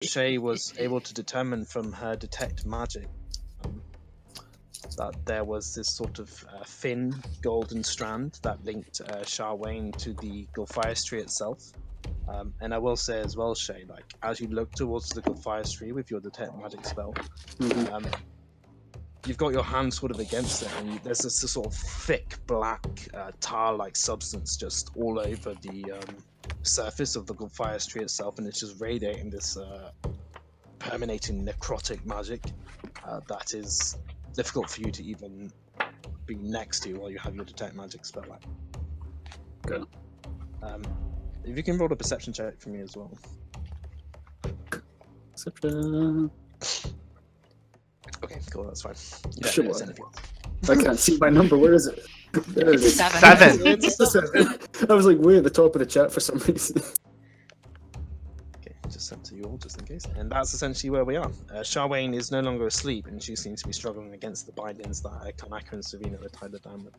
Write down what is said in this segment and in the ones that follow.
Shay was able to determine from her detect magic that there was this sort of thin golden strand that linked Charwain to the Gulfias tree itself. And I will say as well, Shay, like as you look towards the Gulfias tree with your detect magic spell, you've got your hand sort of against it, and there's this sort of thick black tar-like substance just all over the surface of the Gulfias tree itself, and it's just radiating this permeating necrotic magic that is difficult for you to even be next to while you have your detect magic spell out. Good. If you can roll a perception check for me as well. Perception. Okay, cool, that's fine. Sure. I can't see my number. Where is it? There it is. 7. It's a 7. I was like way at the top of the chat for some reason. Okay, just sent to you all just in case. And that's essentially where we are. Charwain is no longer asleep, and she seems to be struggling against the bindings that Kanaka and Savina are tied her down with.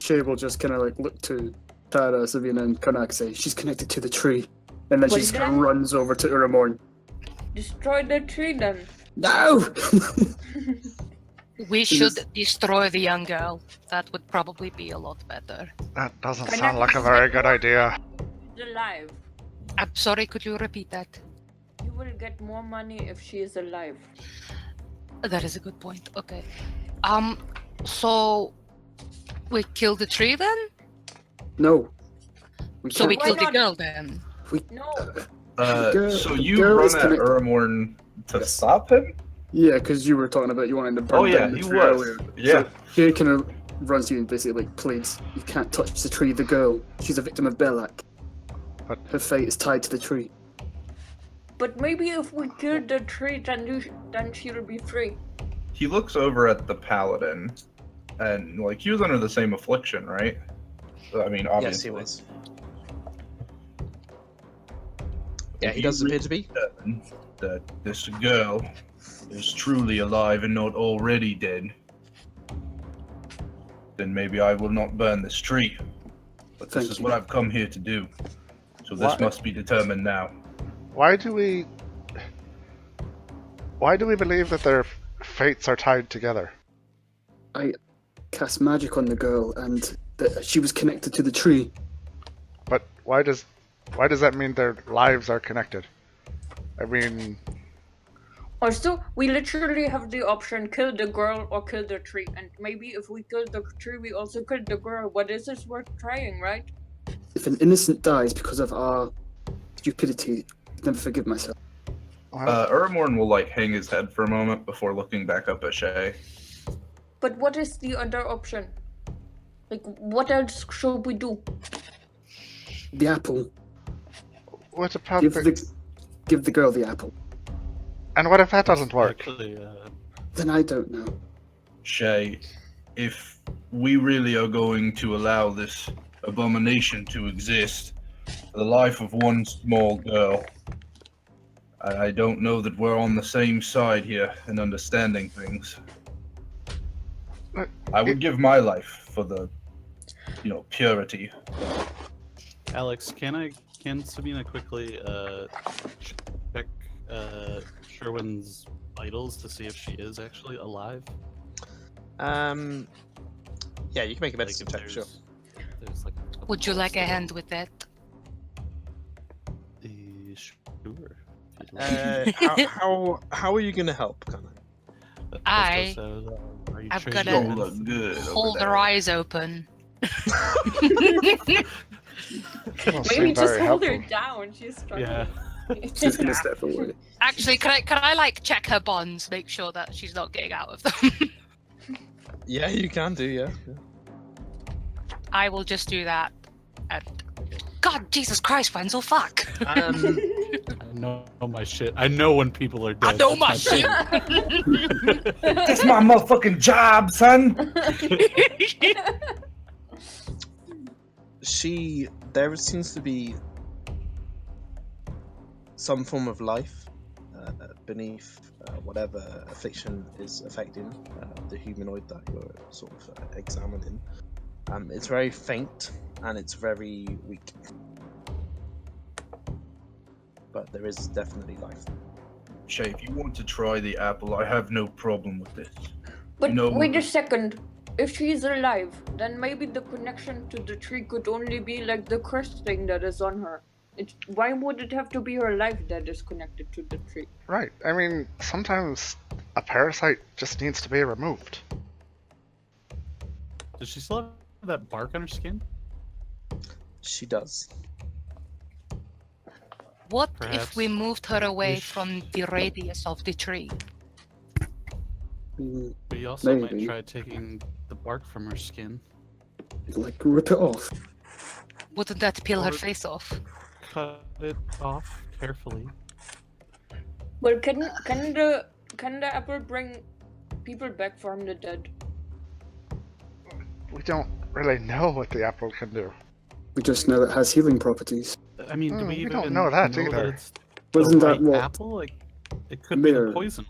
Shay will just kind of like look to Tara, Savina, and Karnak, say she's connected to the tree, and then she just kind of runs over to Uramorn. Destroy the tree then. No! We should destroy the young girl. That would probably be a lot better. That doesn't sound like a very good idea. She's alive. I'm sorry, could you repeat that? You will get more money if she is alive. That is a good point. Okay. So we kill the tree then? No. So we Why kill the not? girl then? No. So you girl run is at connected. Uramorn to stop him? Yeah, because you were talking about you wanted to burn Oh yeah, down the he tree was. earlier. Yeah. So Shay kind of runs to you and basically like pleads, you can't touch the tree, the girl. She's a victim of Belak. But her fate is tied to the tree. But maybe if we kill the tree, then she'll be free. He looks over at the paladin, and like he was under the same affliction, right? I mean, obviously. Yes, he was. Yeah, he does appear to be. That this girl is truly alive and not already dead, then maybe I will not burn this tree. But this is what I've come here to do. So this must be determined now. Why do we believe that their fates are tied together? I cast magic on the girl, and she was connected to the tree. But why does that mean their lives are connected? I mean... Also, we literally have the option kill the girl or kill the tree. And maybe if we kill the tree, we also kill the girl. But this is worth trying, right? If an innocent dies because of our stupidity, I'll never forgive myself. Uramorn will like hang his head for a moment before looking back up at Shay. But what is the other option? Like, what else should we do? The apple. What about give the girl the apple. And what if that doesn't work? Actually, Then I don't know. Shay, if we really are going to allow this abomination to exist for the life of one small girl, I don't know that we're on the same side here in understanding things. I would give my life for the, purity. Alex, can Sabina quickly check Sherwin's vitals to see if she is actually alive? Yeah, you can make a medicine check, sure. Would you like a hand with that? Sure. How are you going to help, Connor? I've got to hold her eyes open. Maybe just hold her down. She's struggling. Yeah. She's gonna step away. Actually, can I like check her bonds, make sure that she's not getting out of them? Yeah, you can do, yeah. I will just do that. And... God, Jesus Christ, Wenzel, fuck! I know my shit. I know when people are dead. I know my shit! That's my motherfucking job, son! There seems to be some form of life beneath whatever affliction is affecting the humanoid that you're sort of examining. It's very faint and it's very weak. but there is definitely life. Shay, if you want to try the apple, I have no problem with this. But No. wait a second. If she's alive, then maybe the connection to the tree could only be like the curse thing that is on her. Why would it have to be her life that is connected to the tree? Right. I mean, sometimes a parasite just needs to be removed. Does she still have that bark on her skin? She does. What if Perhaps we moved her away we from the radius of the tree? We also Maybe. might try taking the bark from her skin. Like, rip it off. Wouldn't that peel her Or- face off? Cut it off carefully. Well, can the apple bring people back from the dead? We don't really know what the apple can do. We just know it has healing properties. I mean, do we we even don't know that either. it's the Wasn't that right what apple? Like, it could be the Mirror. poison,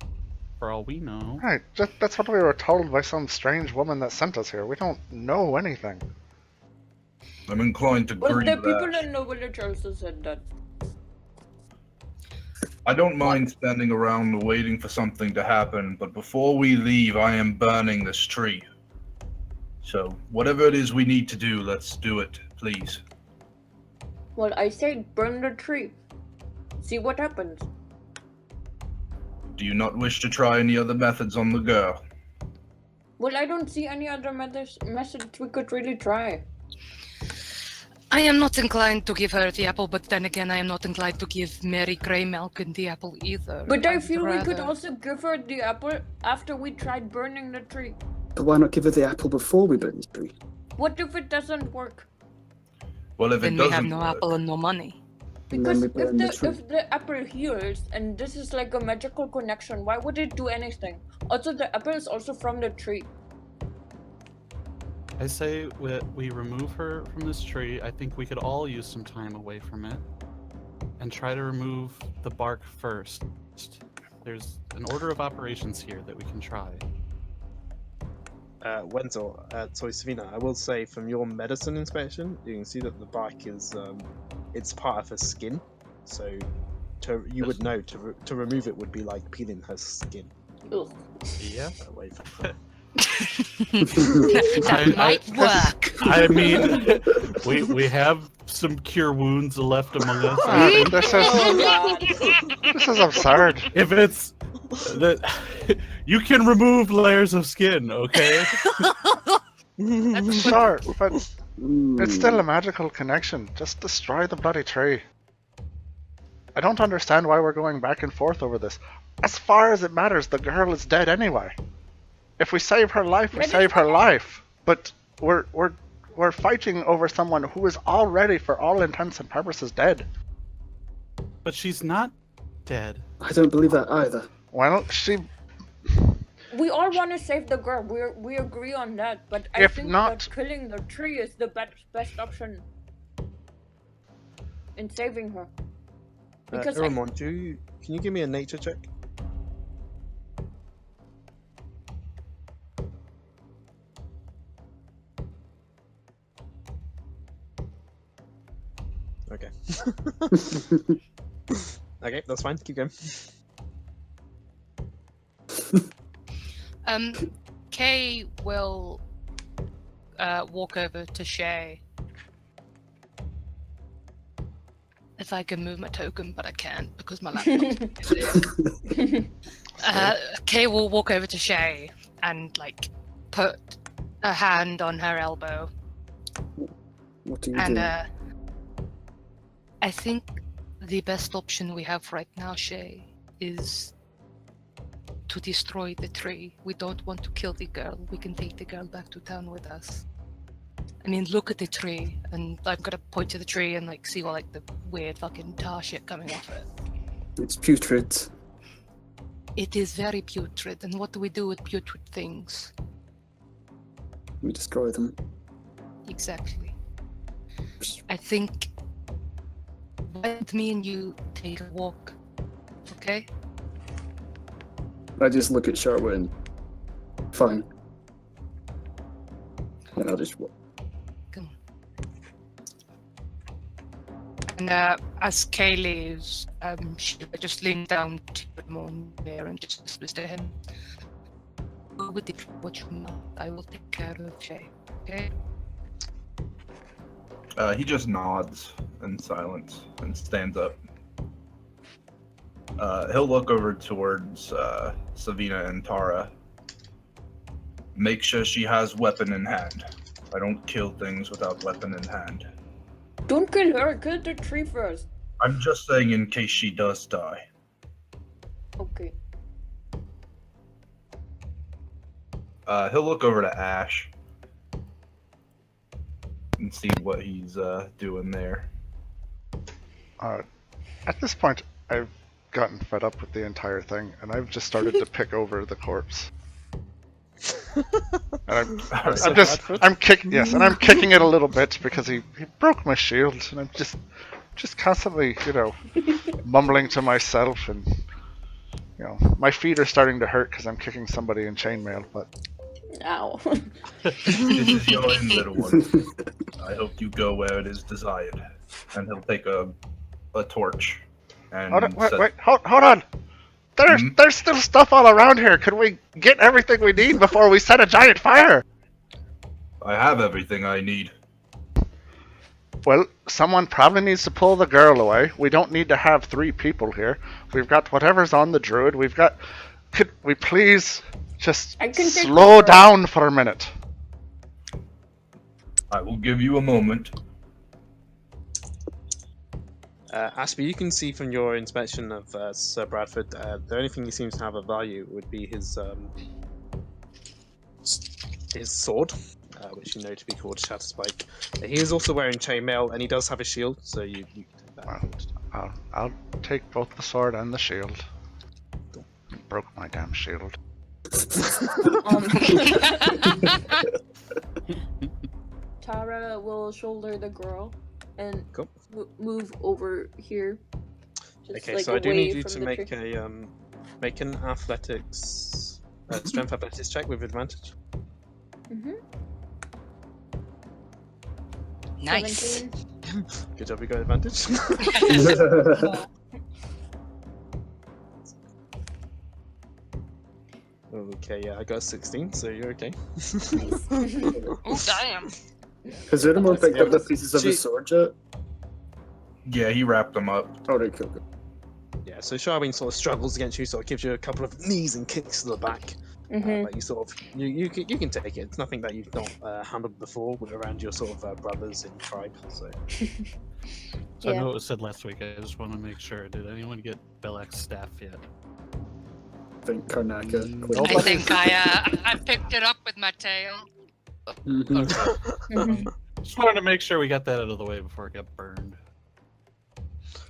for all we know. Right. That's what we were told by some strange woman that sent us here. We don't know anything. I'm inclined to Well, agree the with people that. in the village also said that. I don't mind standing around waiting for something to happen, but before we leave, I am burning this tree. So, whatever it is we need to do, let's do it, please. Well, I say burn the tree. See what happens. Do you not wish to try any other methods on the girl? Well, I don't see any other methods we could really try. I am not inclined to give her the apple, but then again, I am not inclined to give Mary Grey Malkin the apple either. But I I'd feel we could rather- also give her the apple after we tried burning the tree. But why not give her the apple before we burn the tree? What if it doesn't work? Well, if Then it we doesn't have no work, apple and no money. And then Because we if burn the the tree. if the apple heals and this is like a magical connection, why would it do anything? Also, the apple is also from the tree. I say we remove her from this tree. I think we could all use some time away from it and try to remove the bark first. There's an order of operations here that we can try. Wenzel, sorry, Savina, I will say from your medicine inspection, you can see that the bark is, it's part of her skin. So you would know to remove it would be like peeling her skin Ugh. Yeah. away from her. That might work. I mean, we have some cure wounds left among us. This Oh god. this is absurd. If it's that you can remove layers of skin, okay? Sure, but Mm. it's still a magical connection. Just destroy the bloody tree. I don't understand why we're going back and forth over this. As far as it matters, the girl is dead anyway. If we save her life, we That is save her fine. life. But we're fighting over someone who is already, for all intents and purposes, dead. But she's not dead. I don't believe that either. Well, she. We all want to save the girl. We agree on that. But I If think not- that killing the tree is the best option in saving her. Because I- Iramon, can you give me a nature check? Okay. Okay, that's fine. Keep going. Kay will walk over to Shay. If I can move my token, but I can't because my laptop's busy. Kay will walk over to Shay and like put a hand on her elbow, What do you and do? I think the best option we have right now, Shay, is to destroy the tree. We don't want to kill the girl. We can take the girl back to town with us. I mean, look at the tree, and I'm gonna point to the tree and like see all like the weird fucking tar shit coming off it. It's putrid. It is very putrid, and what do we do with putrid things? We destroy them. Exactly. I think why don't me and you take a walk, okay? I just look at Charlotte and fine. And I'll just walk. Come on. And as Kay leaves, she just leans down to Mormir and just whispers to him. Go with it, what you know. I will take care of Shay. Okay? He just nods in silence and stands up. He'll look over towards Savina and Tara. Make sure she has weapon in hand. I don't kill things without weapon in hand. Don't kill her. Kill the tree first. I'm just saying in case she does die. Okay. He'll look over to Ash and see what he's doing there. At this point, I've gotten fed up with the entire thing, and I've just started to pick over the corpse. And I'm kicking it a little bit because he broke my shield, and I'm just constantly, mumbling to myself, and my feet are starting to hurt because I'm kicking somebody in chainmail. But Ow. This is your end, little one. I hope you go where it is desired. And he'll take a torch. And hold on. There's still stuff all around here. Could we get everything we need before we set a giant fire? I have everything I need. Well, someone probably needs to pull the girl away. We don't need to have 3 people here. We've got whatever's on the druid. Could we please just slow down for a minute? I will give you a moment. Ashby, you can see from your inspection of Sir Bradford, the only thing he seems to have of value would be his sword, which you know to be called Shatterspike. He is also wearing chainmail, and he does have a shield, so you can take that. I'll take both the sword and the shield. Broke my damn shield. Tara will shoulder the girl and Cool. move over here. Okay, so I do need you to make an athletics, strength athletics check with advantage. Nice. 17. Good job, you got advantage. Okay, yeah, I got 16, so you're okay. Oh, damn. Has anyone picked up the pieces of his sword yet? Yeah, he wrapped them up. Oh, they killed it. Yeah, so Charlene sort of struggles against you, sort of gives you a couple of knees and kicks to the back. But you sort of you can take it. It's nothing that you've not handled before around your sort of brothers in tribe. So I know it was said last week. I just want to make sure. Did anyone get Belak's staff yet? I think Karnaka. I think I picked it up with my tail. Okay. Just wanted to make sure we got that out of the way before it got burned.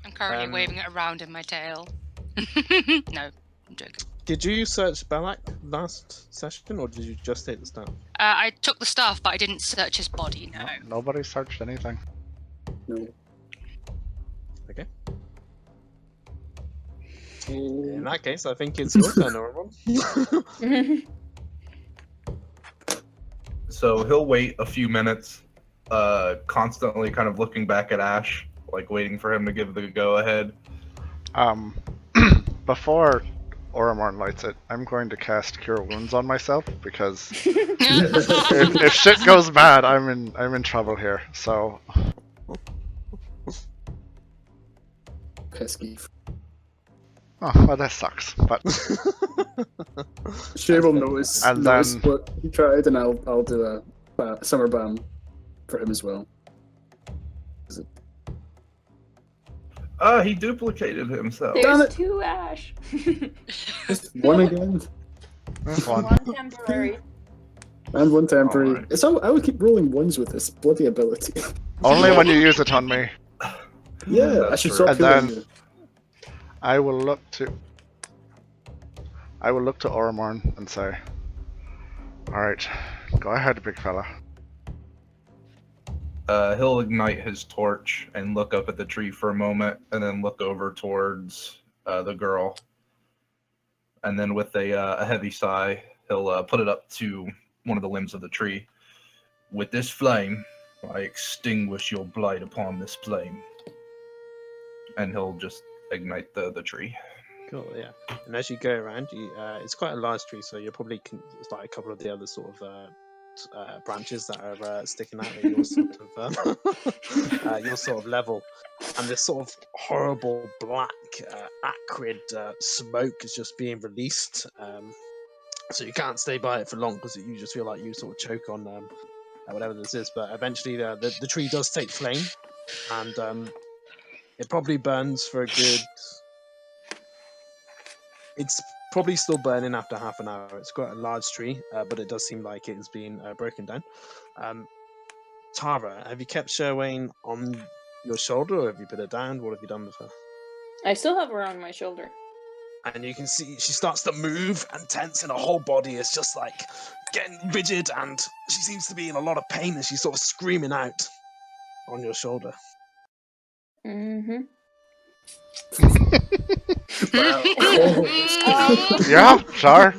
I'm currently waving it around in my tail. No, I'm joking. did you search Balak last session, or did you just take the staff? I took the staff, but I didn't search his body. No. Nobody searched anything. No. Okay. In that case, I think it's your turn, Orwell. So he'll wait a few minutes, constantly kind of looking back at Ash, like waiting for him to give the go-ahead. Before Oromorn lights it, I'm going to cast Cure Wounds on myself because if shit goes bad, I'm in trouble here. So Pesky. oh well, that sucks. But Shay will notice what he tried, and I'll do a summer bomb for him as well. He duplicated himself. There's 2 Ash. Just one again. one. One temporary. And one temporary. Alright. So I would keep rolling ones with this bloody ability. Only when you use it on me. Yeah, That's I should true. stop And killing then- you. I will look to Oromorn and say, "Alright, go ahead, big fella." He'll ignite his torch and look up at the tree for a moment, and then look over towards the girl. And then with a heavy sigh, he'll put it up to one of the limbs of the tree. With this flame, I extinguish your blight upon this flame. and he'll just ignite the tree. Cool, yeah. And as you go around, it's quite a large tree, so you're probably it's like a couple of the other sort of branches that are sticking out at your sort of your sort of level, and this sort of horrible black acrid smoke is just being released. So you can't stay by it for long because you just feel like you sort of choke on whatever this is. But eventually, the tree does take flame, and it probably burns for a good. It's probably still burning after half an hour. It's quite a large tree, but it does seem like it is being broken down. Tara, have you kept Sherwayne on your shoulder, or have you put her down? What have you done with her? I still have her on my shoulder. And you can see she starts to move and tense, and her whole body is just like getting rigid, and she seems to be in a lot of pain as she's sort of screaming out on your shoulder. Mm-hmm. Yeah, sure.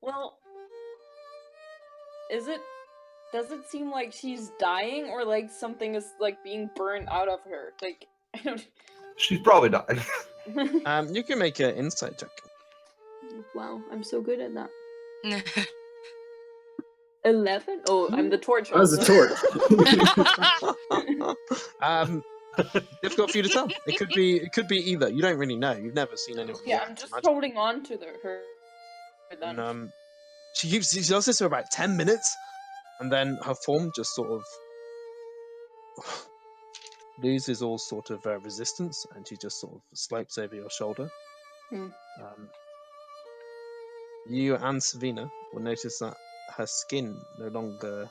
Well, does it seem like she's dying, or like something is like being burned out of her? Like, I don't. She's probably died. You can make an insight check. Wow, I'm so good at that. 11? Oh, I'm the torch. I was the also. torch. Difficult for you to tell. It could be either. You don't really know. You've never seen anyone. Yeah, react I'm just to magic. holding on to her. Then. And, she does this for about 10 minutes, and then her form just sort of loses all sort of resistance, and she just sort of slopes over your shoulder. You and Savina will notice that her skin no longer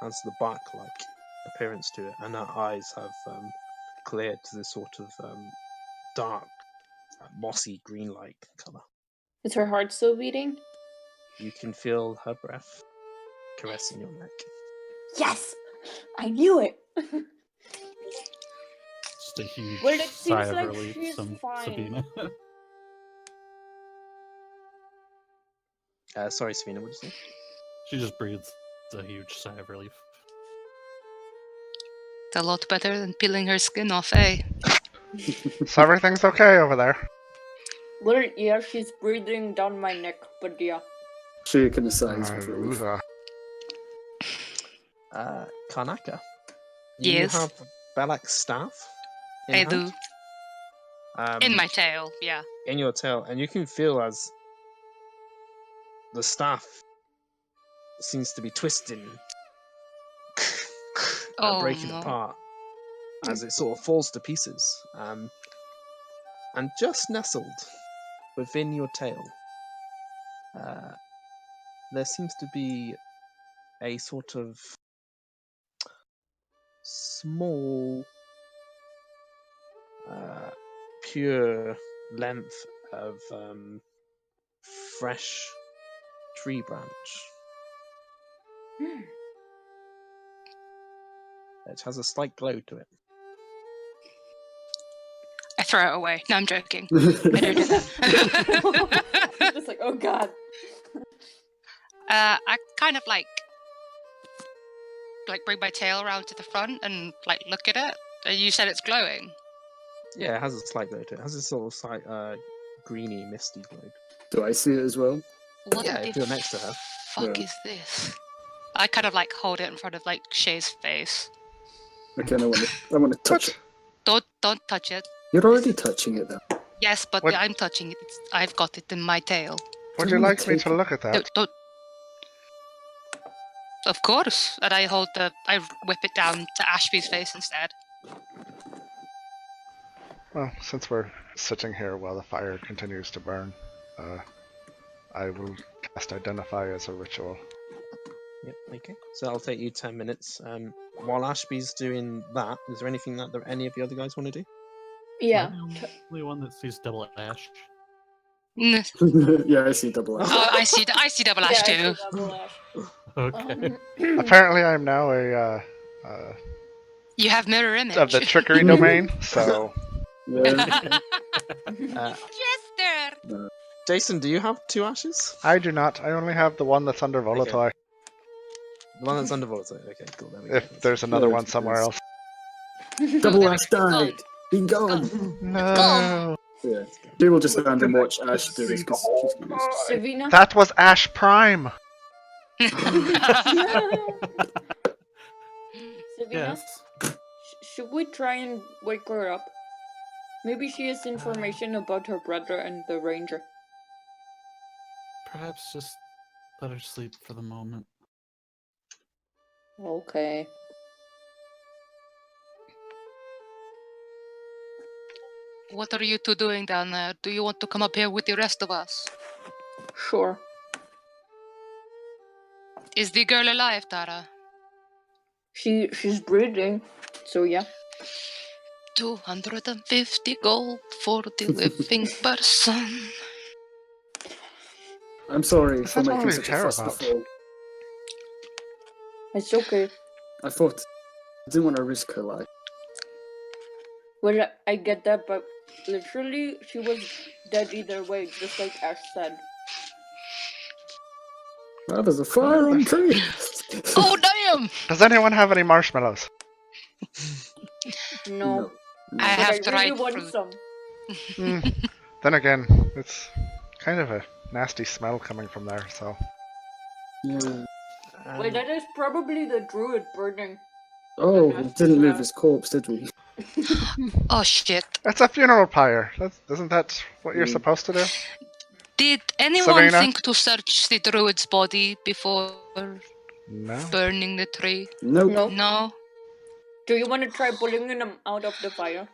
has the bark-like appearance to it, and her eyes have cleared to this sort of dark, mossy green-like colour. Is her heart still beating? You can feel her breath caressing your neck. Yes! I knew it! Just a huge Well, it sigh seems of like relief she's from fine. Sabina. Sorry, Savina, what did you say? She just breathes a huge sigh of relief. It's a lot better than peeling her skin off, eh? So everything's okay over there. Well, yeah, she's breathing down my neck, but yeah. Shaking the sides with relief. Karnaka. Yes. You have Belak's staff? in I hand? do. In my tail, yeah. In your tail, and you can feel as the staff seems to be twisting, and breaking no. apart as it sort of falls to pieces. And just nestled within your tail, there seems to be a sort of small, pure length of fresh tree branch. It has a slight glow to it. I throw it away. No, I'm joking. I don't do that. Just like, oh god. I kind of like bring my tail around to the front and like look at it. You said it's glowing. Yeah, it has a slight glow to it. It has a sort of slight greeny, misty glow. Do I see it as well? What Yeah, the if you're next to her. fuck Yeah. is this? I kind of like hold it in front of like Shay's face. Okay, I want to touch it. Don't touch it. You're already touching it, though. Yes, but What? I'm touching it. I've got it in my tail. Would Don't you wanna like me take to it. look at that? Don't. Of course. And I whip it down to Ashby's face instead. Well, since we're sitting here while the fire continues to burn, I will cast Identify as a ritual. Yep, okay. So that'll take you 10 minutes. While Ashby's doing that, is there anything that any of the other guys want to do? Yeah. Am I the only one that sees double ash. Yeah, I see double ash. Oh, I see double ash Yeah, too. I see double ash. Okay. Apparently, I'm now a You have mirror image. of the trickery domain, so Yeah. Jester! Jason, do you have 2 ashes? I do not. I only have the one that's under volatile. The one that's under volatile. Okay, cool. There we go. If there's another Yeah, one somewhere else. Double Ash died. Be gone. No. Yeah. She will just stand and watch Ash do this because she's gonna. Savina? That was Ash Prime. Savina? Yes. Should we try and wake her up? Maybe she has information about her brother and the ranger. Perhaps just let her sleep for the moment. Okay. What are you two doing down there? Do you want to come up here with the rest of us? Sure. Is the girl alive, Tara? She's breathing, so yeah. 250 gold for the living person. I'm sorry That's for not making what we such a care fuss about. before. It's okay. I thought I didn't want to risk her life. Well, I get that, but literally, she was dead either way, just like Ash said. Well, there's a fire on the tree. Oh, damn! Does anyone have any marshmallows? No, I but have I tried really want fruit. some. Then again, it's kind of a nasty smell coming from there, so. Yeah. Wait, that is probably the druid burning. Oh, we didn't move his corpse, did we? Oh, shit. It's a funeral pyre. Isn't that what you're supposed to do? Did anyone Sabrina? think to search the druid's body before No. burning the tree? Nope. No. No? Do you want to try pulling him out of the fire?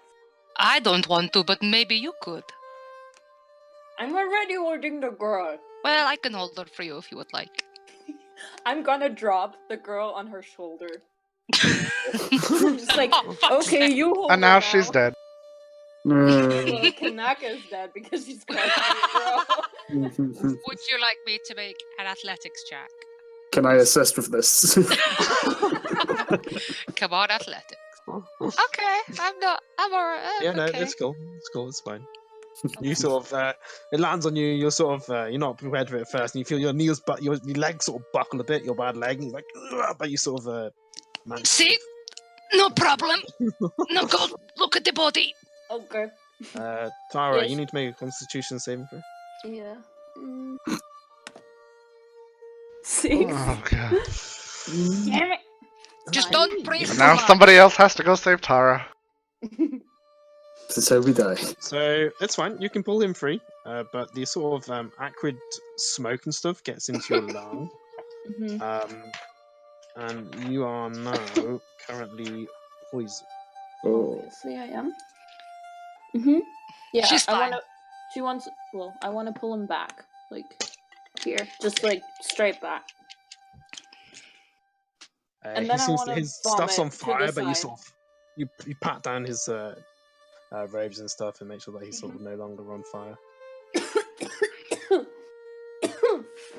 I don't want to, but maybe you could. I'm already holding the girl. Well, I can hold her for you if you would like. I'm gonna drop the girl on her shoulder. I'm just like, okay, you hold And her now she's dead. Well, Kanaka's dead because she's crushing the girl. Would you like me to make an athletics check? Can I assist with this? Come on, athletics. Okay, I'm alright. Yeah, no, okay. it's cool. It's cool. It's fine. You sort of, it lands on you. You're sort of, you're not prepared for it at first, and you feel your knees, but your legs sort of buckle a bit. Your bad leg, and you're like, "Ugh," but you sort of, manage. See? No problem. No, go look at the body. Okay. Tara, Yes. you need to make a Constitution saving throw. Yeah. 6. Oh, God. Damn it. Just don't breathe And too now much. somebody else has to go save Tara. So we die. So it's fine. You can pull him free, but the sort of acrid smoke and stuff gets into your lung, and you are now currently poisoned. Oh. Obviously, I am. Yeah, She's fine. I want to pull him back, like here, just like straight back. And then he I seems wanna his stuff's on vomit to the fire, but you side. sort of you pat down his robes and stuff and make sure that he's sort of no longer on fire.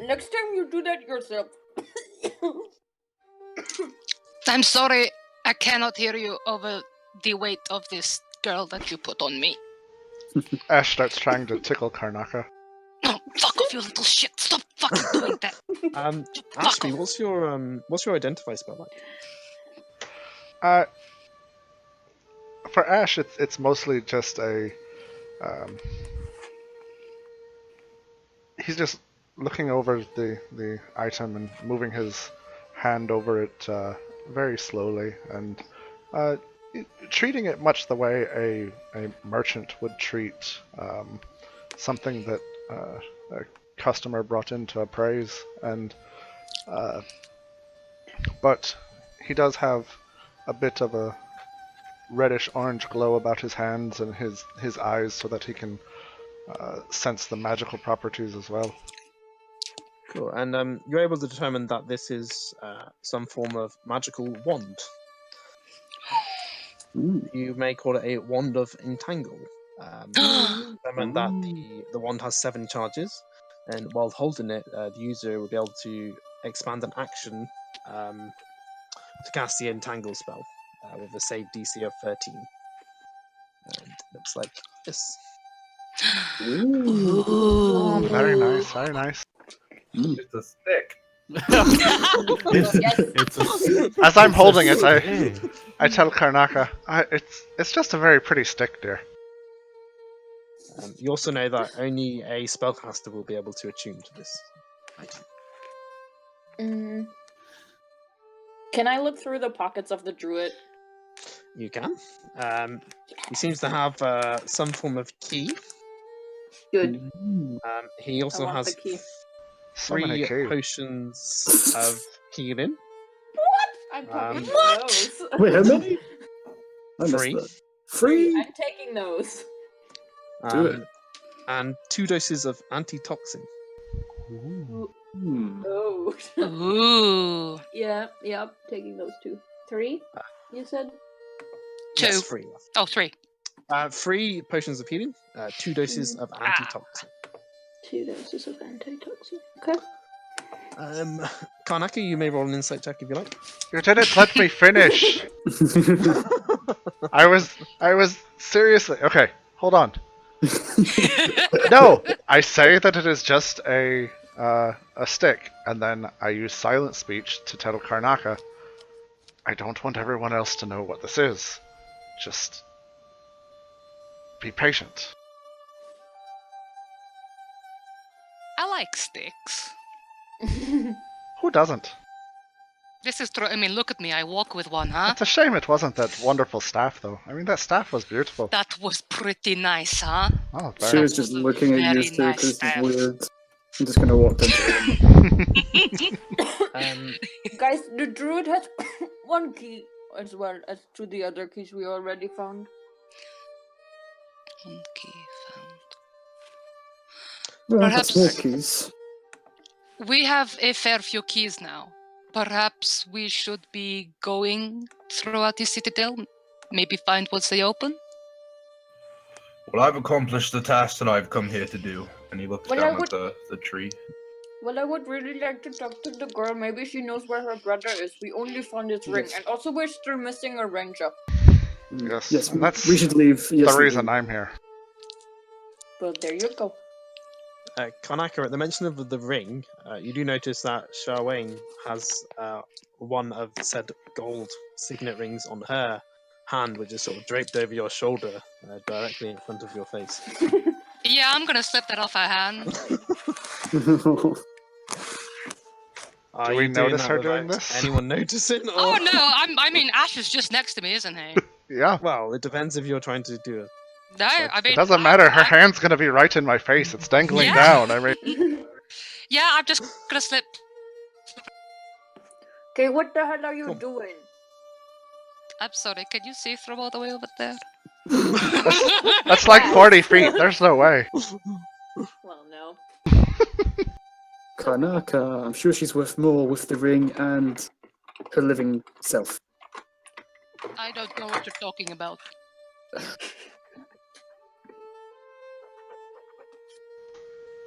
Next time you do that yourself. I'm sorry, I cannot hear you over the weight of this girl that you put on me. Ash starts trying to tickle Karnaka. Oh, fuck off, you little shit! Stop fucking doing that! Ashby, what's your identify spell like? For Ash, it's mostly just a. He's just looking over the item and moving his hand over it very slowly and treating it much the way a merchant would treat something that a customer brought in to appraise, and but he does have a bit of a reddish orange glow about his hands and his eyes, so that he can sense the magical properties as well. Cool. And you're able to determine that this is some form of magical wand. You may call it a wand of entangle. Determine that the wand has 7 charges, and while holding it, the user will be able to expand an action to cast the entangle spell with a save DC of 13. And it looks like this. Oh, very nice, very nice. It's a stick. It's a As I'm holding it, stick. I tell Karnaka, it's just a very pretty stick, dear. You also know that only a spellcaster will be able to attune to this item. Can I look through the pockets of the druid? You can. He seems to have some form of key. Good. He also want has the key. So many 3 keys. potions of healing. I'm taking What? those. Wait, how many? I missed 3. that. 3? I'm taking those. Do it. And 2 doses of antitoxin. Hmm. Oh. Ooh. Yeah, yep, taking those 2. 3? You said? 2. Yes, 3. Oh, 3. 3 potions of healing, 2 doses of antitoxin. 2 doses of antitoxin. Okay. Karnaka, you may roll an insight check if you like. You didn't let me finish. I was seriously okay. Hold on. No, I say that it is just a stick, and then I use silent speech to tell Karnaka, I don't want everyone else to know what this is. Just be patient. I like sticks. Who doesn't? This is true. I mean, look at me. I walk with one, huh? It's a shame it wasn't that wonderful staff, though. I mean, that staff was beautiful. That was pretty nice, huh? Oh, She very. was just looking at you Very two nice because it's staff. weird. I'm just gonna walk into Guys, the druid has 1 key as well as 2 the other keys we already found. Okay, found. Well, Perhaps- that's more keys. We have a fair few keys now. Perhaps we should be going throughout the citadel. Maybe find what's they open. Well, I've accomplished the task that I've come here to do. And he looks Well, down I would- at the tree. Well, I would really like to talk to the girl. Maybe she knows where her brother is. We only found his ring. And also we're still missing a ranger. Yes, and that's we should leave. Yes, the we reason do. I'm here. Well, there you go. Karnaka, at the mention of the ring, you do notice that Charwain has one of said gold signet rings on her hand, which is sort of draped over your shoulder, directly in front of your face. Yeah, I'm gonna slip that off her hand. Are Do we you doing notice that her doing without this? Anyone noticing? Or... Oh no, I mean, Ash is just next to me, isn't he? Yeah. Well, it depends if you're trying to do it. No, I mean, It doesn't matter. Her hand's gonna be right in my face. It's dangling Yeah. down. I mean, Yeah, I'm just gonna slip. Okay, what the hell are you Cool. doing? I'm sorry, can you see through all the way over there? that's like 40 feet. There's no way. Well, no. Karnaka, I'm sure she's worth more with the ring and her living self. I don't know what you're talking about.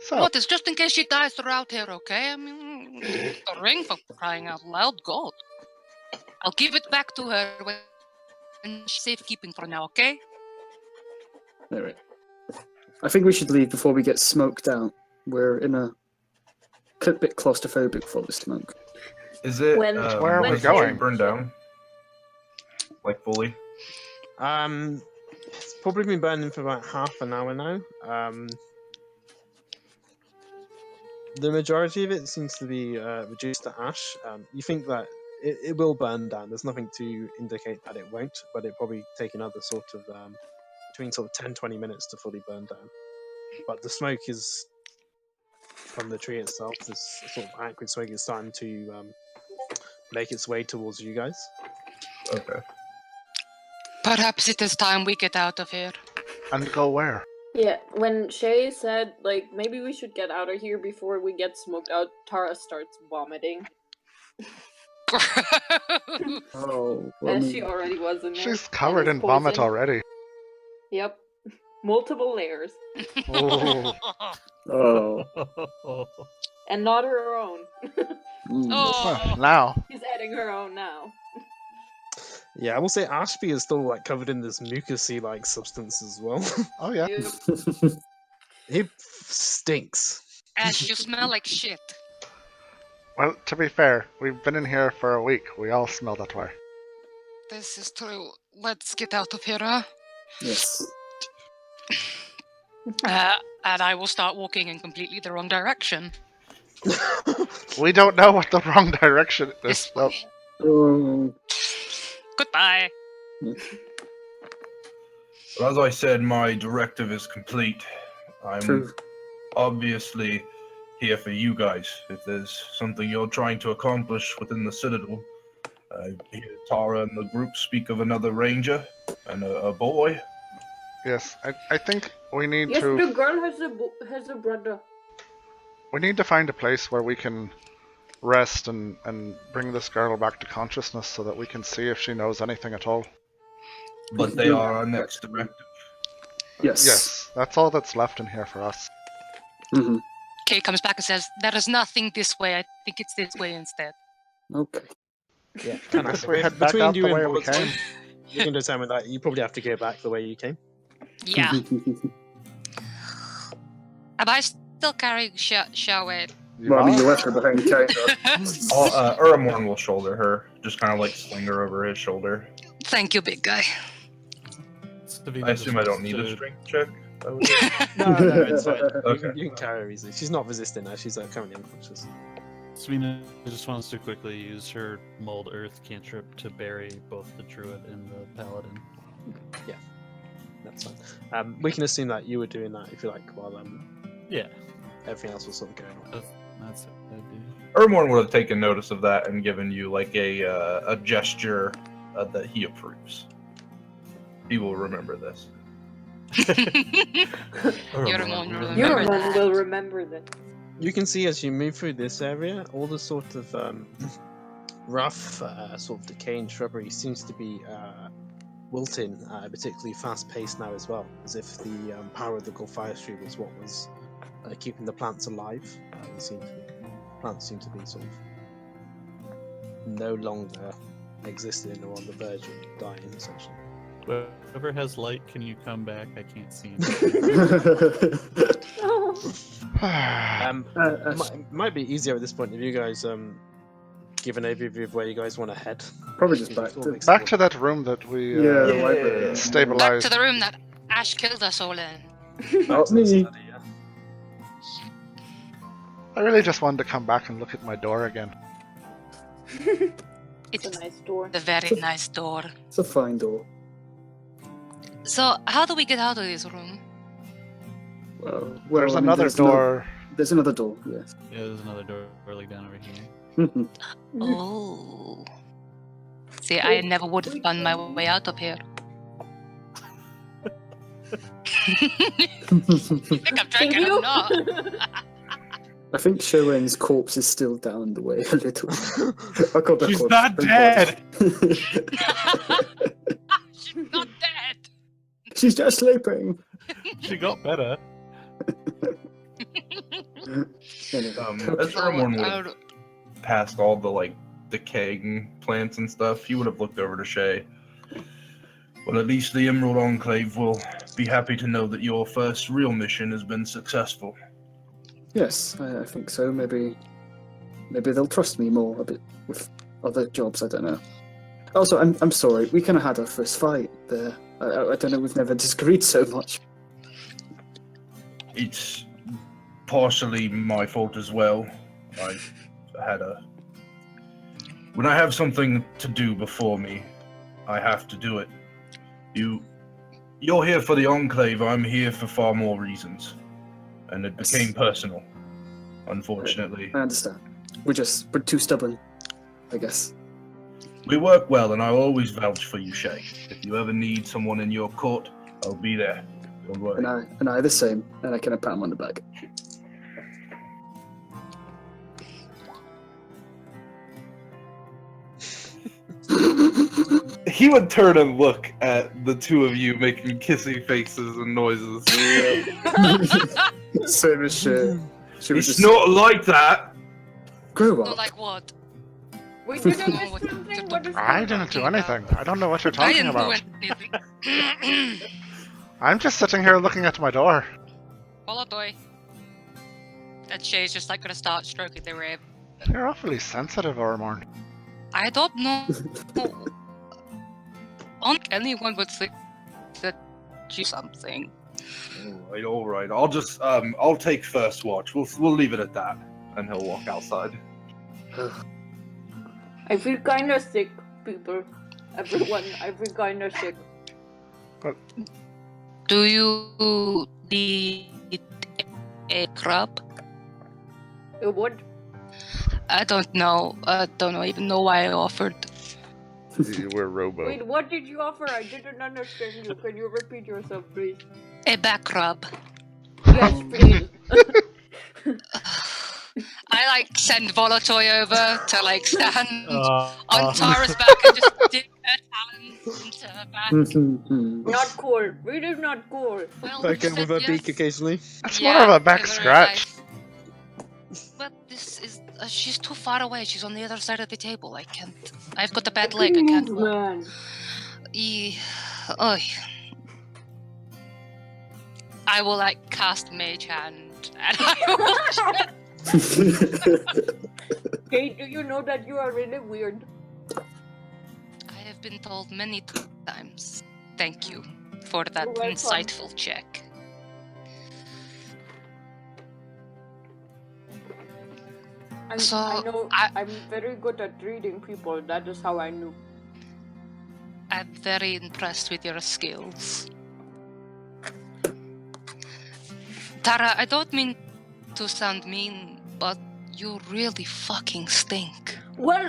So, What is just in case she dies throughout here, okay? I mean, the ring for crying out loud, gold. I'll give it back to her when she's safekeeping for now, okay? Alright. I think we should leave before we get smoked out. We're in a bit claustrophobic for the smoke. Is it? When- Where are we has the going? tree burned down? Like fully? It's probably been burning for about half an hour now. The majority of it seems to be reduced to ash. You think that it will burn down. There's nothing to indicate that it won't, but it probably take another sort of between sort of 10-20 minutes to fully burn down. But the smoke is from the tree itself. This sort of acrid smoke is starting to make its way towards you guys. Okay. Perhaps it is time we get out of here. and go where? Yeah, when Shay said, like, maybe we should get out of here before we get smoked out, Tara starts vomiting. Oh, well, As she already was in there. She's covered in And vomit poison. already. Yep. Multiple layers. Oh. oh. And not her own. Mm. Oh. Well, now. She's adding her own now. Yeah, I will say Ashby is still like covered in this mucousy like substance as well. Oh yeah. He stinks. Ash, you smell like shit. Well, to be fair, we've been in here for a week. We all smell that way. This is true. Let's get out of here, huh? Yes. And I will start walking in completely the wrong direction. We don't know what the wrong direction is. This Well, way. Oh, Goodbye. But as I said, my directive is complete. I'm true. obviously here for you guys. If there's something you're trying to accomplish within the Citadel, I hear Tara and the group speak of another ranger and a boy. yes, I think we need Yes, to. the girl has a brother. We need to find a place where we can rest and bring this girl back to consciousness so that we can see if she knows anything at all. But they are our next directive. Yes. Yes, that's all that's left in here for us. Hmm. Kay comes back and says, "There is nothing this way. I think it's this way instead." Okay. Yeah, I guess we head back between out you the and way we Bullets, came. you can determine that you probably have to go back the way you came. Yeah. Am I still carrying Xiaowei? Well, I mean, you left her behind, kind of. Uramorn will shoulder her, just kind of like sling her over his shoulder. Thank you, big guy. I assume I don't need a strength check. No, it's fine. Okay. You can carry her easily. She's not resisting now. She's currently unconscious. Savina just wants to quickly use her Mold Earth cantrip to bury both the druid and the paladin. That's fine. We can assume that you were doing that, if you like, while Yeah, everything else was sort of going on. that's it. That'd be... Uramorn would have taken notice of that and given you like a gesture that he approves. He will remember this. Uramorn Will remember that. You can see as you move through this area, all the sort of rough, sort of decaying shrubbery seems to be wilting, particularly fast-paced now as well, as if the power of the Gulfire Stream was what was keeping the plants alive. Plants seem to be sort of no longer existing or on the verge of dying, essentially. Whoever has light, can you come back? I can't see. Might be easier at this point if you guys give an overview of where you guys want to head. Probably just back to... Back to that room that we Yeah, the library. Back stabilized. to the room that Ash killed us all in. Not me. I really just wanted to come back and look at my door again. It's a nice door. The very nice door. It's a fine door. So, how do we get out of this room? Well, There's I mean, another door. There's another door, yes. Yeah, there's another door like down over here. Oh. See, I never would have found my way out of here. You think I'm drinking or not? I think Shoen's corpse is still down the way a little. I called that She's corpse. not dead! She's not dead! She's just sleeping. She got better. As Uramorn would have passed all the like decaying plants and stuff, he would have looked over to Shay. Well, at least the Emerald Enclave will be happy to know that your first real mission has been successful. Yes, I think so. Maybe they'll trust me more a bit with other jobs. I don't know. Also, I'm sorry. We kind of had our first fight there. I don't know. We've never disagreed so much. It's partially my fault as well. I had when I have something to do before me, I have to do it. You're here for the Enclave, I'm here for far more reasons. And it became personal, unfortunately. I understand. We're too stubborn, I guess. We work well, and I'll always vouch for you, Shay. If you ever need someone in your court, I'll be there. Don't worry. And I the same. And I kind of pat him on the back. He would turn and look at the two of you making kissy faces and noises. Same as shit. She was It's just not like that! grow Not up. like what? Wait, did I miss something? What is I didn't do anything. I don't know what you're I talking didn't about. do anything. I'm just sitting here looking at my door. Hola, boy. And Shay's just like gonna start stroking the rib You're awfully sensitive, Ormorn. I don't know. Anyone would think that you something. All right. I'll just I'll take first watch. We'll leave it at that, and he'll walk outside. I feel kind of sick, people. Everyone, I feel kind of sick. Do you need a crab? What? I don't know. I don't even know why I offered. You were Robo. Wait, what did you offer? I didn't understand you. Can you repeat yourself, please? A back rub. Yes, please. I like send Volotoy over to like stand Uh, on Tara's back and just dip her talons into her back. Not cool. Really not cool. Well, Back you in with said her beak yes. occasionally. That's Yeah, more of a back give her scratch. life. But this is she's too far away. She's on the other side of the table. I can't. I've got a bad leg. I can't Move, walk. man. Oy. I will like cast Mage Hand and I will. Kate, do you know that you are really weird? I have been told many times. Thank you for that You're welcome. insightful check. I So, know I- I'm very good at reading people. That is how I knew. I'm very impressed with your skills. Tara, I don't mean to sound mean, but you really fucking stink. Well,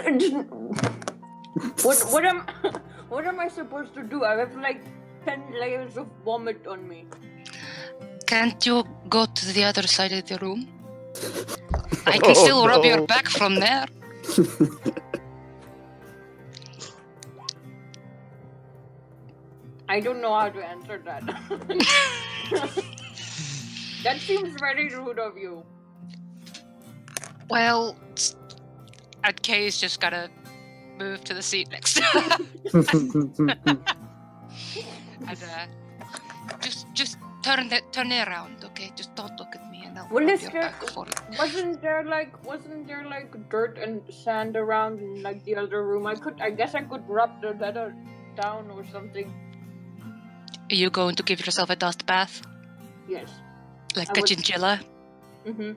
what am I supposed to do? I have like 10 layers of vomit on me. Can't you go to the other side of the room? I can still rub your back from there. I don't know how to answer that. That seems very rude of you. Well, and Kay's just gotta move to the seat next to her. And, just turn it around, okay? Just don't look at me, and I'll Well, rub is your there- back for it. Wasn't there like dirt and sand around in like the other room? I guess I could rub the leather down or something. Are you going to give yourself a dust bath? Yes. Like I a would- chinchilla? Mm-hmm.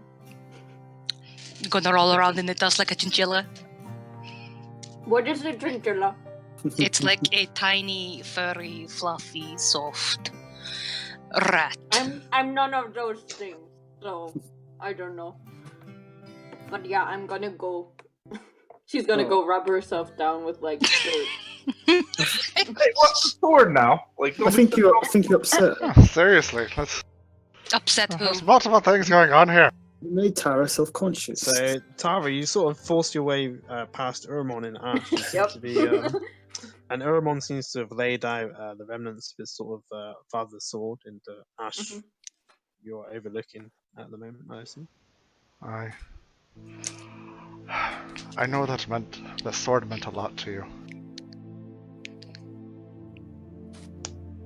You're gonna roll around in the dust like a chinchilla? What is a chinchilla? It's like a tiny, furry, fluffy, soft rat. I'm none of those things, so I don't know. But yeah, I'm gonna go. She's gonna go rub herself down with like dirt. Hey, what's the sword now? Like, I think you're upset. Oh, seriously, Upset who? there's multiple things going on here. You made Tara self-conscious. So, Tara, you sort of forced your way past Urmon and Ash. You seem Yep. to be, and Urmon seems to have laid out the remnants of his sort of father's sword, and Ash, Mhm. you're overlooking at the moment, I assume. I know that the sword meant a lot to you.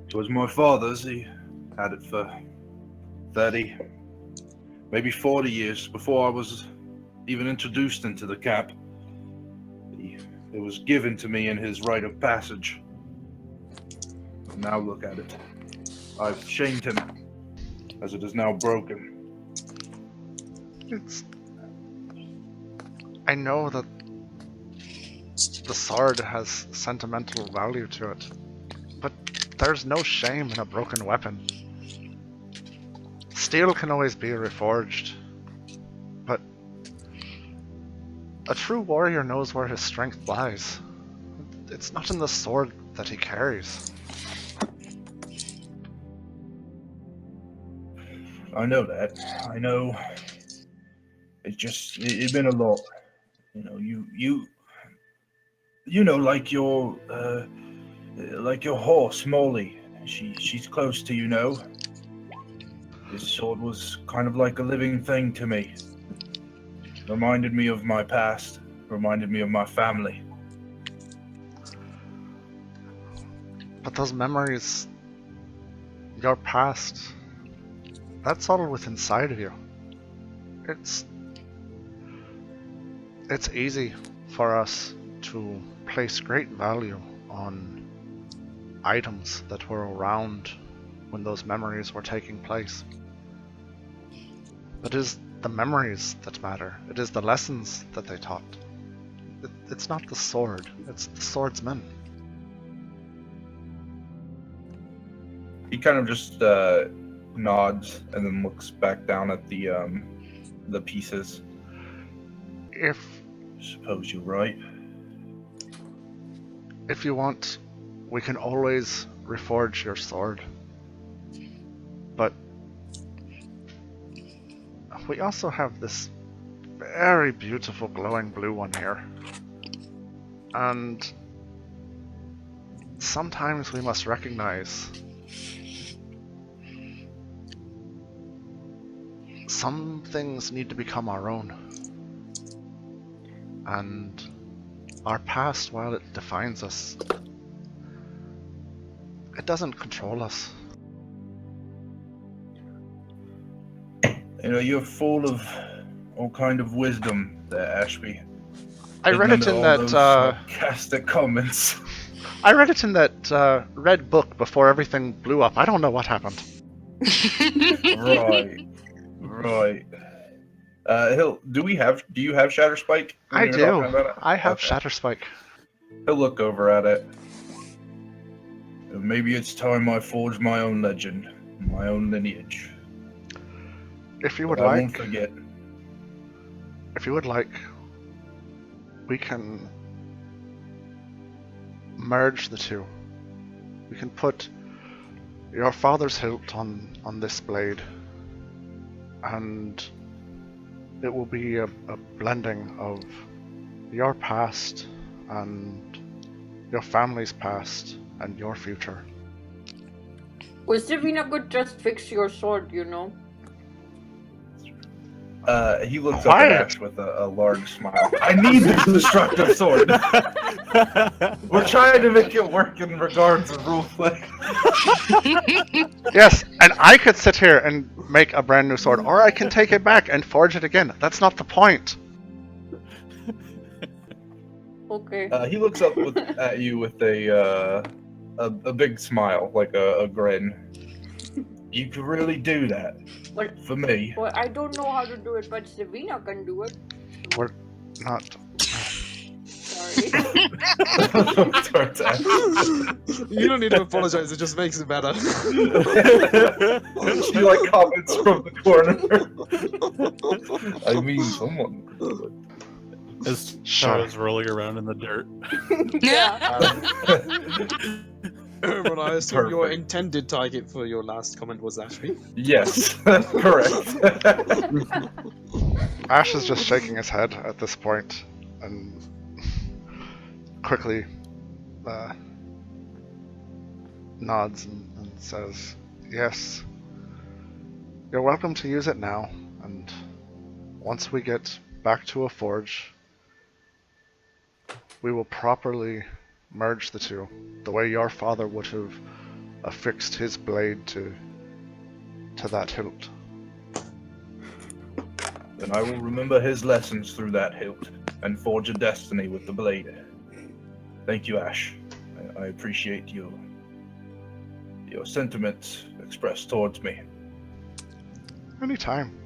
it was my father's. He had it for 30, maybe 40 years before I was even introduced into the cap. It was given to me in his rite of passage. And now look at it. I've shamed him, as it is now broken. I know that the sword has sentimental value to it, but there's no shame in a broken weapon. Steel can always be reforged, but a true warrior knows where his strength lies. It's not in the sword that he carries. I know that. I know. It's been a lot. You know, you know, like your horse, Molly. She's close to you, know. This sword was kind of like a living thing to me. Reminded me of my past. Reminded me of my family. But those memories, your past, that's all within inside of you. It's it's easy for us to place great value on items that were around when those memories were taking place. But it is the memories that matter. It is the lessons that they taught. It's not the sword, it's the swordsman. He kind of just nods and then looks back down at the pieces. Suppose you're right. If you want, we can always reforge your sword. But we also have this very beautiful glowing blue one here. And sometimes we must recognize some things need to become our own. And our past, while it defines us, it doesn't control us. You know, you're full of all kind of wisdom there, Ashby. I read it in that sarcastic comments. I read it in that red book before everything blew up. I don't know what happened. Right. Hill, do you have Shatterspike? I do. I have Shatterspike. He'll look over at it. Maybe it's time I forge my own legend, my own lineage. If you would I like, won't forget. If you would like, we can merge the two. We can put your father's hilt on this blade, and it will be a blending of your past and your family's past and your future. Well, Savina could just fix your sword, you know. He looks up at Ash with a large smile. I need this destructive sword. We're trying to make it work in regards of roleplay. Yes, and I could sit here and make a brand new sword, or I can take it back and forge it again. That's not the point. Okay. He looks up at you with a big smile, like a grin. You could really do that. Well, for me. Well, I don't know how to do it, but Savina can do it. We're not. Sorry. You don't need to apologize, it just makes it better. She like comments from the corner. I mean, someone could do it. As Shara's rolling around in the dirt. But I assume your intended target for your last comment was Ashby? Yes, that's correct. Ash is just shaking his head at this point and quickly nods and says, yes, you're welcome to use it now, and once we get back to a forge, we will properly merge the two, the way your father would have affixed his blade to that hilt. Then I will remember his lessons through that hilt and forge a destiny with the blade. Thank you, Ash. I appreciate your sentiments expressed towards me. Anytime.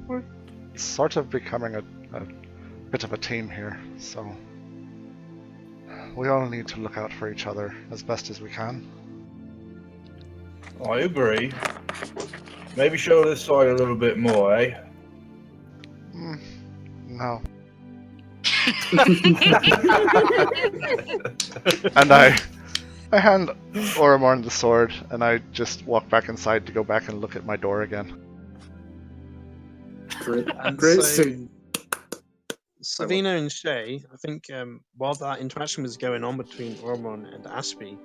We're sort of becoming a bit of a team here, so we all need to look out for each other as best as we can. I agree. Maybe show this side a little bit more, eh? No. And I hand Oromorn the sword, and I just walk back inside to go back and look at my door again. Great, And great so- scene. Savina and Shay, I think while that interaction was going on between Oromon and Ashby,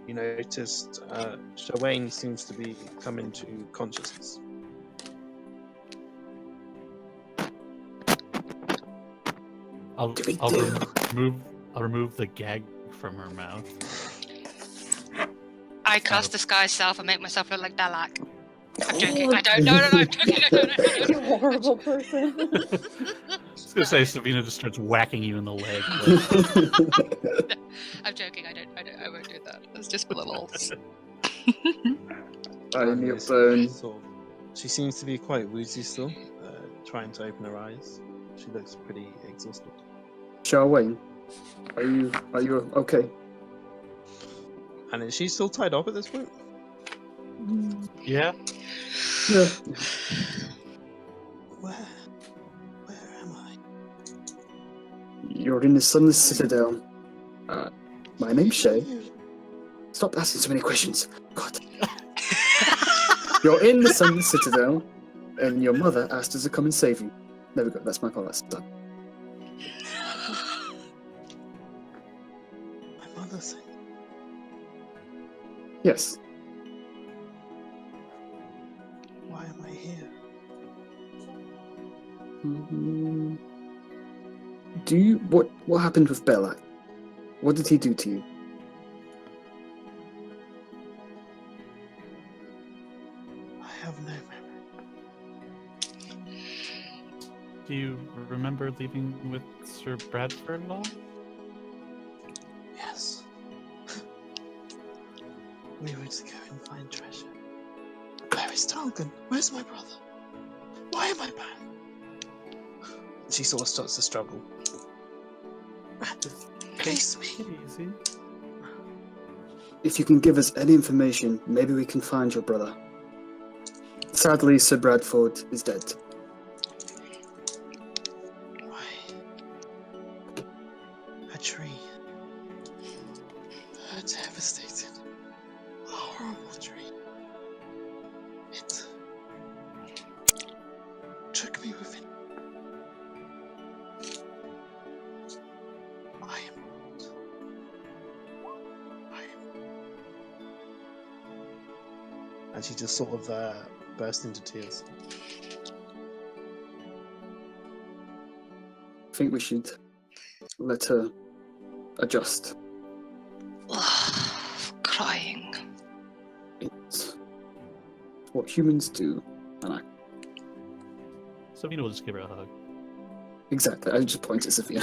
you noticed Shawain seems to be coming to consciousness. I'll remove the gag from her mouth. I cast disguise self and make myself look like Dalak. I'm joking. I don't. No. I'm joking. You horrible person. gonna say Savina just starts whacking you in the leg. I'm joking. I won't do that. It's just for the lols. I'm your Anyways, bone. she seems to be quite woozy still, trying to open her eyes. She looks pretty exhausted. Charwayne, are you okay? And is she still tied up at this point? Yeah. Yeah. Where am I? You're in the Sunless Citadel. My name's Shay. Stop asking so many questions. God. You're in the Sunless Citadel, and your mother asked us to come and save you. There we go. That's my part. That's done. My mother said. Yes. Why am I here? Do you what happened with Belak? What did he do to you? I have no memory. Do you remember leaving with Sir Bradford at all? Yes. We were to go and find treasure. Where is Talgan? Where's my brother? Why am I back? She sort of starts to struggle. Release me. Take it easy. If you can give us any information, maybe we can find your brother. Sadly, Sir Bradford is dead. Why? A tree. A devastated, horrible tree. It took me with it. I am. And she just sort of burst into tears. I think we should let her adjust. Crying. It's what humans do, and I Savina will just give her a hug. exactly. I just point at Sophia.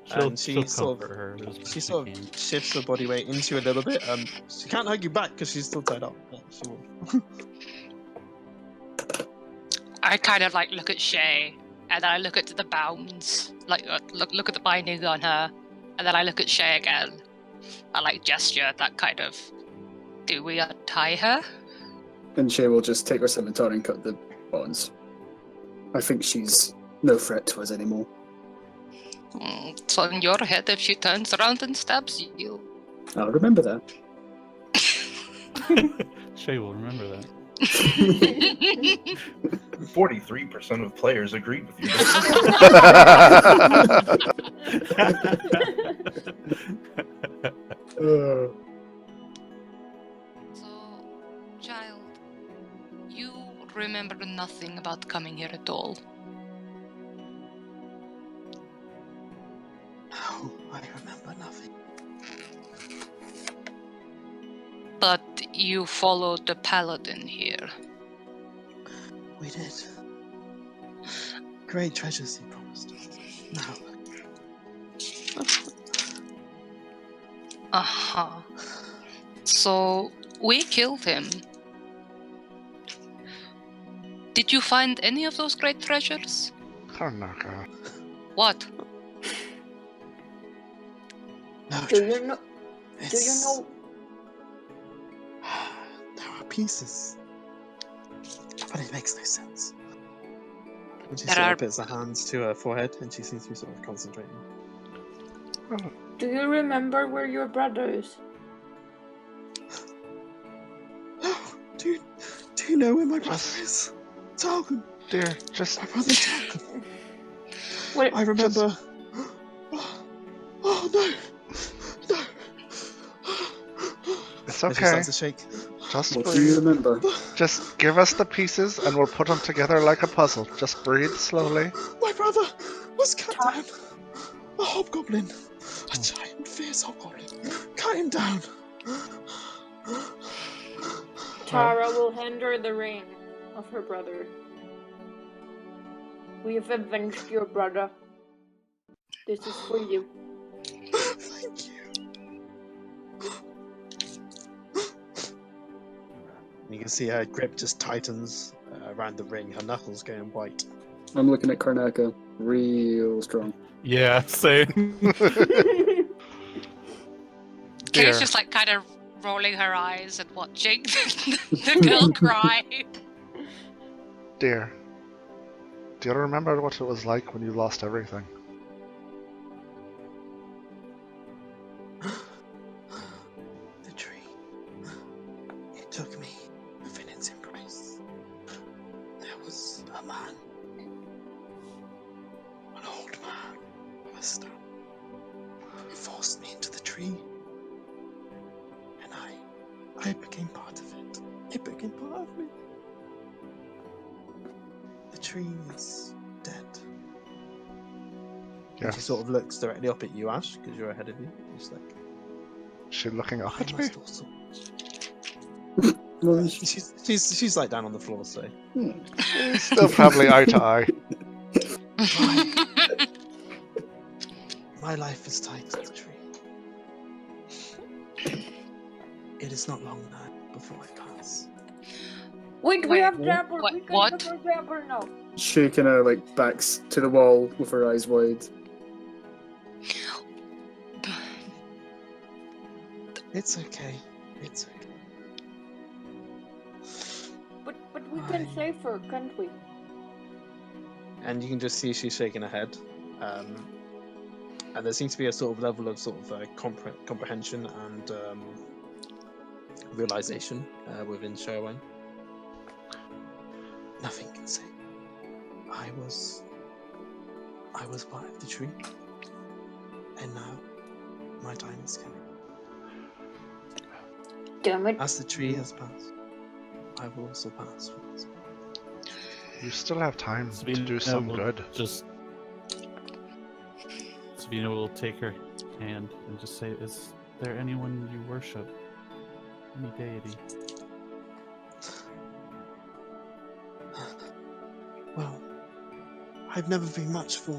she'll she sort comfort her. as best She sort can. of shifts her body weight into you a little bit. She can't hug you back because she's still tied up. But she will. I kind of like look at Shay, and then I look at the bounds, like look at the binding on her, and then I look at Shay again. I like gesture that kind of. Do we untie her? And Shay will just take her scimitar and cut the bonds. I think she's no threat to us anymore. It's on your head if she turns around and stabs you. I'll remember that. Shay will remember that. 43% of players agree with you. So, child, you remember nothing about coming here at all. No, I remember nothing. But you followed the paladin here. We did. Great treasures he promised. Now, Uh-huh. So, we killed him. Did you find any of those great treasures? Oh no, God. What? no Do treasure. you know? Do you It's- know? There are pieces. But it makes no sense. And she There sort are- of puts her hands to her forehead and she seems to be sort of concentrating. Do you remember where your brother is? Do you know where my brother is? Talgan! Dear, just My brother Talgan! Well, I remember. Oh no! No! it's And she okay. starts to shake. Just What do you breathe. remember? Just give us the pieces and we'll put them together like a puzzle. Just breathe slowly. My brother was cut down. A hobgoblin. A giant, fierce hobgoblin. Cut him down. Tara will hand her the ring of her brother. We have avenged your brother. This is for you. Thank you. You can see her grip just tightens around the ring. Her knuckles going white. I'm looking at Karnaka, real strong. Yeah, same. Kay's Dear. just like kind of rolling her eyes and watching the girl cry. Dear, do you remember what it was like when you lost everything? The tree. It took me within its embrace. There was a man. An old man with a staff. He forced me into the tree. And I became part of it. It became part of me. The tree is dead. And Yes. she sort of looks directly up at you, Ash, because you're ahead of you. She's like, She's looking up I at me. must also. Well, She's like down on the floor, so. Still probably eye to eye. My life is tied to the tree. It is not long now before I pass. Wait, we Wait, have Dapper. what- We can what? look at Dapper now. she kind of like backs to the wall with her eyes wide. It's okay. It's okay. But we can save her, can't we? And you can just see she's shaking her head. And there seems to be a sort of level of comprehension and realization within Sherwin. Nothing can save. I was part of the tree, and now my time is coming. Damn it. As the tree has passed, I will also pass from this world. You still have time to Sabina do some will good. Sabina will take her hand and just say, "Is there anyone you worship? Any deity?" Well, I've never been much for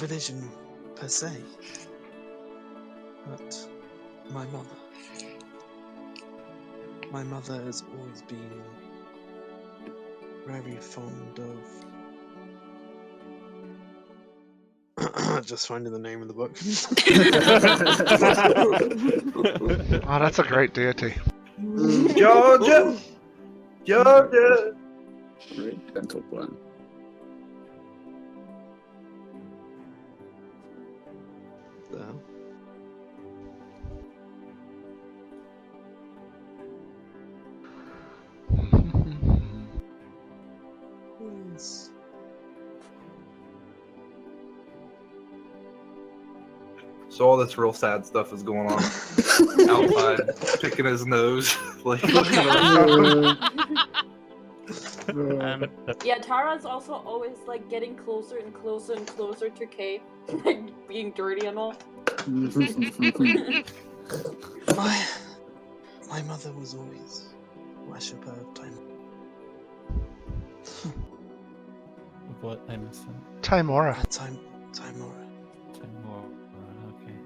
religion per se, but my mother has always been very fond of just finding the name of the book. Oh, that's a great deity. Georgia! Georgia! Great dental plan. The hell? Yes. So all this real sad stuff is going on outside, picking his nose, like looking around. Yeah, Tara's also always like getting closer and closer and closer to Kay, like being dirty and all. My mother was always worshipper of time. What? I missed that. Timora. Timora. Timora, okay.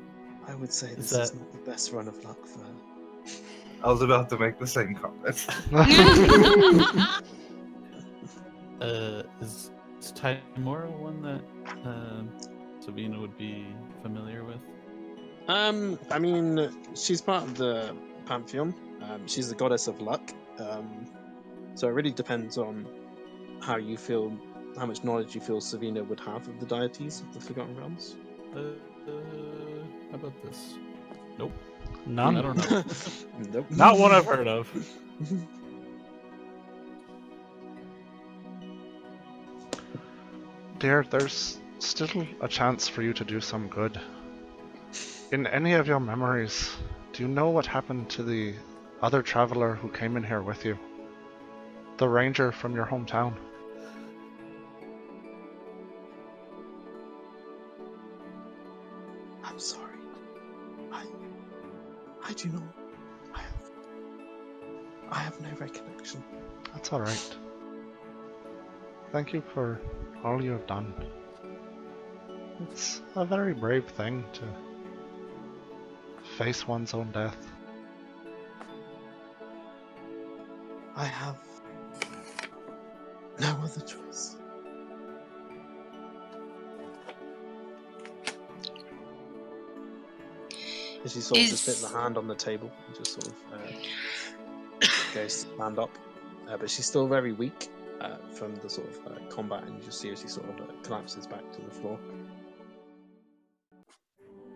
I would say this that- is not the best run of luck for her. I was about to make the same comment. Is Timora one that Sabina would be familiar with? I mean, she's part of the pantheon. She's the goddess of luck. So it really depends on how you feel, how much knowledge you feel Savina would have of the deities of the Forgotten Realms. How about this? Nope. None. I don't know. Nope. Not one I've heard of. Dear, there's still a chance for you to do some good. In any of your memories, do you know what happened to the other traveler who came in here with you? The ranger from your hometown? I'm sorry. I do not. I have no recollection. That's alright. Thank you for all you have done. It's a very brave thing to face one's own death. I have no other choice. And she sort of just puts the hand on the table and just sort of goes to stand up. But she's still very weak from the sort of combat, and you just see as she sort of collapses back to the floor.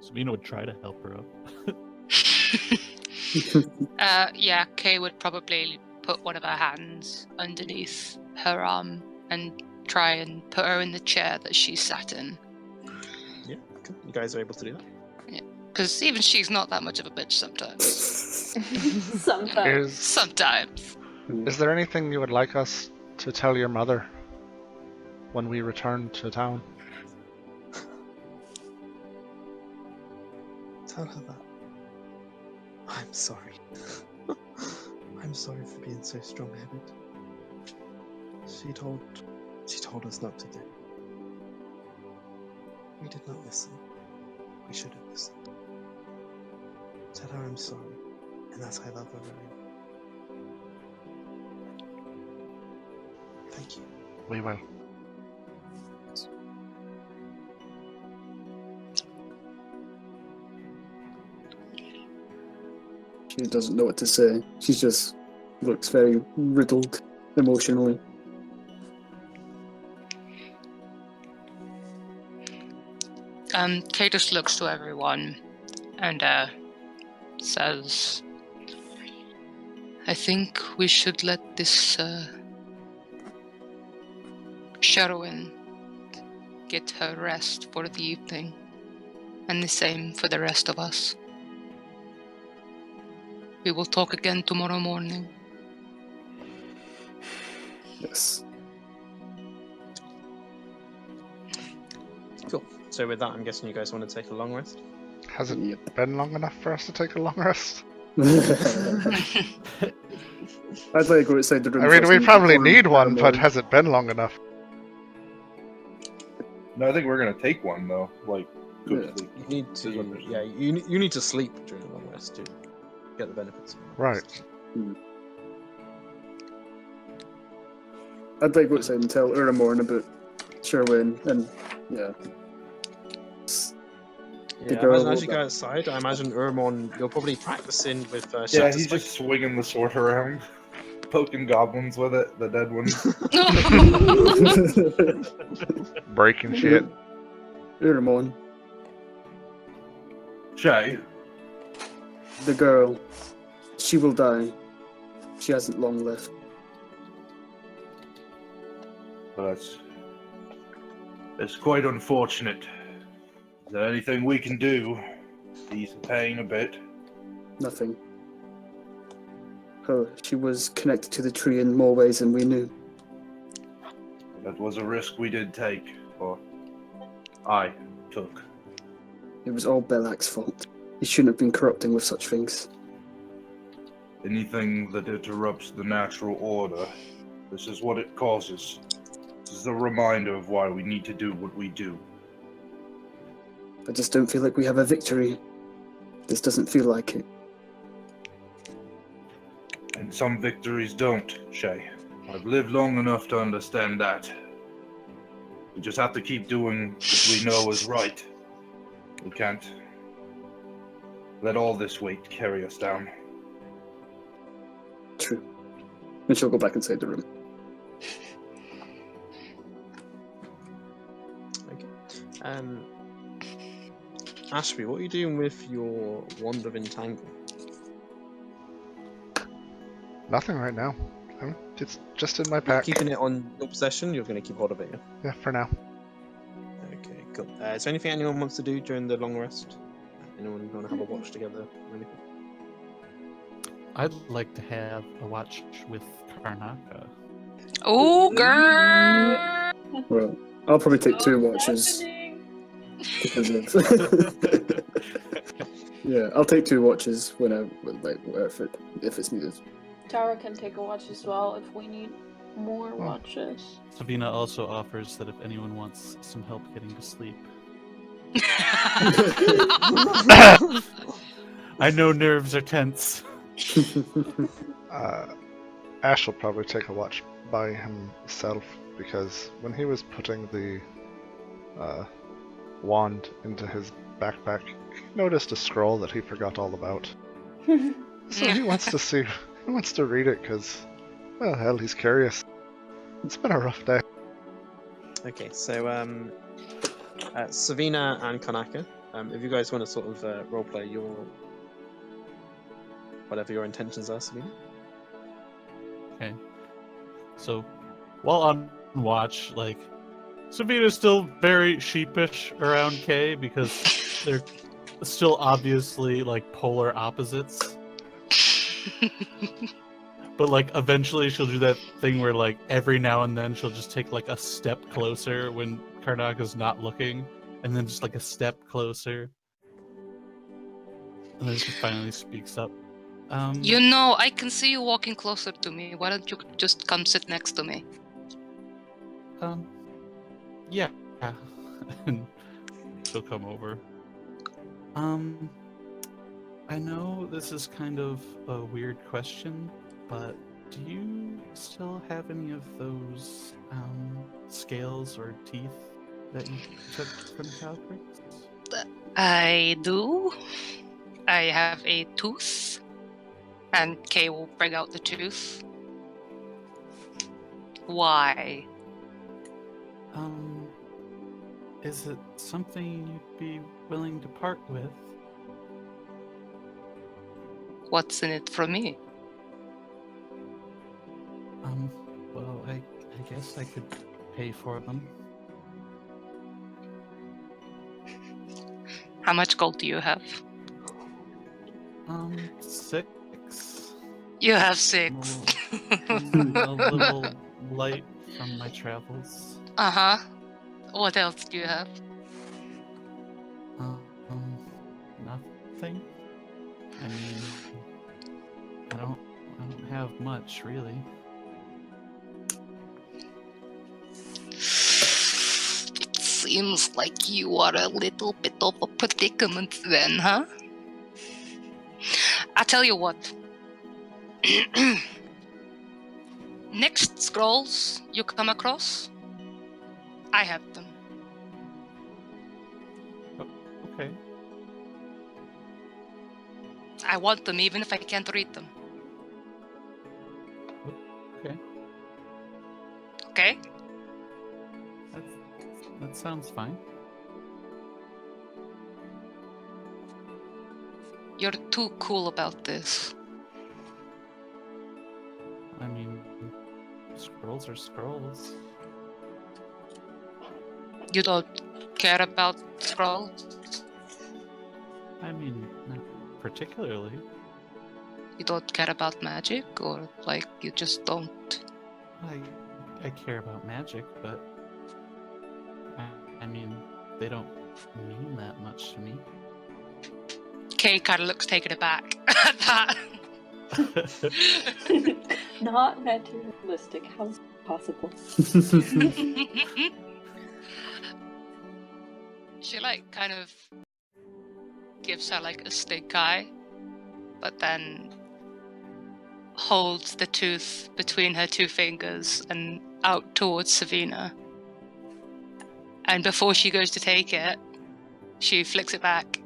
Sabina would try to help her up. Yeah, Kay would probably put one of her hands underneath her arm and try and put her in the chair that she sat in. Yeah, cool. You guys are able to do that. Because even she's not that much of a bitch sometimes. Sometimes. Sometimes. Is there anything you would like us to tell your mother when we return to town? Tell her that I'm sorry. I'm sorry for being so strong-headed. She told us not to do. We did not listen. We should have listened. Tell her I'm sorry, and that I love her very much. Thank you. We will. She doesn't know what to say. She just looks very riddled emotionally. Kay just looks to everyone and says, I think we should let this Sherwin get her rest for the evening, and the same for the rest of us. We will talk again tomorrow morning. Yes. Cool. So with that, I'm guessing you guys want to take a long rest? Has it Yep. been long enough for us to take a long rest? I'd like to go outside the room. I mean, first we and probably inform need one, but Paramore. has it been long enough? No, I think we're gonna take one though. Like, good Yeah. sleep. You need to, yeah, you need to sleep during a long rest to get the benefits of a long Right. rest. I'd like to go outside and tell Uramorn about Sherwin and yeah. The Yeah, I girl imagine as you that- go outside, I imagine Urmon, you're probably practicing with Yeah, Shatterspike. he's just swinging the sword around, poking goblins with it, the dead ones. Breaking shit. Uramorn, Shay, the girl, she will die. She hasn't long left. well, that's quite unfortunate. Is there anything we can do? Ease the pain a bit. Nothing. She was connected to the tree in more ways than we knew. That was a risk we did take, or I took. It was all Belak's fault. He shouldn't have been corrupting with such things. Anything that interrupts the natural order, this is what it causes. This is a reminder of why we need to do what we do. I just don't feel like we have a victory. This doesn't feel like it. And some victories don't, Shay. I've lived long enough to understand that. We just have to keep doing what we know is right. We can't let all this weight carry us down. True. And she'll go back inside the room. Okay. Ashby, what are you doing with your Wand of Entangle? Nothing right now. It's just in my pack. Keeping it on your possession, you're going to keep hold of it, yeah? Yeah, for now. Okay, cool. Is there anything anyone wants to do during the long rest? Anyone want to have a watch together or anything? I'd like to have a watch with Karnaka. Oh, girl! Well, I'll probably take 2 watches. Because of... yeah, I'll take 2 watches whenever, if it's needed. Tara can take a watch as well if we need. More watches. Savina also offers that if anyone wants some help getting to sleep. I know nerves are tense. Ash will probably take a watch by himself, because when he was putting the wand into his backpack, he noticed a scroll that he forgot all about. So he wants to see, he wants to read it because, well, hell, he's curious. It's been a rough day. Okay, so Savina and Kanaka, if you guys want to sort of roleplay your whatever your intentions are, Savina. Okay. So, while on watch, like, Savina's still very sheepish around Kay because they're still obviously like polar opposites. But like eventually she'll do that thing where like every now and then she'll just take like a step closer when Karnaka's not looking, and then just like a step closer. And then she finally speaks up. You know, I can see you walking closer to me. Why don't you just come sit next to me? Yeah. And she'll come over. I know this is kind of a weird question, but do you still have any of those scales or teeth that you took from Calcrix? I do. I have a tooth. And Kay will bring out the tooth. Why? Is it something you'd be willing to part with? What's in it for me? Well, I guess I could pay for them. How much gold do you have? 6. You have 6. I'm a little light from my travels. Uh-huh. What else do you have? Nothing. I mean, I don't have much, really. It seems like you are a little bit of a predicament then, huh? I tell you what. Next scrolls you come across, I have them. Okay. I want them even if I can't read them. Okay. Okay? That sounds fine. You're too cool about this. I mean, scrolls are scrolls. You don't care about scrolls? I mean, not particularly. You don't care about magic? Or, like, you just don't? I care about magic, but I mean, they don't mean that much to me. Kay kind of looks taken aback at that. Not materialistic. How's it possible? She like kind of gives her like a stink eye, but then holds the tooth between her 2 fingers and out towards Savina. And before she goes to take it, she flicks it back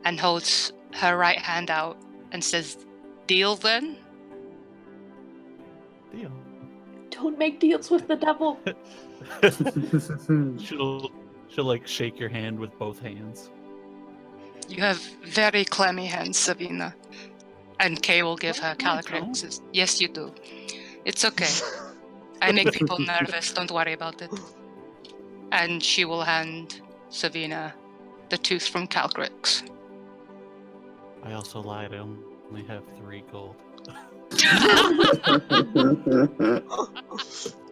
and holds her right hand out and says, "Deal then?" Deal. Don't make deals with the devil. She'll like shake your hand with both hands. You have very clammy hands, Savina. And Kay will give her I Calicrix's. Yes, you do. It's okay. I make people nervous, don't worry about it. And she will hand Savina the tooth from Calcrix. I also lied. I only have 3 gold.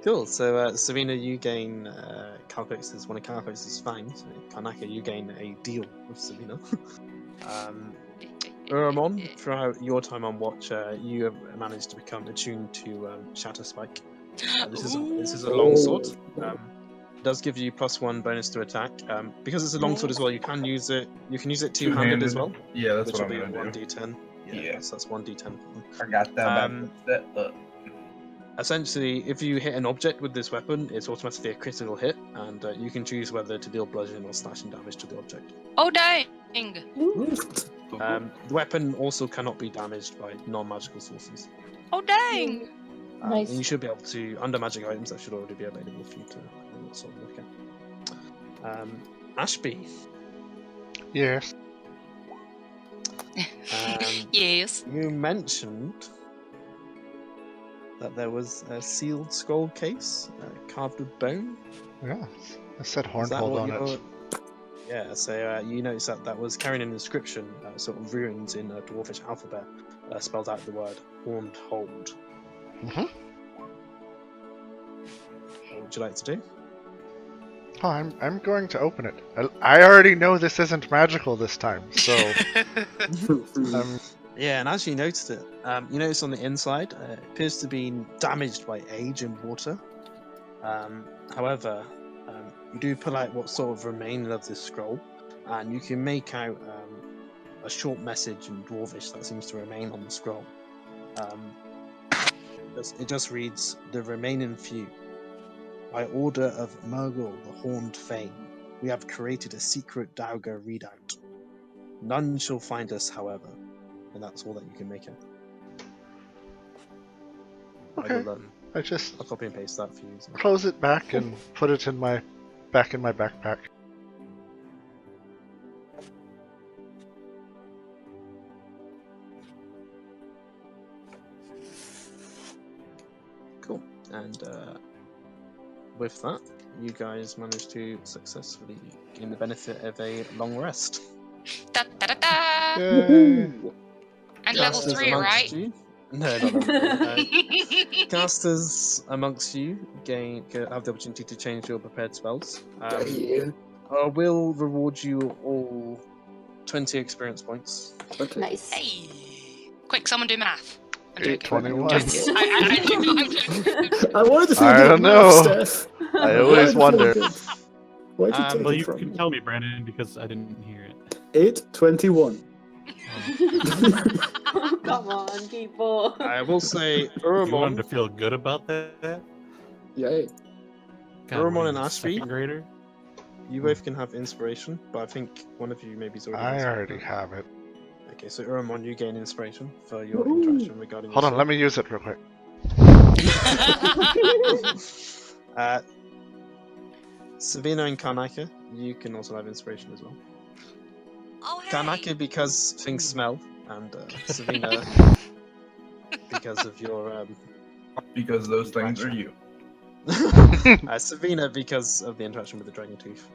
Cool. So Savina, you gain Calcrix's one of Calcrix's fangs. Kanaka, you gain a deal with Savina. Uramon, throughout your time on watch, you have managed to become attuned to Shatter Spike. This is a long sword. It does give you +1 bonus to attack. Because it's a long sword as well, you can use it. You can use it two-handed as well. Yeah, that's which what will I'm be gonna do. 1d10. Yeah. So that's 1d10. Forgot that. Essentially, if you hit an object with this weapon, it's automatically a critical hit, and you can choose whether to deal bludgeoning or slashing damage to the object. Oh dang! The weapon also cannot be damaged by non-magical sources. Oh dang! Nice. And you should be able to, under magic items, that should already be available for you to sort of look at. Ashby. Yes. Yes. You mentioned that there was a sealed scroll case carved with bone. Yeah. I said Is that Hornhold what on you're... it. Yeah, so you noticed that was carrying an inscription, sort of runes in a dwarfish alphabet, spelled out the word Horned Hold. Mhm. What would you like to do? Oh, I'm going to open it. I already know this isn't magical this time, so Yeah, and as you noticed it, you notice on the inside, it appears to be damaged by age and water. However, you do pull out what sort of remaining of this scroll, and you can make out a short message in Dwarvish that seems to remain on the scroll. It just reads, "The remaining few. By order of Murgle the Horned Fane, we have created a secret Dauga readout. None shall find us, however." And that's all that you can make out. Okay. I'll just copy and paste that for you. close it back and put it in my backpack. Cool. And with that, you guys managed to successfully gain the benefit of a long rest. Da, da, da, da. Yay. And level Casters 3, amongst right? you- No, not level 3. Casters amongst you have the opportunity to change your prepared spells. Yeah. I will reward you all 20 experience points. Okay. Nice. Hey! Quick, someone do math. I'm joking. 21. I'm joking. I'm joking. I wanted to feel I good don't math, know. Steph. I always wonder. Why'd you take Well, it you from can me? tell me, Brandon, because I didn't hear it. 8:21. Come on, people. I will say, You wanted to Urumon, feel good about that? Yay. God, Urumon what are and you, a Ashby? second grader? you both can have inspiration, but I think one of you maybe already has I it. already have it. Okay, so Urumon, you gain inspiration for your Woohoo. interaction regarding Hold your on, let me use it real quick. Savina and Karnaka, you can also have inspiration as well. Oh, hey! Karnaka because things smell, and Savina because of your Because those things are you. Savina because of the interaction with the dragon tooth.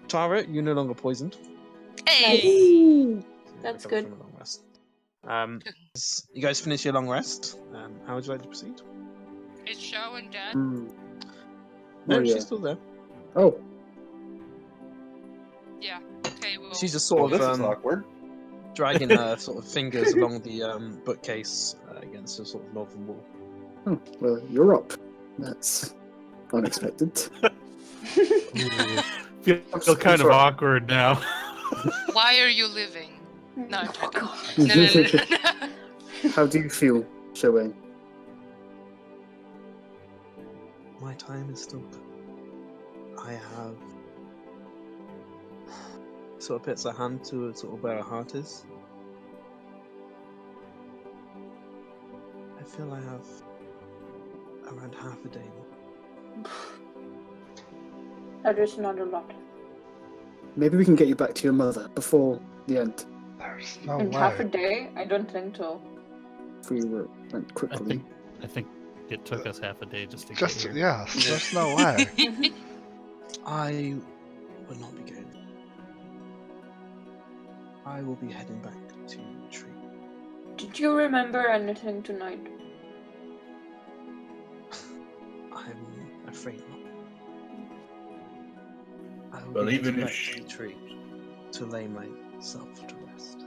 Tara, you're no longer poisoned. Hey! So you That's recover good. from a long rest. You guys finish your long rest. How would you like to proceed? Is Sharon dead? Hmm. No, Oh, yeah. she's still there. Oh, Yeah. Okay, well. She's just Oh, sort this is of awkward. dragging her sort of fingers along the bookcase against the sort of northern wall. oh, well, you're up. That's unexpected. Feel kind of sorry. awkward now. Why are you living? No, I'm Oh, joking. God. No. How do you feel, Shoei? My time is still good. I have sort of puts a hand to sort of where her heart is. I feel I have around half a day left. That is not a lot. Maybe we can get you back to your mother before the end. There's no In way. half a day? I don't think so. If we went I quickly. think it took us half a day just to Just get here. yeah, there's no way. I will not be going. I will be heading back to the tree. Did you remember anything tonight? I'm afraid not. I will Well, be even heading if back she- to the tree to lay myself to rest.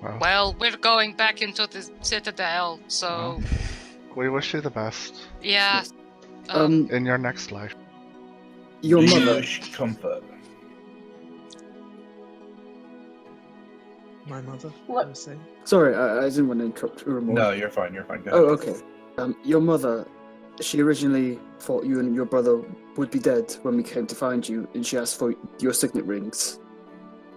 Well, we're going back into the Citadel, so we wish you the best yeah. in your next life. Your Do you mother. wish comfort? My mother. What? I was saying. Sorry, I didn't want to interrupt Uramor. No, you're fine. You're fine. Go Oh, ahead. okay. Your mother, she originally thought you and your brother would be dead when we came to find you, and she asked for your signet rings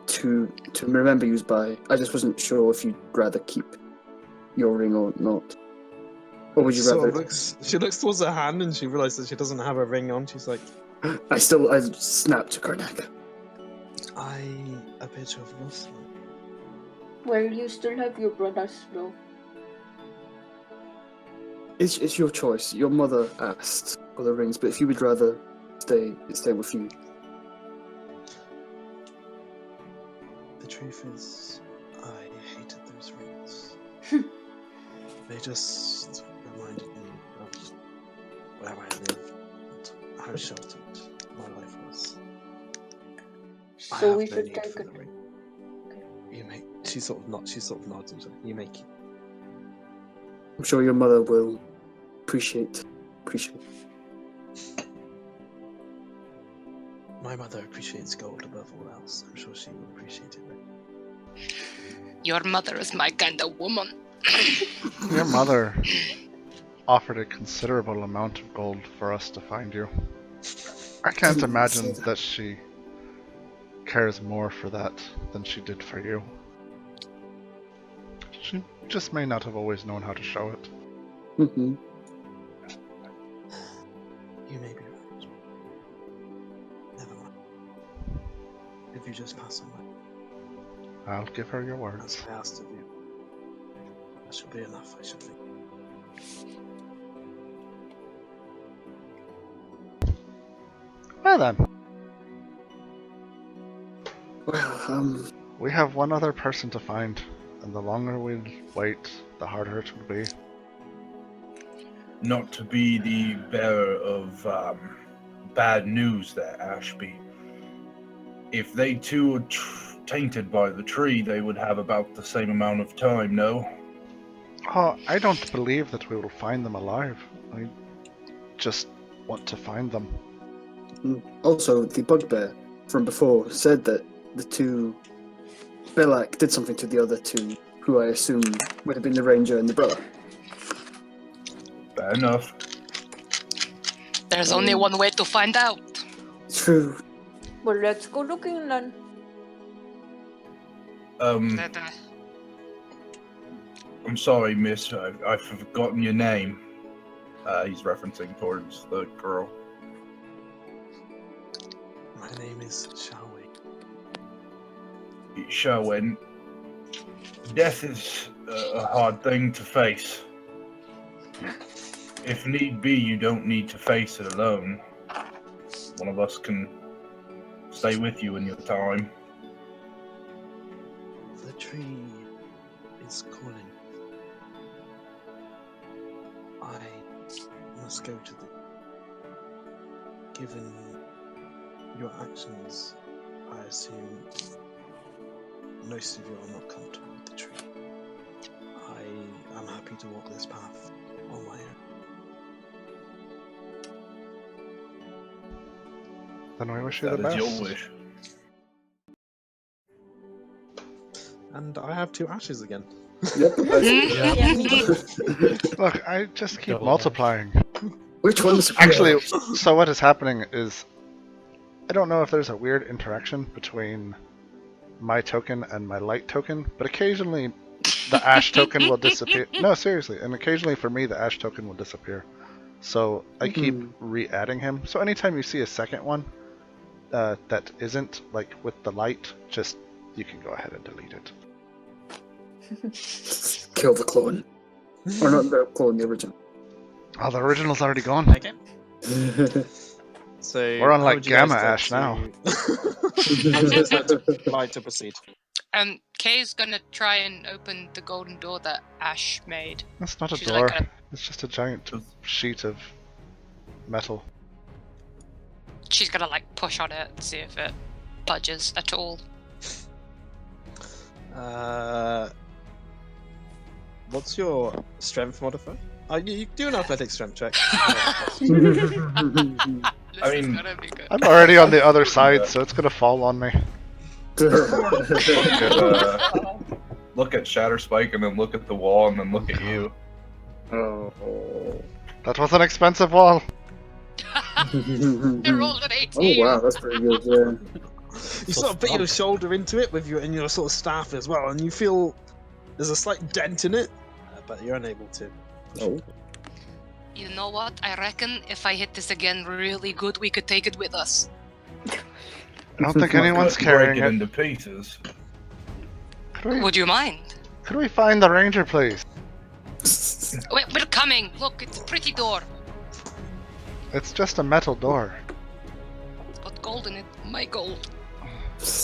to remember you by. I just wasn't sure if you'd rather keep your ring or not. Or would you rather... She looks towards her hand and she realizes she doesn't have a ring on. She's like, I snapped Karnak. I appear to have lost one. Well, you still have your brothers, though. It's your choice. Your mother asked for the rings, but if you would rather stay with you. The truth is, I hated those rings. They just reminded me of where I lived and how sheltered my life was. I So have we no should need take for it. the ring. You may. She sort of nods. You make it. I'm sure your mother will appreciate. My mother appreciates gold above all else. I'm sure she will appreciate it. Your mother is my kind of woman. Your mother offered a considerable amount of gold for us to find you. I can't Didn't imagine say that she cares more for that than she did for you. She just may not have always known how to show it. Mm-hmm. You may be right. Never mind. If you just pass on I'll give her your as words. I asked of you, that should be enough, I should think. Well then, Well, we have one other person to find, and the longer we wait, the harder it will be. Not to be the bearer of bad news there, Ashby. If they too are tainted by the tree, they would have about the same amount of time, no? Oh, I don't believe that we will find them alive. I just want to find them. also, the bugbear from before said that the two... Belak did something to the other two, who I assume would have been the ranger and the brother. Fair enough. There's only one way to find out. True. Well, let's go looking then. I'm sorry, miss. I've forgotten your name. He's referencing towards the girl. My name is Shawi. Sherwin, death is a hard thing to face. If need be, you don't need to face it alone. One of us can stay with you in your time. The tree is calling. I must go to the... Given your actions, I assume most of you are not comfortable with the tree. I am happy to walk this path on my own. Then we wish you That the is best. your wish. And I have 2 ashes again. Yep. Look, I just keep Double multiplying. Which one's... Actually, so what is happening is, I don't know if there's a weird interaction between my token and my light token, but occasionally the ash token will disappear. No, seriously, and occasionally for me the ash token will disappear. So I keep re-adding him. So anytime you see a second one that isn't like with the light, just you can go ahead and delete it. Kill the clone. Or not the clone, the original. Oh, the original's already gone. So We're on how like would you guys Gamma like Ash to- now. How would you guys like to proceed? Kay's gonna try and open the golden door that Ash made. That's not a She's door. like It's just a giant sheet of metal. She's gonna like push on it and see if it budges at all. What's your strength modifier? You do an athletic strength check. This I is mean- gonna be good. I'm already on the other side, so it's gonna fall on me. Look at Shatterspike and then look at the wall and then look at you. Oh. That was an expensive wall. They rolled an Oh 18. wow, that's pretty good. Yeah. You sort of put your shoulder into it with your sort of staff as well, and you feel there's a slight dent in it, but you're unable to. Oh. You know what? I reckon if I hit this again really good, we could take it with us. I don't think anyone's Break carrying it it. into pieces. Would you mind? Could we find the ranger, please? Wait, we're coming. Look, it's a pretty door. It's just a metal door. It's got gold in it. My gold.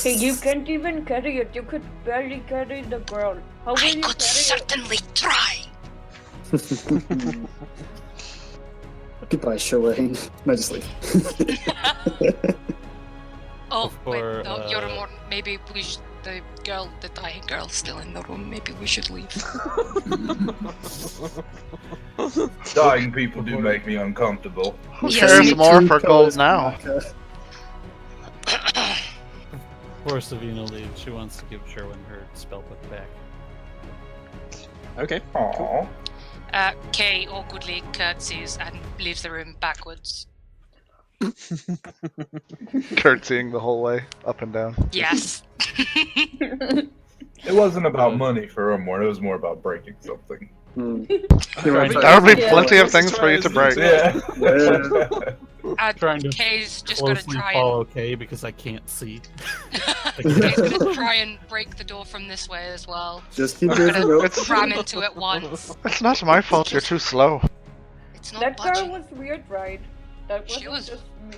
Hey, you can't even carry it. You could barely carry the girl. How will I you could carry certainly try. Goodbye, Shalane. No, just leave. Oh, wait, Before, no, you're more. Maybe we should. The girl, the dying girl, still in the room. Maybe we should leave. Dying people do make me uncomfortable. Who Yes, cares me more Two for colours gold now? blacker. Before Savina leaves, she wants to give Sherwin her spellbook back. Okay. Aww. Kay awkwardly curtsies and leaves the room backwards. Curtsying the whole way, up and down. Yes. It wasn't about money for Umward, it was more about breaking something. Hmm. Alright, There would be Yeah. plenty of Let's things try for you as to break. Yeah. Trying to Kay's just gonna Closely try follow Kay because I can't see. Kay's gonna try and break the door from this way as well. Just keep We're moving gonna up. ram into it once. It's not my fault you're too slow. It's not That girl budging. was weird, right? That She wasn't was- just me.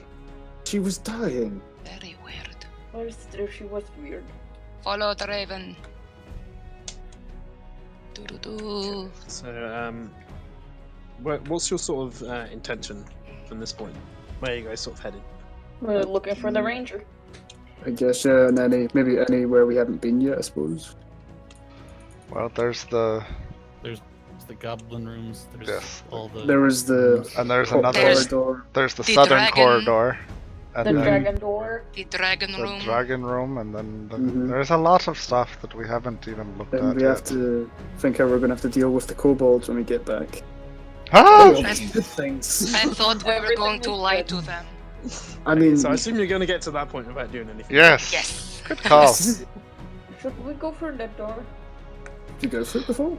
She was dying. Very weird. Or still, she was weird. Follow the raven. Doo-doo-doo. So, what's your sort of intention from this point? Where are you guys sort of headed? We're looking for the ranger. I guess, yeah, and maybe anywhere we haven't been yet, I suppose. Well, there's the... There's the goblin rooms. There's Yes. all the. There was the And there's co- another... There's- corridor. There's the the southern dragon- corridor. And The then dragon door. The dragon the room. dragon room, and then Mhm. there's a lot of stuff that we haven't even looked Then at we yet. have to think how we're going to have to deal with the kobolds when we get back. Ah! All these good things. I thought we were Everything going to is lie good. to them. I mean, So I assume you're going to get to that point without doing anything. Yes! Yes. Good call. Should we go for that door? did you go for it before?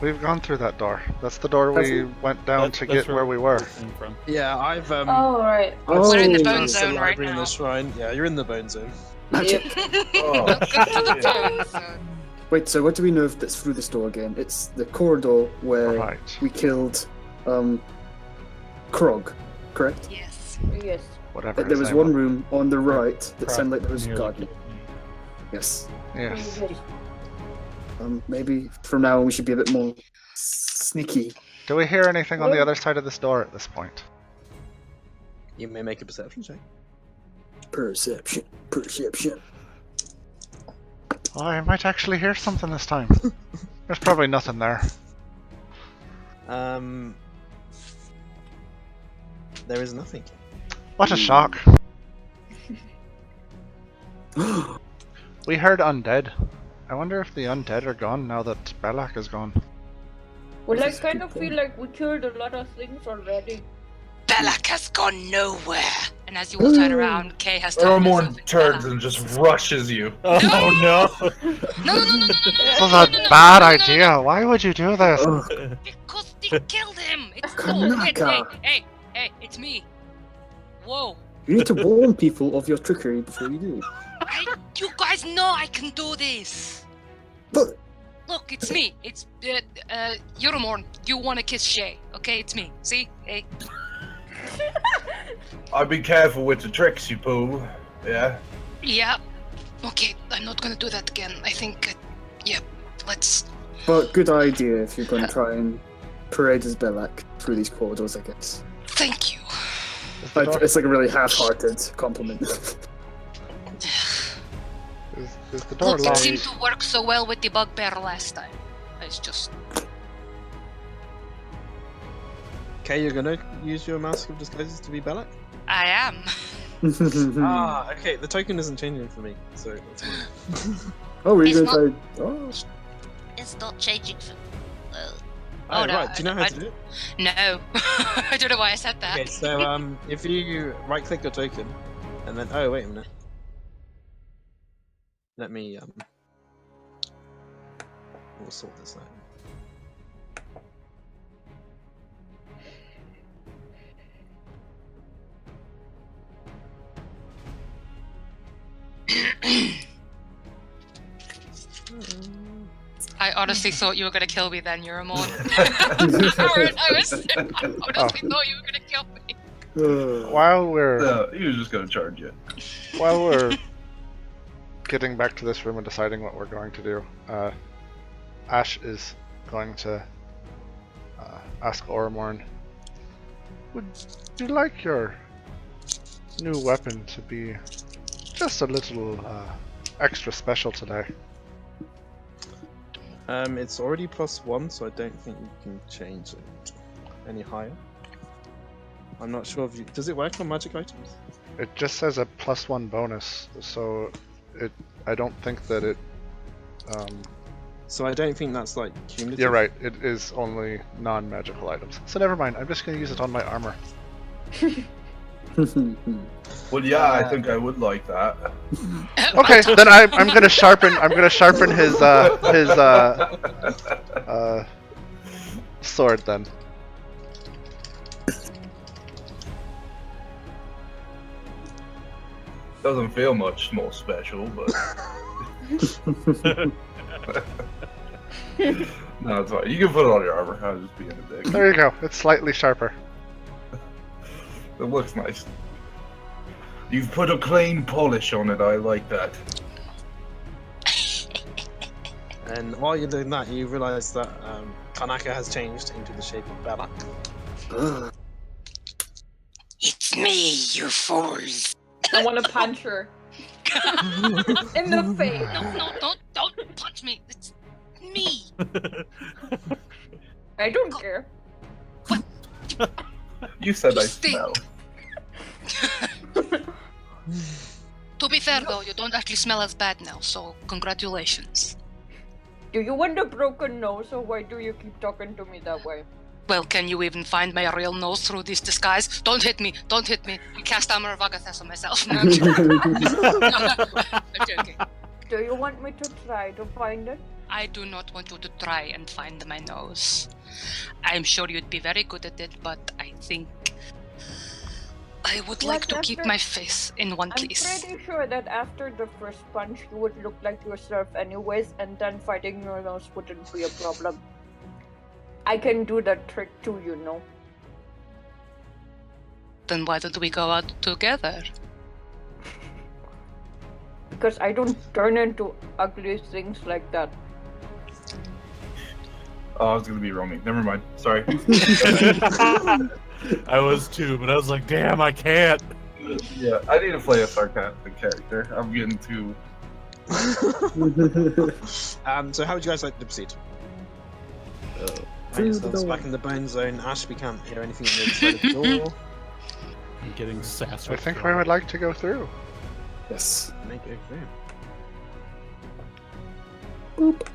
We've gone through that door. That's the door we went down to That's get where we were. came from. Yeah, I've Oh, right. We're in the Oh, bone It's the zone right library and now. the shrine. Yeah, you're in the bone zone. Magic. Oh, Welcome to the shit. bone zone. Wait, so what do we know if that's through this door again? It's the corridor where Right. we killed Krog, correct? Yes. Yes. Whatever There his was name one room on the right that sounded like there was a Nearly garden. killed me. Yes. Yes. Maybe from now on we should be a bit more sneaky. Do we hear anything on the other side of this door at this point? You may make a perception check. Perception. Perception. Oh, I might actually hear something this time. There's probably nothing there. There is nothing. What a shock. We heard undead. I wonder if the undead are gone now that Belak is gone. Well, I This is kind good of then. feel like we killed a lot of things already. Belak has gone nowhere. And as you all turn around, Kay has turned Ermorn herself into turns Belak. and just rushes you. Oh no! No, no, no, no, no, no, This no, is no, a no, no, bad no, no, no, idea. Why would you do this? Ugh. Because they killed him. It's no, wait, Kanaka. hey, it's me. Whoa. You need to warn people of your trickery before you do. You guys know I can do this. But Look, it's me. It's Euromorn. You want to kiss Shay? Okay, it's me. See? Hey. I'd be careful with the tricks you pull. Yeah. Yeah. Okay, I'm not gonna do that again. I think. Yeah. Let's. but good idea if you're going to try and parade as Belak through these corridors, I guess. Thank you. It's like a really half-hearted compliment. Is the door Look, it locked? seemed to work so well with the bugbear last time. It's just Okay, you're gonna use your Mask of Disguises to be Belloc? I am. Okay, the token isn't changing for me, so that's fine. Oh, we're It's going to say. Oh. It's not changing for. Oh, no, right, do you know how to do it? No, I don't know why I said that. Okay, so if you right-click your token, and then wait a minute. Let me we'll sort this out. I honestly thought you were gonna kill me then, you're a mod. I honestly thought you were gonna kill me. While we're No, he was just gonna charge you. while we're getting back to this room and deciding what we're going to do, Ash is going to ask Oromorn, would you like your new weapon to be just a little extra special today? It's already +1, so I don't think you can change it any higher. I'm not sure if you... Does it work on magic items? It just says a +1 bonus, so I don't think that it... So I don't think that's like cumulative. You're right, it is only non-magical items. So never mind, I'm just going to use it on my armor. Well, yeah, I think I would like that. Okay, then I'm gonna sharpen his sword then. Doesn't feel much more special, but no, it's fine. You can put it on your armor. I was just being a dick. There you go. It's slightly sharper. It looks nice. You've put a clean polish on it. I like that. And while you're doing that, you realise that Kanaka has changed into the shape of Belloc. It's me, you fools. I want to punch her in the face. No, don't punch me. It's me. I don't care. You said You I stink. smell. To be fair though, you don't actually smell as bad now, so congratulations. Do you want a broken nose, or why do you keep talking to me that way? Well, can you even find my real nose through this disguise? Don't hit me! Don't hit me! I cast Armor of Agathas on myself. No, I'm joking. I'm joking. Do you want me to try to find it? I do not want you to try and find my nose. I'm sure you'd be very good at it, but I think I would like to keep my face in one place. I'm pretty sure that after the first punch, you would look like yourself anyways, and then fighting your nose wouldn't be a problem. I can do that trick too, you know. Then why don't we go out together? Because I don't turn into ugly things like that. Oh, I was gonna be roaming. Never mind. Sorry. I was too, but I was like, damn, I can't. Yeah, I need to play a sarcastic character. I'm getting too. So how would you guys like to proceed? Through So the it's door. back in the bone zone. Ash, we can't hear anything on the other side of the door. I'm getting sassed. I with think Phil. I would like to go through. Yes. Make it through. Boop.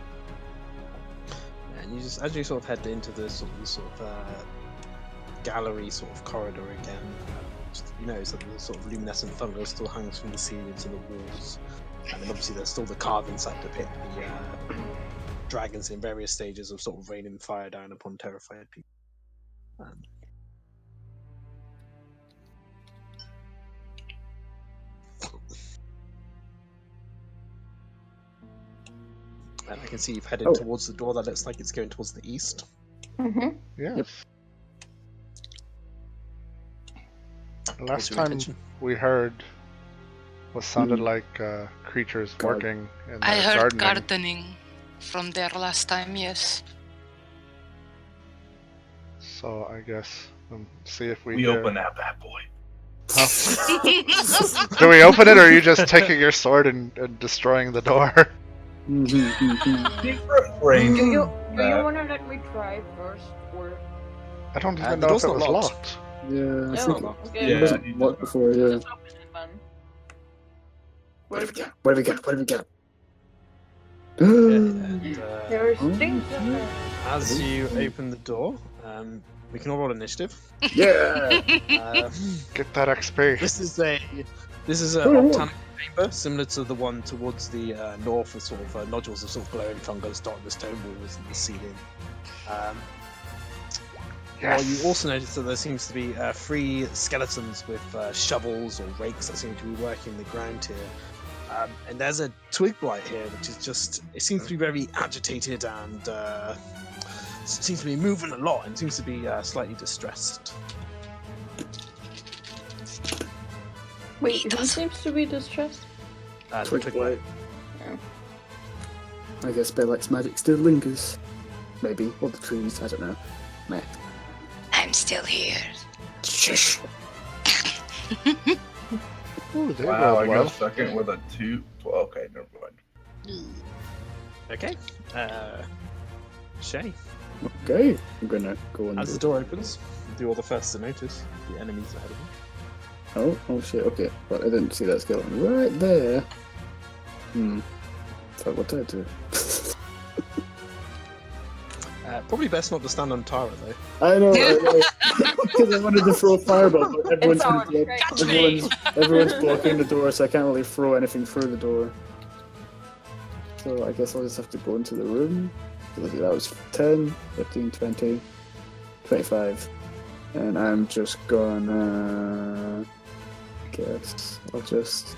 And you just, as you sort of head into the sort of gallery sort of corridor again, you notice that the sort of luminescent thunder still hangs from the ceiling to the walls. And then obviously there's still the carvings that depict the dragons in various stages of sort of raining fire down upon terrified people. And I can see you've headed towards the door that looks like it's going towards the east. Mm-hmm. Yes. Yep. What's Last your time intention? we heard what sounded like creatures Garden. working in I their heard gardening. gardening from there last time, yes. So I guess see if we We hear- open that bad boy. Do we open it, or are you just taking your sword and destroying the door? Do Do you want to let me try first, or? I don't even the know if door's it not was locked. locked. Yeah, I think okay. it wasn't locked before. Yeah. Just open it then. What have we got? What have we got? What have we got? And, There's things in there. as you open the door, we can all roll initiative. Yeah. Get that XP. This is a optanic chamber similar to the one towards the north, with sort of nodules of sort of glowing fungus dotting the stone walls and the ceiling. Well, you also notice that there seems to be 3 skeletons with shovels or rakes that seem to be working the ground here. And there's a twig blight here, which is it seems to be very agitated and seems to be moving a lot and seems to be slightly distressed. Wait, who seems to be distressed? The Twig twig blight. blight. I guess Bellex magic still lingers. Maybe. Or the trees, I don't know. Meh. I'm still here. Shush. Ooh, they Wow, I rolled well. got second with a 2. Well, okay, never mind. Okay. Shay, Okay. I'm gonna go and as the door opens, you're the first to notice the enemies ahead of you. Oh shit, okay. But I didn't see that skeleton right there. So what did I do? Probably best not to stand on Tara though. I know. Because I wanted to throw a fireball, but everyone's blocking the door, so I can't really throw anything through the door. So I guess I'll just have to go into the room. So that was 10, 15, 20, 25. And I'm just gonna... guess I'll just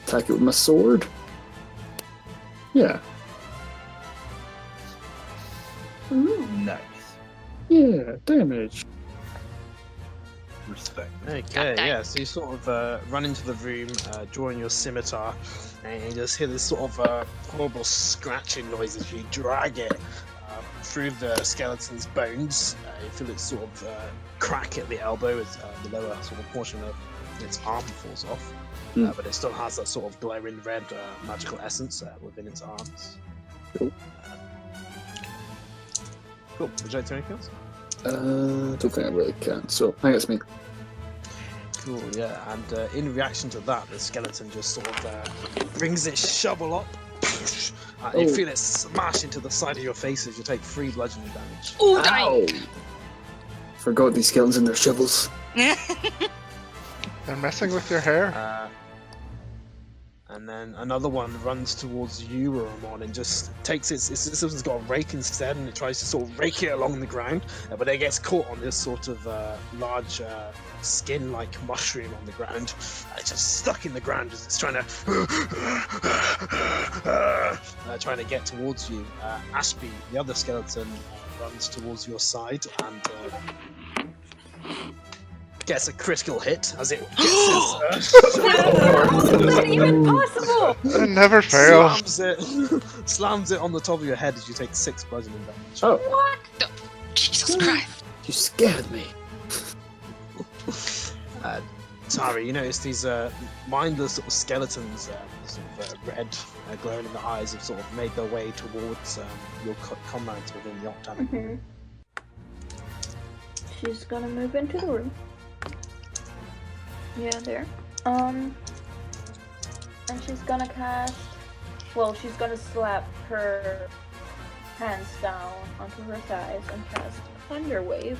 attack it with my sword. Yeah. Nice. Yeah, damage. Respect. Okay, yeah, so you sort of run into the room, drawing your scimitar, and you just hear this sort of horrible scratching noise as you drag it through the skeleton's bones. You feel it sort of crack at the elbow as the lower sort of portion of its arm falls off. But it still has that sort of glowing red magical essence within its arms. Cool. Cool. Would you like to do anything else? Don't think I really can, so I think it's me. Cool, yeah, and in reaction to that, the skeleton just sort of brings its shovel up. You feel it smash into the side of your face as you take 3 bludgeoning damage. Ooh, die! Forgot these skeletons and their shovels. They're messing with your hair. And then another one runs towards you, Ramon, and just takes this one's got a rake instead, and it tries to sort of rake it along the ground, but it gets caught on this sort of large skin-like mushroom on the ground. It's just stuck in the ground as it's trying to get towards you. Ashby, the other skeleton, runs towards your side and gets a critical hit as it gets Is even possible? It never fails. slams it on the top of your head as you take 6 bludgeoning damage. Oh, What? Jesus Christ! you scared me. Tari, you notice these mindless sort of skeletons, sort of red, glowing in the eyes, have sort of made their way towards your comrades within the Octanic. She's gonna move into the room. Yeah, there. And she's gonna cast. Well, she's gonna slap her hands down onto her thighs and cast Thunder Wave.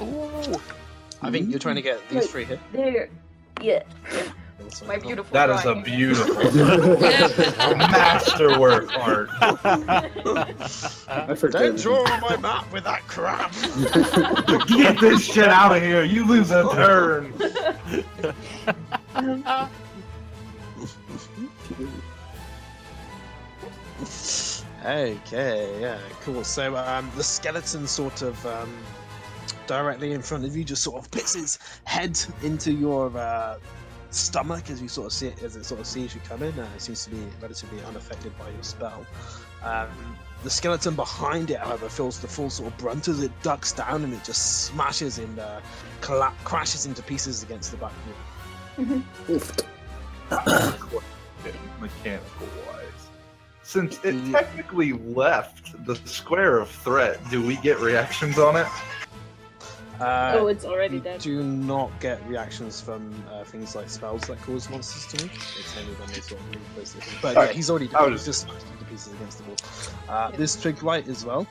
Ooh! I think you're trying to get these 3 hit. There. Yeah. My beautiful. That is a drawing. beautiful masterwork art. I forgot. Don't draw on my map with that crap! Get this shit out of here! You lose a turn! Okay, yeah, cool. So the skeleton sort of directly in front of you just sort of puts its head into your stomach as you sort of see it, as it sort of sees you come in. It seems to be relatively unaffected by your spell. The skeleton behind it, however, feels the full sort of brunt as it ducks down and it just smashes and crashes into pieces against the back wall. mechanical wise? Since it technically left the square of threat, do we get reactions on it? Oh, it's already You dead. do not get reactions from things like spells that cause monsters to move. It's only when they sort of move those things. But yeah, he's already dead. He's just smashed into pieces against the wall. This twig light as well.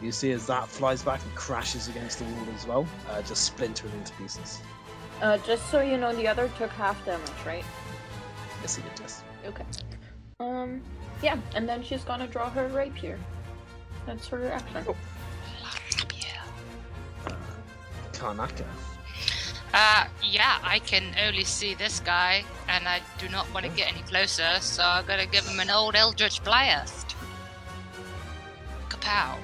You see as that flies back and crashes against the wall as well, just splintering into pieces. Just so you know, the other took half damage, right? Yes, he did. Yes. Okay. Yeah, and then she's gonna draw her rapier. That's her action. Karnaka. Yeah, I can only see this guy, and I do not want to get any closer, so I'm gonna give him an old Eldritch Blast. Kapow.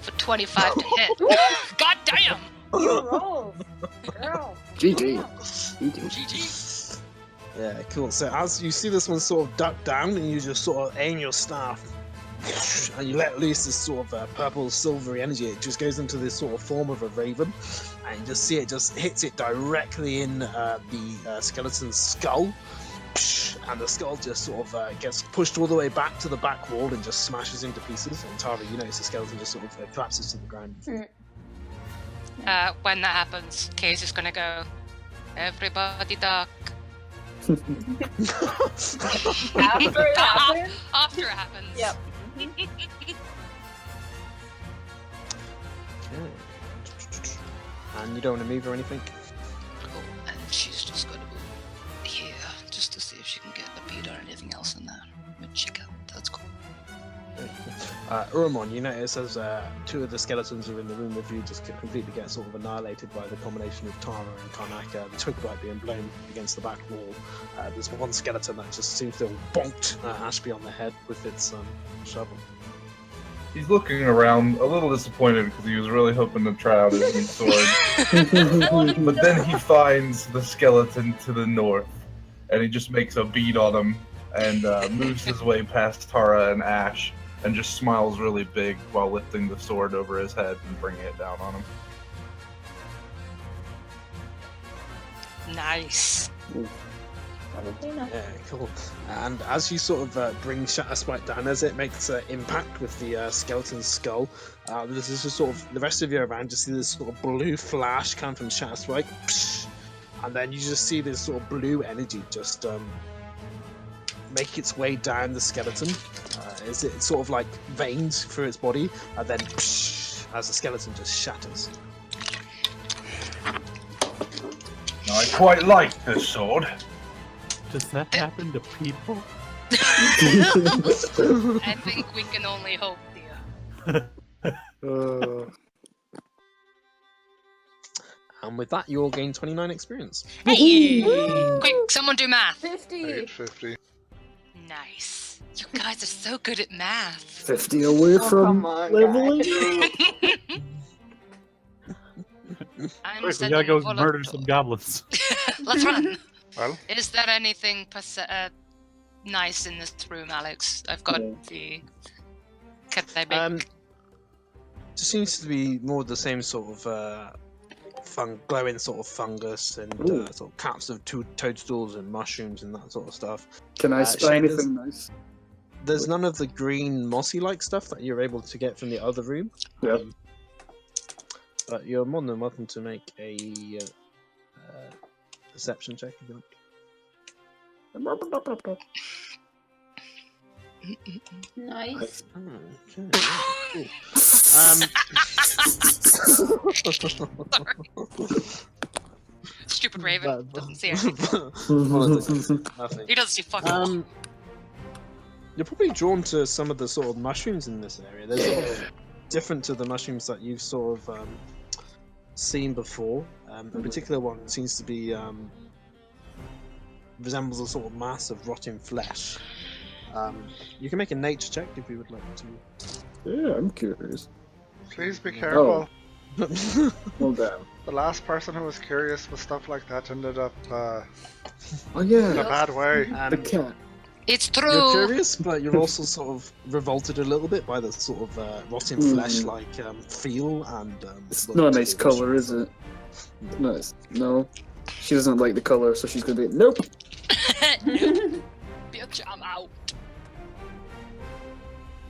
For 25 to hit. God damn! You roll, girl. GG. GG. Yeah, cool. So as you see this one sort of duck down, and you just sort of aim your staff, and you let loose this sort of purple silvery energy. It just goes into this sort of form of a raven, and you just see it just hits it directly in the skeleton's skull, and the skull just sort of gets pushed all the way back to the back wall and just smashes into pieces. And Tara, you notice the skeleton just sort of collapses to the ground. When that happens, Kay's just gonna go, everybody duck. After it happens? After it happens. Yep. Okay. And you don't want to move or anything? Cool. And she's just gonna move here, just to see if she can get a beat or anything else in there. Which she can. That's cool. Urumon, you notice as two of the skeletons are in the room with you just completely get sort of annihilated by the combination of Tara and Karnaka, the twig light being blown against the back wall. There's one skeleton that just seems to have bonked Ashby on the head with its shovel. He's looking around a little disappointed because he was really hoping to try out his new sword. But then he finds the skeleton to the north, and he just makes a beat on him and moves his way past Tara and Ash, and just smiles really big while lifting the sword over his head and bringing it down on him. Nice. Yeah, cool. And as you sort of bring Shatterspike down, as it makes impact with the skeleton's skull, this is just sort of the rest of you around just see this sort of blue flash come from Shatterspike, and then you just see this sort of blue energy just make its way down the skeleton. Is it sort of like veins through its body, and then as the skeleton just shatters. I quite like this sword. Does that happen to people? I think we can only hope, dear. And with that, you all gain 29 experience. Hey! Quick, someone do math. 50. 850. Nice. You guys are so good at math. 50 away from come on, leveling. I'm Quick, we sending gotta go all of- murder some goblins. Let's run. Well, Is there anything nice in this room, Alex? I've got Yeah. the. Can I make? Just seems to be more the same sort of glowing sort of fungus and Ooh. sort of caps of toadstools and mushrooms and that sort of stuff. Can I spy Shane, anything nice? There's none of the green mossy-like stuff that you're able to get from the other room. Yep. But you're more than welcome to make a perception check if you like. Nice. Stupid Raven doesn't see anything. Nothing. He doesn't see fucking. all. You're probably drawn to some of the sort of mushrooms in this area. They're sort of different to the mushrooms that you've sort of seen before. A particular one seems to be resembles a sort of mass of rotting flesh. You can make a nature check if you would like to. Yeah, I'm curious. please be careful. Well done. The last person who was curious with stuff like that ended up Oh in a yeah, bad way. the cat. It's You're true. curious, but you're also sort of revolted a little bit by the sort of rotting flesh-like feel and. It's look not a to nice the color, is it? Nice. No. She doesn't like the color, so she's gonna be nope. No, bitch, I'm out.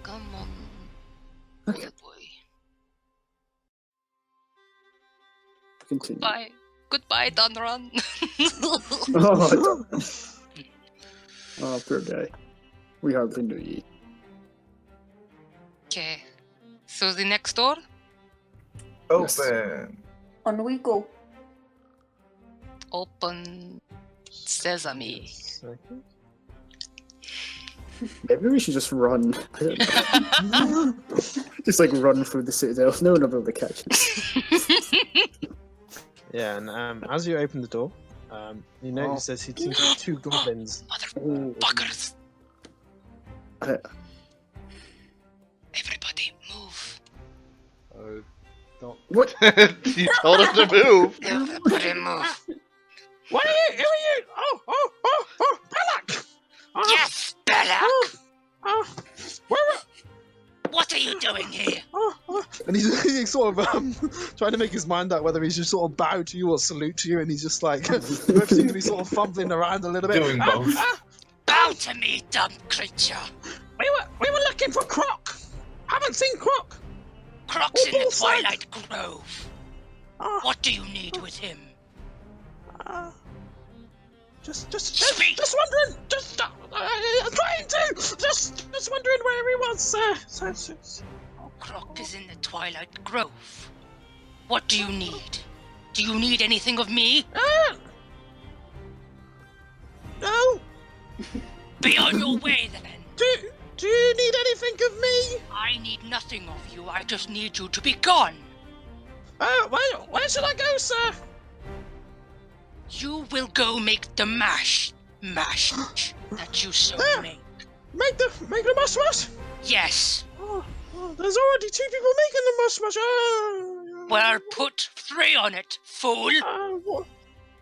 Come on. Okay. Good boy. Continue. Bye. Goodbye, Dunrun. Oh, oh, poor guy. We hardly knew ye. Okay. So the next door? Open. On we go. Open sesame. Second. Maybe we should just run. I don't know. Just like run through the citadel. No one will be able to catch us. Yeah, and as you open the door, you notice there's two goblins. Motherfuckers! Uh, Everybody move. Don't. What? You told us to move. Everybody move. What are you? Who are you? Oh, Belloc! Yes, Belloc! Where? What are you doing here? And he's sort of trying to make his mind out whether he should sort of bow to you or salute to you, and he's just like, you both seem to be sort of fumbling around a little bit. Doing both. Bow to me, dumb creature. We were looking for Croc. Haven't seen Croc. Croc's in the Bullseye. Twilight Grove. Ah, What do you need with him? just Speak. wondering. Trying to. Just wondering where he was, sir. Croc is in the Twilight Grove. What do you need? Do you need anything of me? No. Be on your way then. Do you need anything of me? I need nothing of you. I just need you to be gone. Where should I go, sir? You will go make the mash that you so make. Make the mush. Yes. Oh, there's already 2 people making the mush. Well, put 3 on it, fool.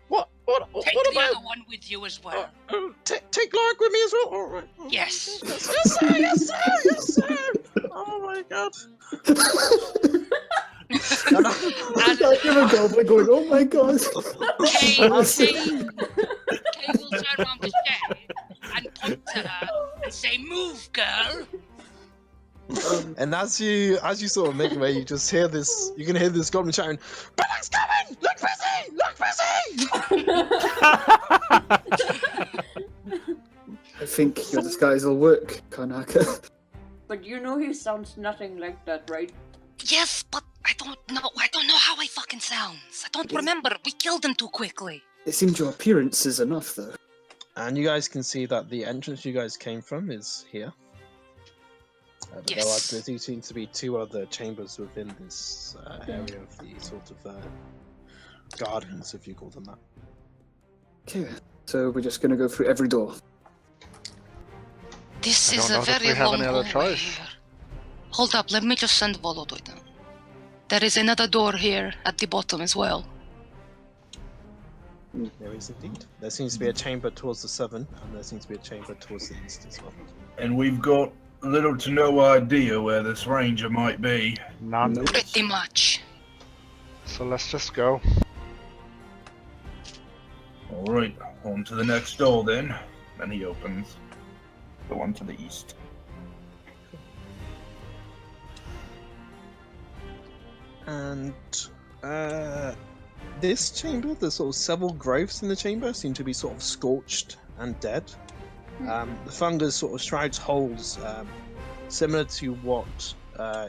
What Take what the about? other one with you as well. Take Lark with me as well. All right. Yes. Yes, sir. Oh my god. You're a goblin going, oh my god. Kay will turn around to Shay and point to her and say, "Move, girl." And as you sort of make your way, you just hear this. You can hear this goblin shouting, "Belloc's coming! Look busy! I think your disguise will work, Karnaka. But you know he sounds nothing like that, right? Yes, but I don't know how he fucking sounds. I don't remember. We killed him too quickly. It seems your appearance is enough, though. And you guys can see that the entrance you guys came from is here. But Yes. there do seem to be 2 other chambers within this area of the sort of gardens, if you call them that. Okay, so we're just gonna go through every door. This I is don't a know if very we have long any other hallway choice. here. Hold up, let me just send Volodoy down. There is another door here at the bottom as well. There is indeed. There seems to be a chamber towards the southern, and there seems to be a chamber towards the east as well. And we've got little to no idea where this ranger might be. None. Nope. Pretty much. So let's just go. Alright, on to the next door then. Then he opens the one to the east. And this chamber, there's sort of several growths in the chamber, seem to be sort of scorched and dead. The fungus sort of shrouds holes, similar to what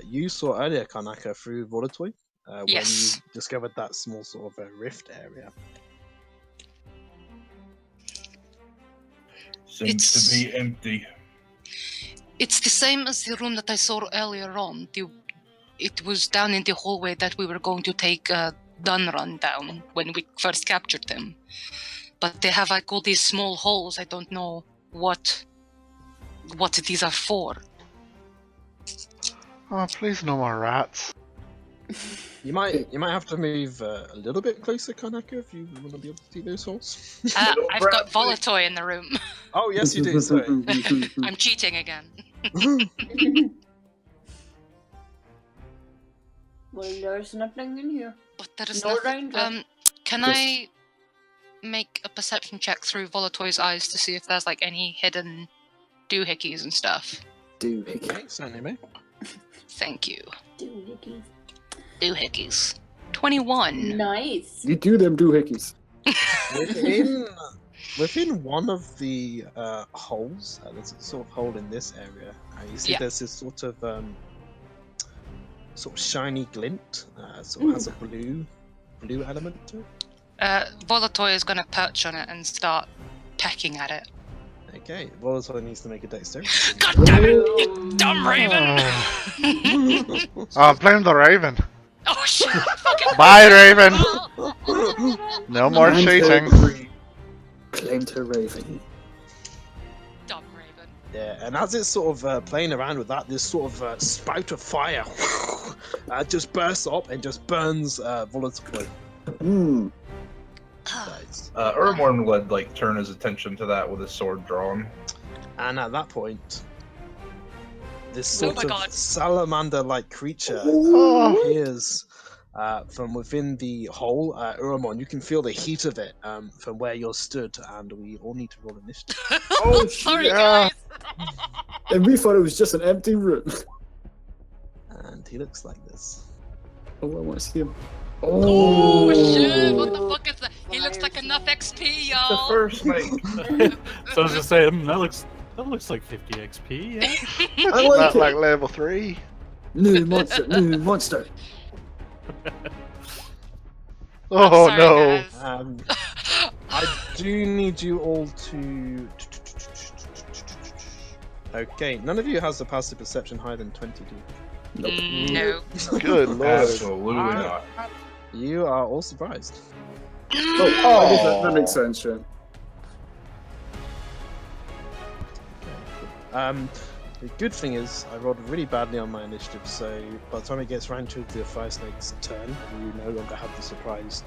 you saw earlier, Karnaka, through Volatoy, when Yes. you discovered that small sort of rift area. Seems to be empty. It's the same as the room that I saw earlier on. It was down in the hallway that we were going to take Dunrun down when we first captured them. But they have like all these small holes. I don't know what these are for. Oh, please no more rats. You might have to move a little bit closer, Karnaka, if you want to be able to see those holes. I've got Volatoy in the room. Oh, yes, you do. Sorry. I'm cheating again. Well, there's nothing in here. But there is No nothing. ranger. Can Yes. I make a perception check through Volatoy's eyes to see if there's like any hidden doohickeys and stuff. Doohickey. Okay, certainly, mate. Thank you. Doohickeys. Doohickeys. 21. Nice. You do them doohickeys. Within one of the holes, there's a sort of hole in this area. You see Yeah. there's this sort of shiny glint. Sort of has a blue element to it. Volatoy is going to perch on it and start pecking at it. Okay, Volatil needs to make a dexterity. God damn it, you dumb raven! Oh, blame the raven. Oh shit! Fucking Bye, raven. No more Claimed her cheating. raven. Claimed her raven. dumb raven. Yeah, and as it's sort of playing around with that, this sort of spout of fire just bursts up and just burns Volatil. Hmm. Nice. Urmorn would like turn his attention to that with his sword drawn. And at that point, this Oh sort my of God. salamander-like creature Oh. appears from within the hole. Uramon, you can feel the heat of it from where you're stood, and we all need to roll initiative. Oh, Sorry, yeah. guys. And we thought it was just an empty room. And he looks like this. Oh, I want to see him. Oh shit! What the fuck is that? He looks like enough XP, The y'all. first snake. So I was just saying, that looks like 50 XP. Yeah. I like Not it. like level 3. New monster, new monster. Oh Sorry, no. guys. I do need you all to. Okay, none of you has a passive perception higher than 20, do you? No. Good lord. Absolutely not. You are all surprised. Oh, I guess that makes sense, sure. The good thing is, I rolled really badly on my initiative, so by the time it gets round to the fire snake's turn, you no longer have the surprised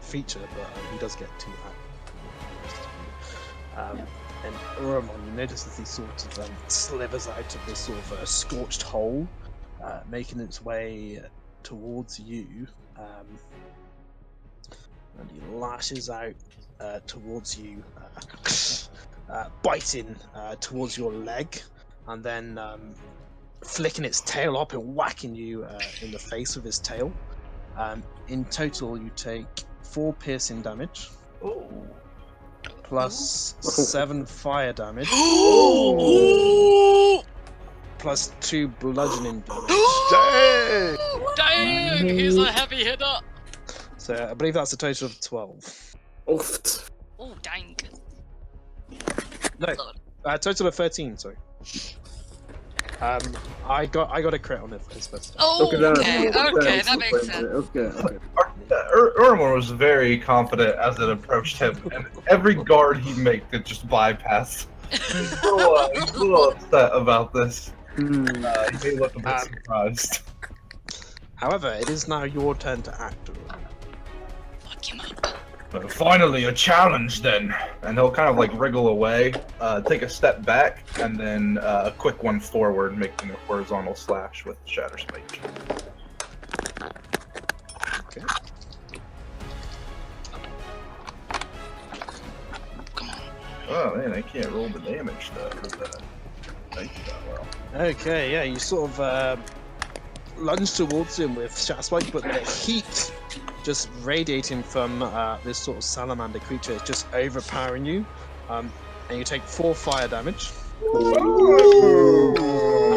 feature, but he does get to act. And Uramon, you notice as he sort of slithers out of this sort of scorched hole, making its way towards you, and he lashes out towards you, biting towards your leg, and then flicking its tail up and whacking you in the face with his tail. In total, you take 4 piercing damage, plus 7 fire damage, plus 2 bludgeoning damage. Dang. Dang! He's a heavy hitter. So I believe that's a total of 12. Oof. Oh dang! No, total of 13. Sorry. I got a crit on it his first time. Oh, okay, okay, that makes sense. Okay. Urmor was very confident as it approached him, and every guard he made could just bypass. He's a little upset about this. He may look a bit surprised. However, it is now your turn to act. Fuck him up. Finally, a challenge then. And he'll kind of like wriggle away, take a step back, and then a quick one forward, making a horizontal slash with Shatter Spike. Okay. Come on. Oh man, I can't roll the damage though. Thank you that well. Okay, yeah, you sort of lunge towards him with Shatter Spike, but the heat just radiating from this sort of salamander creature is just overpowering you, and you take 4 fire damage.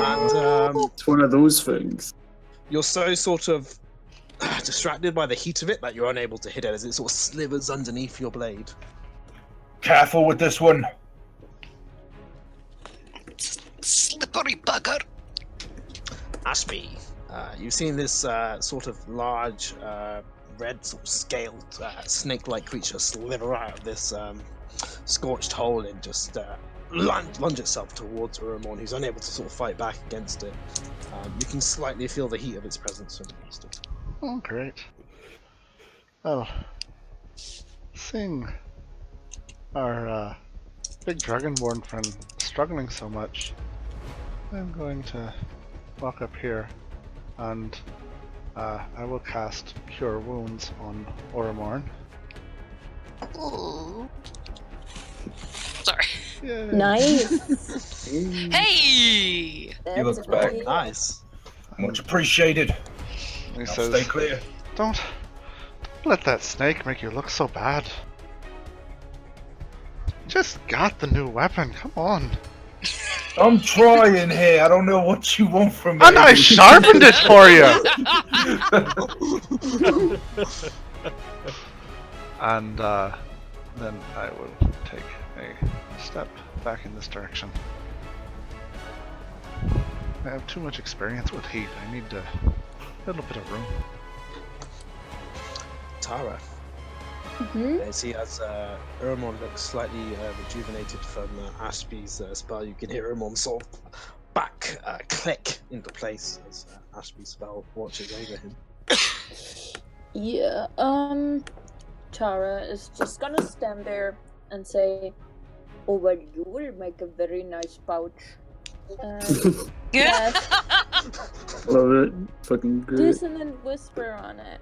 And It's one of those things. you're so sort of distracted by the heat of it that you're unable to hit it as it sort of slithers underneath your blade. Careful with this one. Slippery bugger. Ashby, you've seen this sort of large red sort of scaled snake-like creature slither out of this scorched hole and just lunge itself towards Uramon, who's unable to sort of fight back against it. You can slightly feel the heat of its presence from the distance. Oh, great. Well, seeing our big dragonborn friend struggling so much, I'm going to walk up here and I will cast Cure Wounds on Oromorn. Nice. Hey! He looks back. right. Nice. Much appreciated. He Now says, stay clear. Don't let that snake make you look so bad. Just got the new weapon, come on. I'm trying here. I don't know what you want from me. And I sharpened it for you! And then I will take a step back in this direction. I have too much experience with heat. I need a little bit of room. Tara. As he has Urmon looks slightly rejuvenated from Ashby's spell. You can hear Urmon sort of back click into place as Ashby's spell watches over him. Yeah, Tara is just gonna stand there and say, "Oh, well, you will make a very nice pouch." Yeah. Love it. Fucking great. Dissonant whisper on it.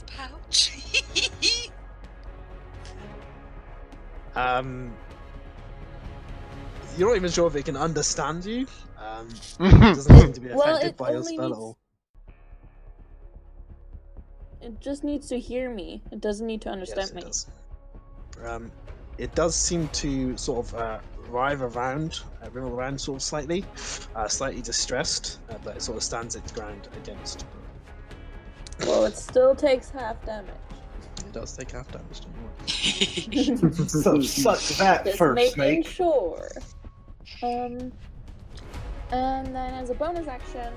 Pouch. You're not even sure if it can understand you. It doesn't seem to be Well, affected it by your only spell at needs- all. It just needs to hear me. It doesn't need to understand Yes, me. it does. It does seem to sort of writhe around, wriggle around sort of slightly distressed, but it sort of stands its ground against. Well, it still takes half damage. It does take half damage, don't you worry. So suck that Just first, making snake. sure. And then as a bonus action,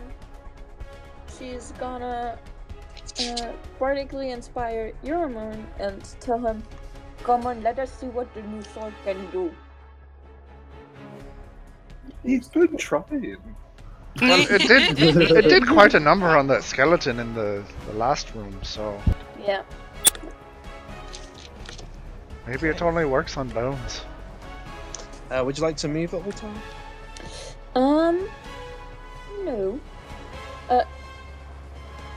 she's gonna vertically inspire Euromon and tell him, "Come on, let us see what the new sword can do." He's been trying. Well, it did quite a number on that skeleton in the last room, so Yeah. maybe it only works on bones. Would you like to move at all, Tara? No.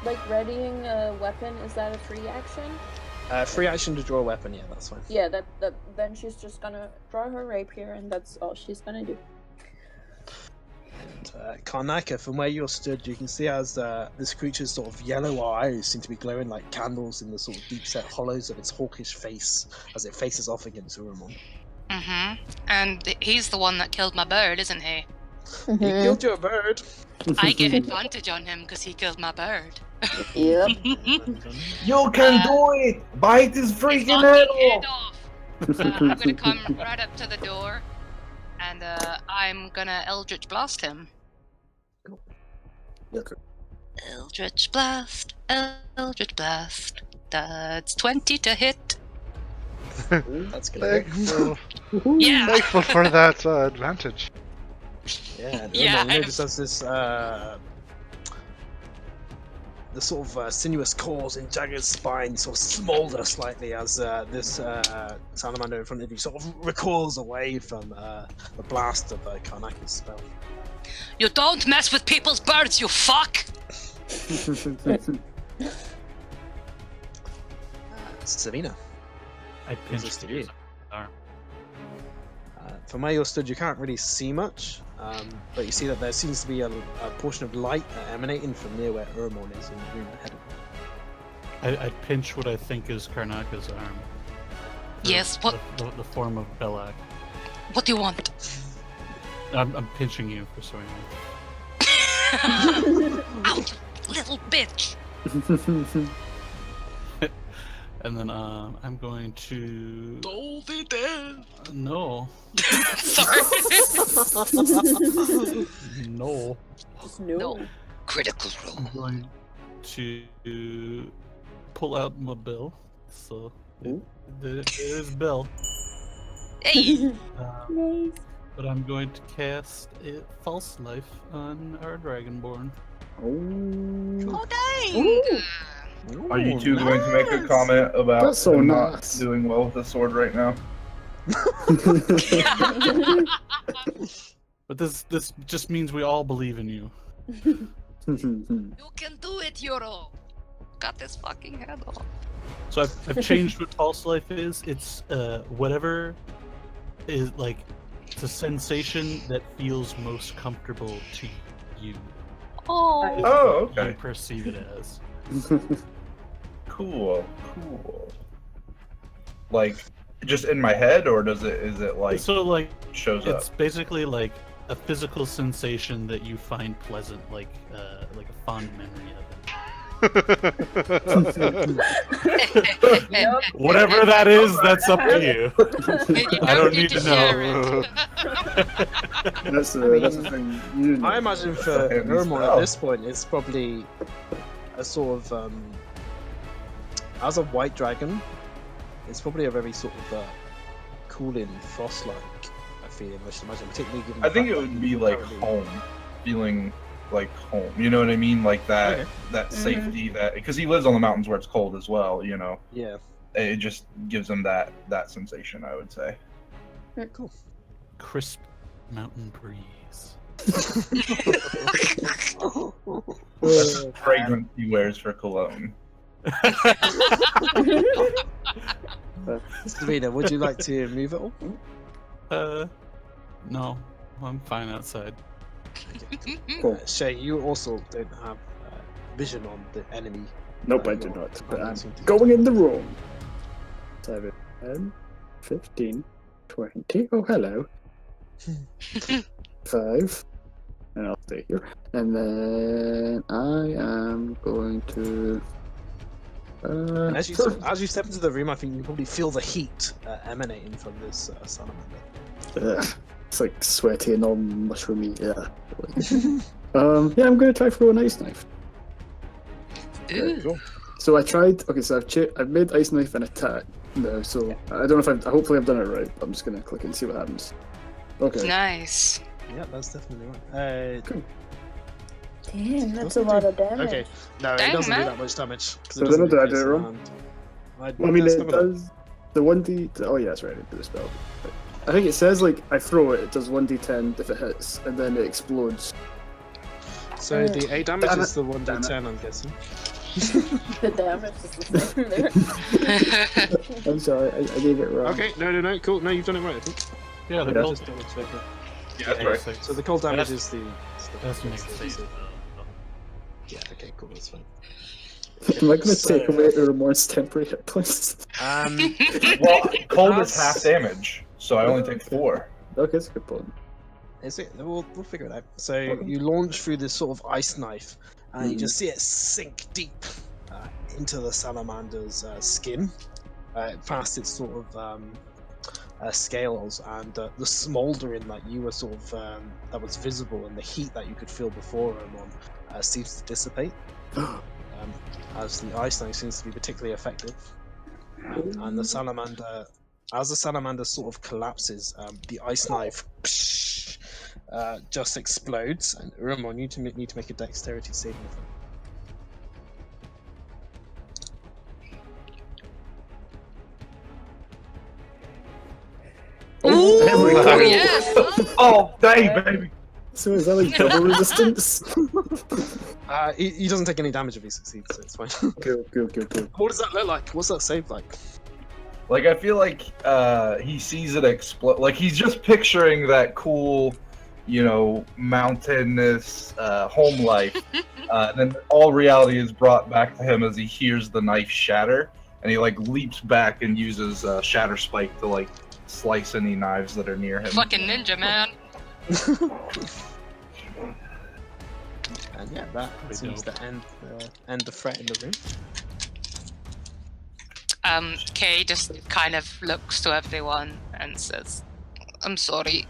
Like readying a weapon, is that a free action? Free action to draw a weapon, yeah, that's fine. Yeah, then she's just gonna draw her rapier, and that's all she's gonna do. And Karnaka, from where you're stood, you can see as this creature's sort of yellow eyes seem to be glowing like candles in the sort of deep-set hollows of its hawkish face as it faces off against Urumon. And he's the one that killed my bird, isn't he? He killed your bird. I get advantage on him because he killed my bird. Yep. You can do it! Bite his freaking head off! I'm gonna come right up to the door, and I'm gonna Eldritch Blast him. Okay. Eldritch Blast, Eldritch Blast. That's 20 to hit. That's good. Thankful, Yeah. thankful for that advantage. Yeah, and Yeah, Urumon, you notice as this the sort of sinuous cores and jagged spine sort of smolder slightly as this salamander in front of you sort of recoils away from the blast of Karnaka's spell. You don't mess with people's birds, you fuck! Selena, I this pinched to you. his arm. From where you're stood, you can't really see much, but you see that there seems to be a portion of light emanating from near where Urmon is in the room ahead of him. I pinch what I think is Karnaka's arm. Yes, what? The form of Belak. What do you want? I'm pinching you for so Ow, you little bitch! And then I'm going to. Don't be dead! No. Sorry. No. Just no. No. Critical I'm roll. going to pull out my bill. So there's Bill. Hey! Nice. But I'm going to cast a false life on our Dragonborn. Oh, dang! Are you two going to make a comment about That's so him nice. not doing well with the sword right now? But this just means we all believe in you. You can do it, Yoro! Cut this fucking head off. So I've changed what false life is. It's whatever is like it's a sensation that feels most comfortable to you. Oh. Is Oh, what okay. You perceive it as. Cool. Like, just in my head, or is it like So like shows it's up? basically like a physical sensation that you find pleasant, like a fond memory of it. Whatever that is, that's up to you. You I don't need to share know. it. That's the thing. You know. I imagine for That's a heavy Urmon at spell. this point, it's probably a sort of as a white dragon, it's probably a very sort of cooling frost-like feeling. I should imagine, particularly given. I the think fact it that would you be like currently- home, feeling like home. You know what I mean? Like that Okay. that safety that because he lives on the mountains where it's cold as well. You know, Yeah. it just gives him that sensation. I would say. Cool. Crisp mountain breeze. That's the fragrance he wears for cologne. Serena, would you like to move it all? No, I'm fine outside. Cool. Shay, you also don't have vision on the enemy. Nope, I You're do not. But I'm announcing to- going in the room. 7, 10, 15, 20. Oh, hello. 5. And I'll stay here. And then I am going to. And as you step into the room, I think you probably feel the heat emanating from this salamander. It's like sweaty and all mushroomy. Yeah. Yeah, I'm going to try throw an ice knife. Ooh. So I tried. Okay, so I've made ice knife an attack. No, so I don't know if hopefully I've done it right. But I'm just gonna click it and see what happens. Okay. Nice. Yeah, that's definitely right. Damn, that's a lot of damage. Okay, no, Dang, it doesn't man. do that much damage. 'cause So it doesn't then I do did it piercing wrong? and- Well, I mean, let's it have a look. does the 1d. Oh yeah, that's right. I did the spell. I think it says like I throw it. It does 1d10 if it hits, and then it explodes. So the 8 damage Damn is the Damn 1d10, I'm guessing. The damage is the same there. I'm sorry, I gave it wrong. Okay, no, cool. No, you've done it right, I think. Yeah, the Yeah. gold Just double check it. Yeah, that's right. So the cold damage That's- is the. That's to make it the- safe. Yeah, okay, cool, that's fine. Am I going to So- take away Urmor's temporary hit points? Well, cold is That's- half damage, so I only take 4. Okay, that's a good point. Is it? We'll figure it out. So you launch through this sort of ice knife, and you just see it sink deep into the salamander's skin, past its sort of scales, and the smouldering that you were sort of that was visible, and the heat that you could feel before Ramon seems to dissipate. As the ice knife seems to be particularly effective, and the salamander. As the salamander sort of collapses, the ice knife just explodes, and Uramon, you need to make a dexterity saving throw. Oh, there we go. Oh, yes. Oh, dang, baby! So is that like double resistance? He doesn't take any damage if he succeeds, so it's fine. Cool. What does that look like? What's that save like? Like, I feel like he sees it explode. Like, he's just picturing that cool, you know, mountainous home life. And then all reality is brought back to him as he hears the knife shatter. And he, like, leaps back and uses Shatter Spike to, like, slice any knives that are near him. Fucking ninja, man. And yeah, that seems to end the threat in the room. Kay just kind of looks to everyone and says, I'm sorry.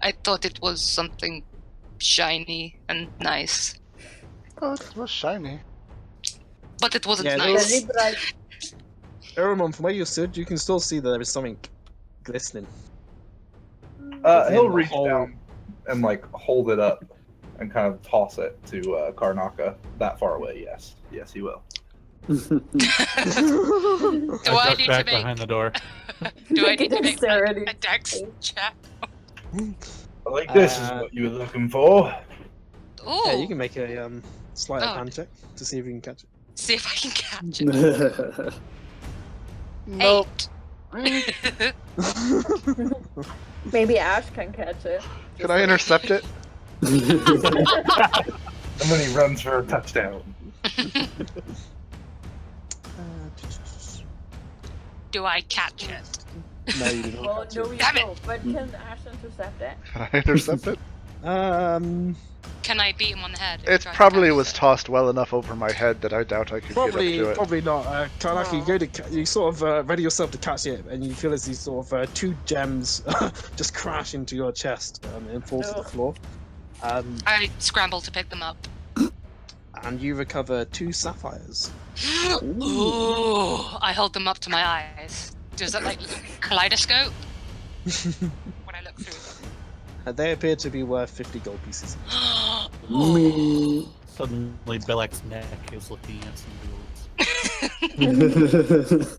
I thought it was something shiny and nice, Oh, it was shiny. but it wasn't Yeah, nice. Very bright. Uramon, from where you stood, you can still see that there is something glistening. He'll the reach whole- down and, like, hold it up and kind of toss it to Karnaka. That far away, yes. Yes, he will. Do I duck need to back make? behind the door. Do I need to make Dexterity. a dex check? Like, this is what you were looking for. Ooh. Yeah, you can make a sleight of Oh. hand check to see if you can catch it. See if I can catch it. Nope. 8. Maybe Ash can catch it. Can I intercept it? And then he runs for a touchdown. Do I catch it? No, you do not. Well, catch no, it. you Damn it. don't. But can Ash intercept it? Can I intercept it? Can I beat him on the head? and It try to probably catch was it? tossed well enough over my head that I doubt I could Probably, get up to it. probably not. Kanaki, you No. go to you sort of ready yourself to catch it, and you feel as these sort of 2 gems just crash into your chest and fall to the Ugh. floor. I scramble to pick them up. And you recover 2 sapphires. Ooh, I hold them up to my eyes. Does that like kaleidoscope when I look through They appear to be worth 50 gold pieces. them? Me. Suddenly, Belek's neck is looking at some rules.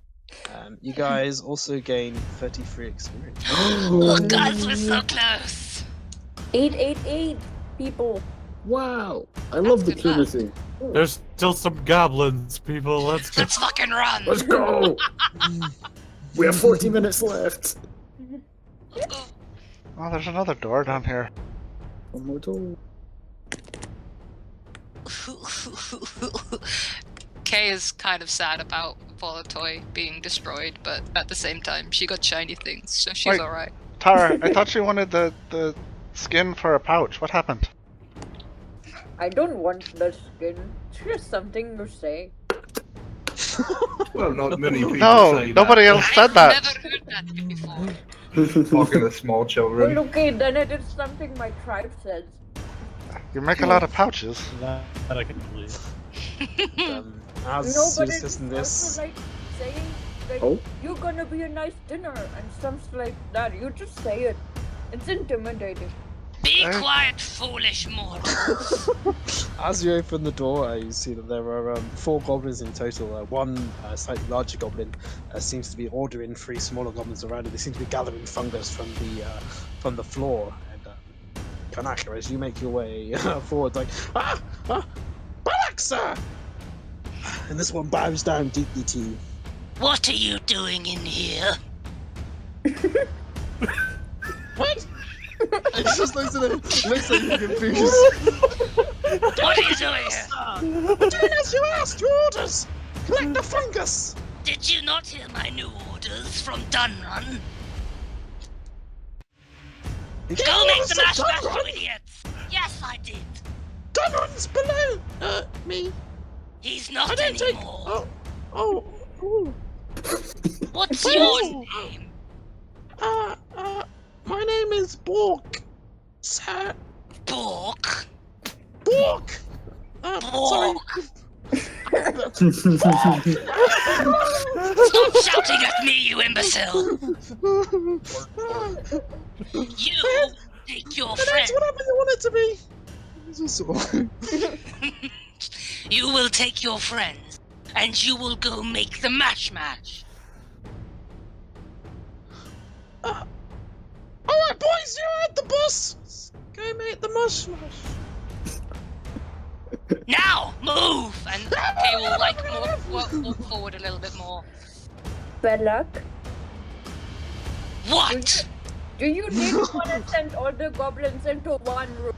You guys also gain 33 experience. Oh, guys, we're so close. 888 people. Wow, I love the That's good luck. Trinity. There's still some goblins, people. Let's just. Let's fucking run. Let's go! We have 40 minutes left. Oh, there's another door down here. One more door. Kay is kind of sad about Volatoy being destroyed, but at the same time, she got shiny things, so she's Wait. alright. Tara, I thought you wanted the skin for a pouch. What happened? I don't want the skin. It's just something you say. Well, not many people No, say nobody else said I've that. never heard that before. that. Talking to small Well, children. okay, then it is something my tribe says. You make a lot of pouches. That I can believe. As No, she but was it's listening to this, also like saying, like, Oh. you're gonna be a nice dinner and stuff like that. You just say it. It's intimidating. Be Eh? quiet, foolish mortal. as you open the door, you see that there are 4 goblins in total. One slightly larger goblin seems to be ordering 3 smaller goblins around it. They seem to be gathering fungus from the floor. And Kanaka, as you make your way forward, like Balak, sir! And this one bows down deeply to you. What are you doing in here? What? It's just looks at you confused. What are you doing here? Doing as you asked, your orders! Collect the fungus! Did you not hear my new orders from Dunrun? Go make the mash mash, you idiots! Yes, I did. Dunrun's below me. He's not I don't take. anymore. Oh. What's Where your is he? name? My name is Bork, sir. Bork. Bork. Sorry. Stop shouting at me, you imbecile! You take your It's friend. whatever you want it to be. It's just sort of- You will take your friends, and you will go make the mash mash. Alright, boys, you heard the boss. Go make the mush mash. Now, move! And Kay will like walk forward a little bit more. Bad luck. What? Do you really want to send all the goblins into one room?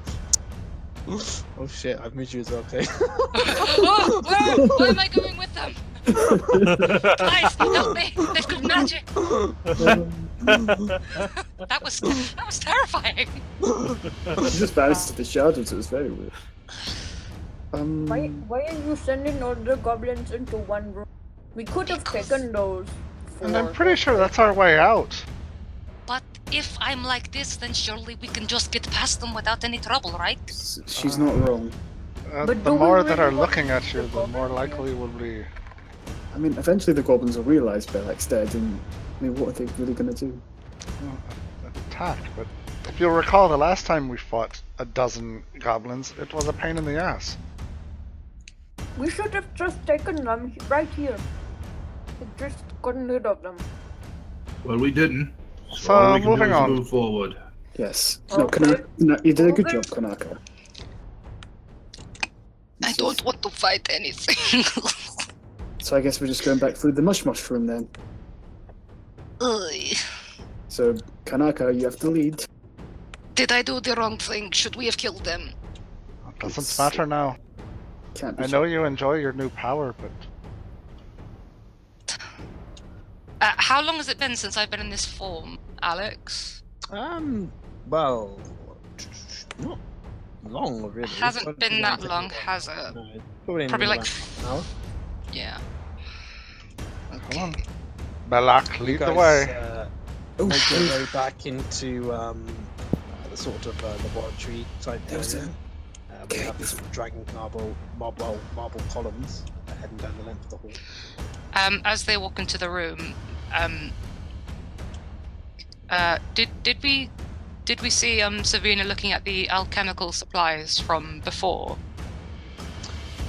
Oh shit, I've made you as well, okay. Why am I going with them? Guys, help me! They've got magic. That was terrifying. She just vanished to the shadows, it was very weird. Why are you sending all the goblins into one room? We could have taken those. And I'm pretty sure that's our way out. But if I'm like this, then surely we can just get past them without any trouble, right? She's not wrong. But The do we more that really are want looking to at use you, the the more goblin likely here? we'll be. I mean, eventually the goblins will realise Belek's dead, and I mean, what are they really gonna do? Attack, but if you'll recall, the last time we fought a dozen goblins, it was a pain in the ass. We should have just taken them right here. We just gotten rid of them. Well, we didn't. So, all we can moving do is on. move forward. Yes. Okay. No, you did a good Okay. job, Kanaka. I don't want to fight anything. So I guess we're just going back through the mushroom then. Ugh. So, Kanaka, you have to lead. Did I do the wrong thing? Should we have killed them? It doesn't matter now. Can't be I know you enjoy your new power, but How long has it been since I've been in this form, Alex? Well, not long, really. Hasn't been that long, has it? No, probably Probably like about an hour. Yeah. come on. Balak, You lead the guys, way. make your way back into the sort of laboratory type There's area. We have this dragon marble columns heading down the length of the hall. As they walk into the room, did we see Savina looking at the alchemical supplies from before?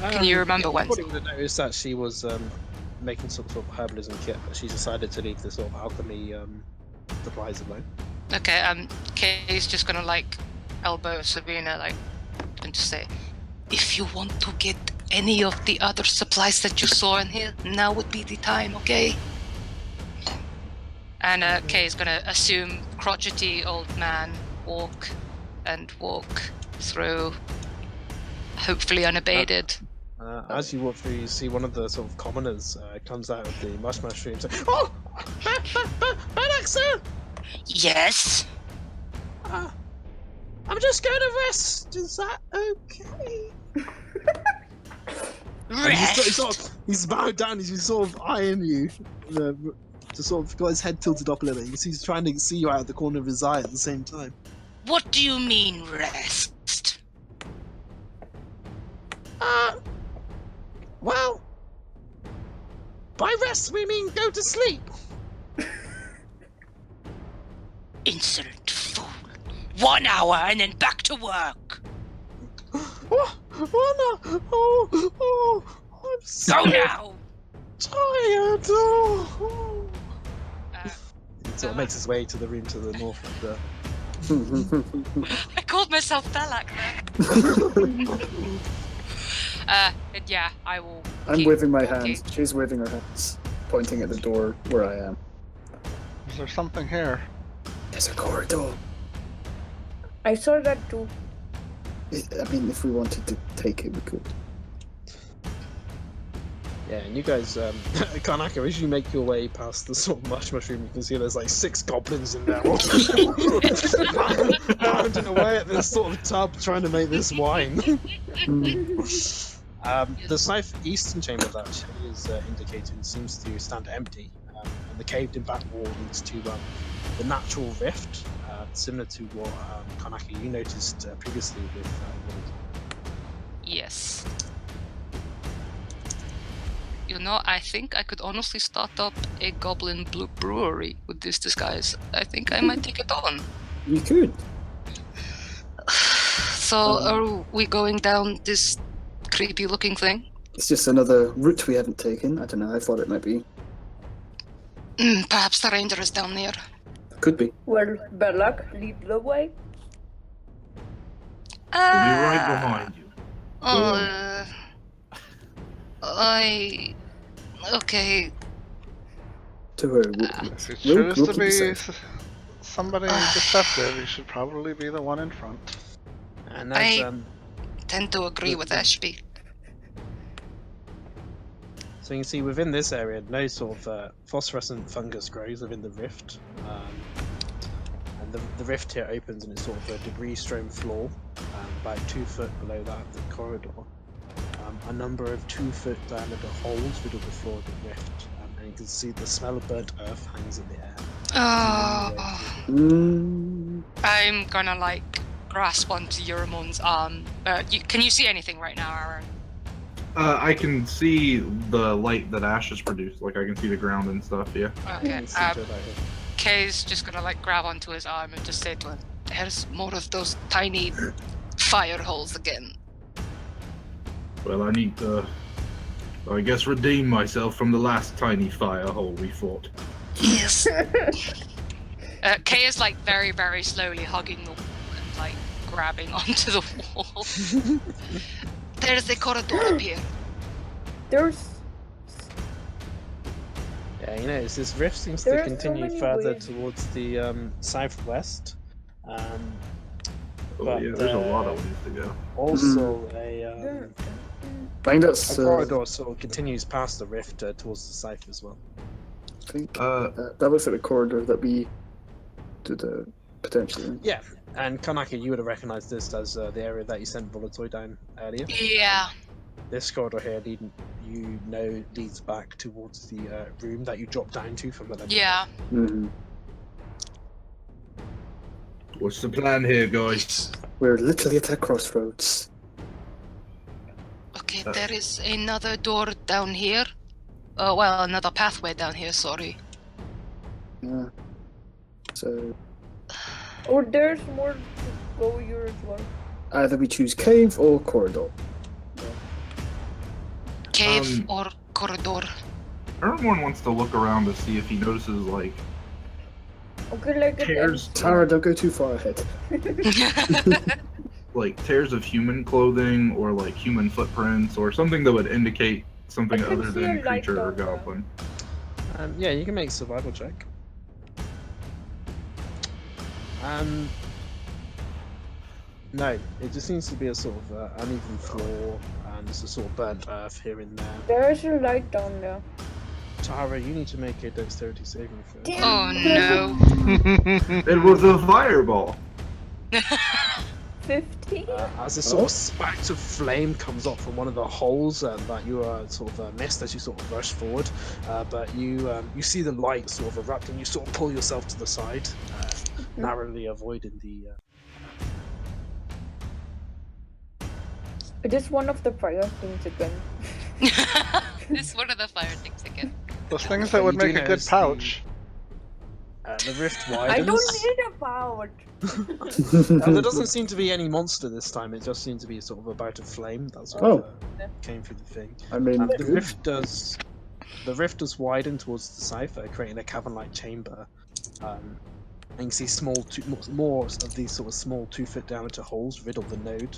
Can you remember when? You probably would have noticed that she was making some sort of herbalism kit, but she decided to leave the sort of alchemy supplies alone. Okay, Kay's just gonna like elbow Savina, like, and just say, if you want to get any of the other supplies that you saw in here, now would be the time, okay? And Kay's gonna assume crotchety old man walk through, hopefully unabated. As you walk through, you see one of the sort of commoners comes out of the mushroom saying, "Oh, Banak, sir! Yes. I'm just going to rest. Is that okay?" Rest. He's bowed down. He's sort of eyeing you, to sort of got his head tilted up a little bit. You see, he's trying to see you out of the corner of his eye at the same time. What do you mean rest? Well, by rest we mean go to sleep. Insolent fool. 1 hour and then back to work. Oh, I'm so Go now. tired. Oh. Uh, He sort of makes his way to the room to the north of the. I called myself Belak there. And yeah, I will. I'm keep waving my walking. hands. She's waving her hands, pointing at the door where I am. Is there something here? There's a corridor. I saw that too. I mean, if we wanted to take it, we could. Yeah, and you guys, Kanaka, as you make your way past the sort of mushroom, you can see there's like 6 goblins in there, pounding away at this sort of tub, trying to make this wine. The southeastern chamber that she is indicating seems to stand empty, and the caved-in back wall leads to the natural rift, similar to what Kanaka you noticed previously with Wood. Yes. You know, I think I could honestly start up a goblin brewery with this disguise. I think I might take it on. You could. So, are we going down this creepy-looking thing? It's just another route we haven't taken. I don't know. I thought it might be. Perhaps the ranger is down there. Could be. Well, Belak, lead the way. We'll be right behind you. Okay. To her. If you We'll choose to keep you be safe. somebody deceptive, you should probably be the one in front. And I- as, Tend to agree with Ashby. so you can see within this area, no sort of phosphorescent fungus grows within the rift. And the rift here opens and it's sort of a debris-strewn floor, about 2 foot below that of the corridor. A number of 2-foot diameter holes riddle the floor of the rift, and you can see the smell of burnt earth hangs in the air. I'm gonna like grasp onto Yuramon's arm. Can you see anything right now, Aaron? I can see the light that Ash has produced. Like, I can see the ground and stuff, yeah. Okay. You see to about here. Kay's just gonna like grab onto his arm and just say to him, "There's more of those tiny fire holes again." Well, I need to, I guess, redeem myself from the last tiny fire hole we fought. Yes. Kay is like very, very slowly hugging the wall and like grabbing onto the wall. There's a corridor up here. There's Yeah, you notice this rift seems There to are so continue many further ways. towards the southwest. Oh But, yeah, there's a lot of ways to go. Also, there. I think a that's. corridor sort of continues past the rift towards the south as well. I think Uh, that looks like the corridor that we did potentially. Yeah, and Kanaka, you would have recognized this as the area that you sent Volatoy down earlier. Yeah. This corridor here, leads back towards the room that you dropped down to from the left. Yeah. Mm-hmm. What's the plan here, guys? We're literally at a crossroads. Okay, there is another door down here. Well, another pathway down here, sorry. Yeah. So Or there's more to go here as well. either we choose cave or corridor. Cave or corridor. everyone wants to look around to see if he notices like Okay, like tears, Tara, don't go too far ahead. like tears of human clothing or like human footprints or something that would indicate something I can other see than a light creature or down there. goblin. Yeah, you can make a survival check. No, it just seems to be a sort of uneven floor and there's a sort of burnt earth here and there. There's a light down there. Tara, you need to make a dexterity saving throw. Damn. Oh no. It was a fireball. 15? As a sort of spat of flame comes up from one of the holes that you sort of missed as you sort of rush forward, but you see the light sort of erupt and you sort of pull yourself to the side, narrowly avoiding the. It is one of the fire things again. This is one of the fire things again. Those things that would You do make a good notice pouch. The rift widens. I don't need a pouch! There doesn't seem to be any monster this time. It just seems to be sort of a bout of flame that sort of came through the thing. I mean, The rift does widen towards the south, creating a cavern-like chamber. And you can see more of these sort of small 2-foot diameter holes riddle the node.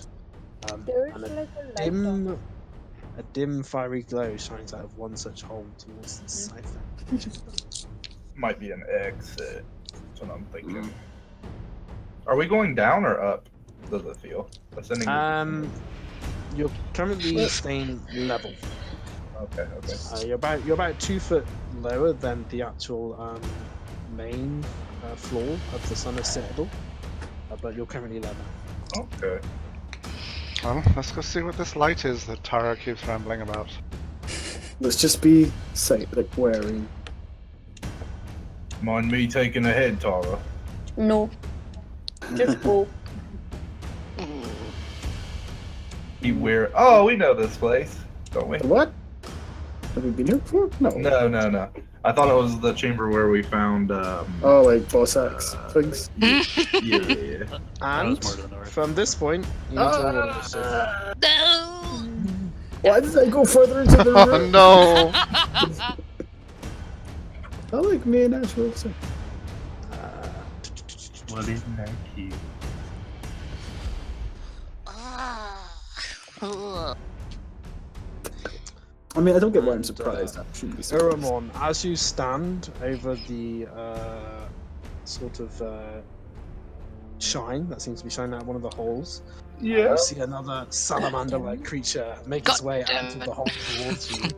There's And like a light down a dim fiery glow shines out of one such hole towards the south. Might be an exit. That's what I'm thinking. Are we going down or up? Does it feel? Ascending? You're currently staying level. Okay. You're about 2 foot lower than the actual main floor of the Sun of Citadel, but you're currently level. Okay. Well, let's go see what this light is that Tara keeps rambling about. let's just be safe, like wary. Mind me taking a head, Tara? No. Just go. Oh, we know this place, don't we? What? Have we been here before? No. No. I thought it was the chamber where we found. Oh, like boss axe things. Yeah. And was more to the north. from this point, you need to roll initiative. No! Why did I go further into the Oh room? no! I like me and Ash Wilson. Well, isn't that cute? I mean, I don't get why I'm And, surprised. That shouldn't be surprised. Uramon, as you stand over the sort of shine that seems to be shining out of one of the holes, Yeah. you see another salamander-like creature make its way out of the hole towards you.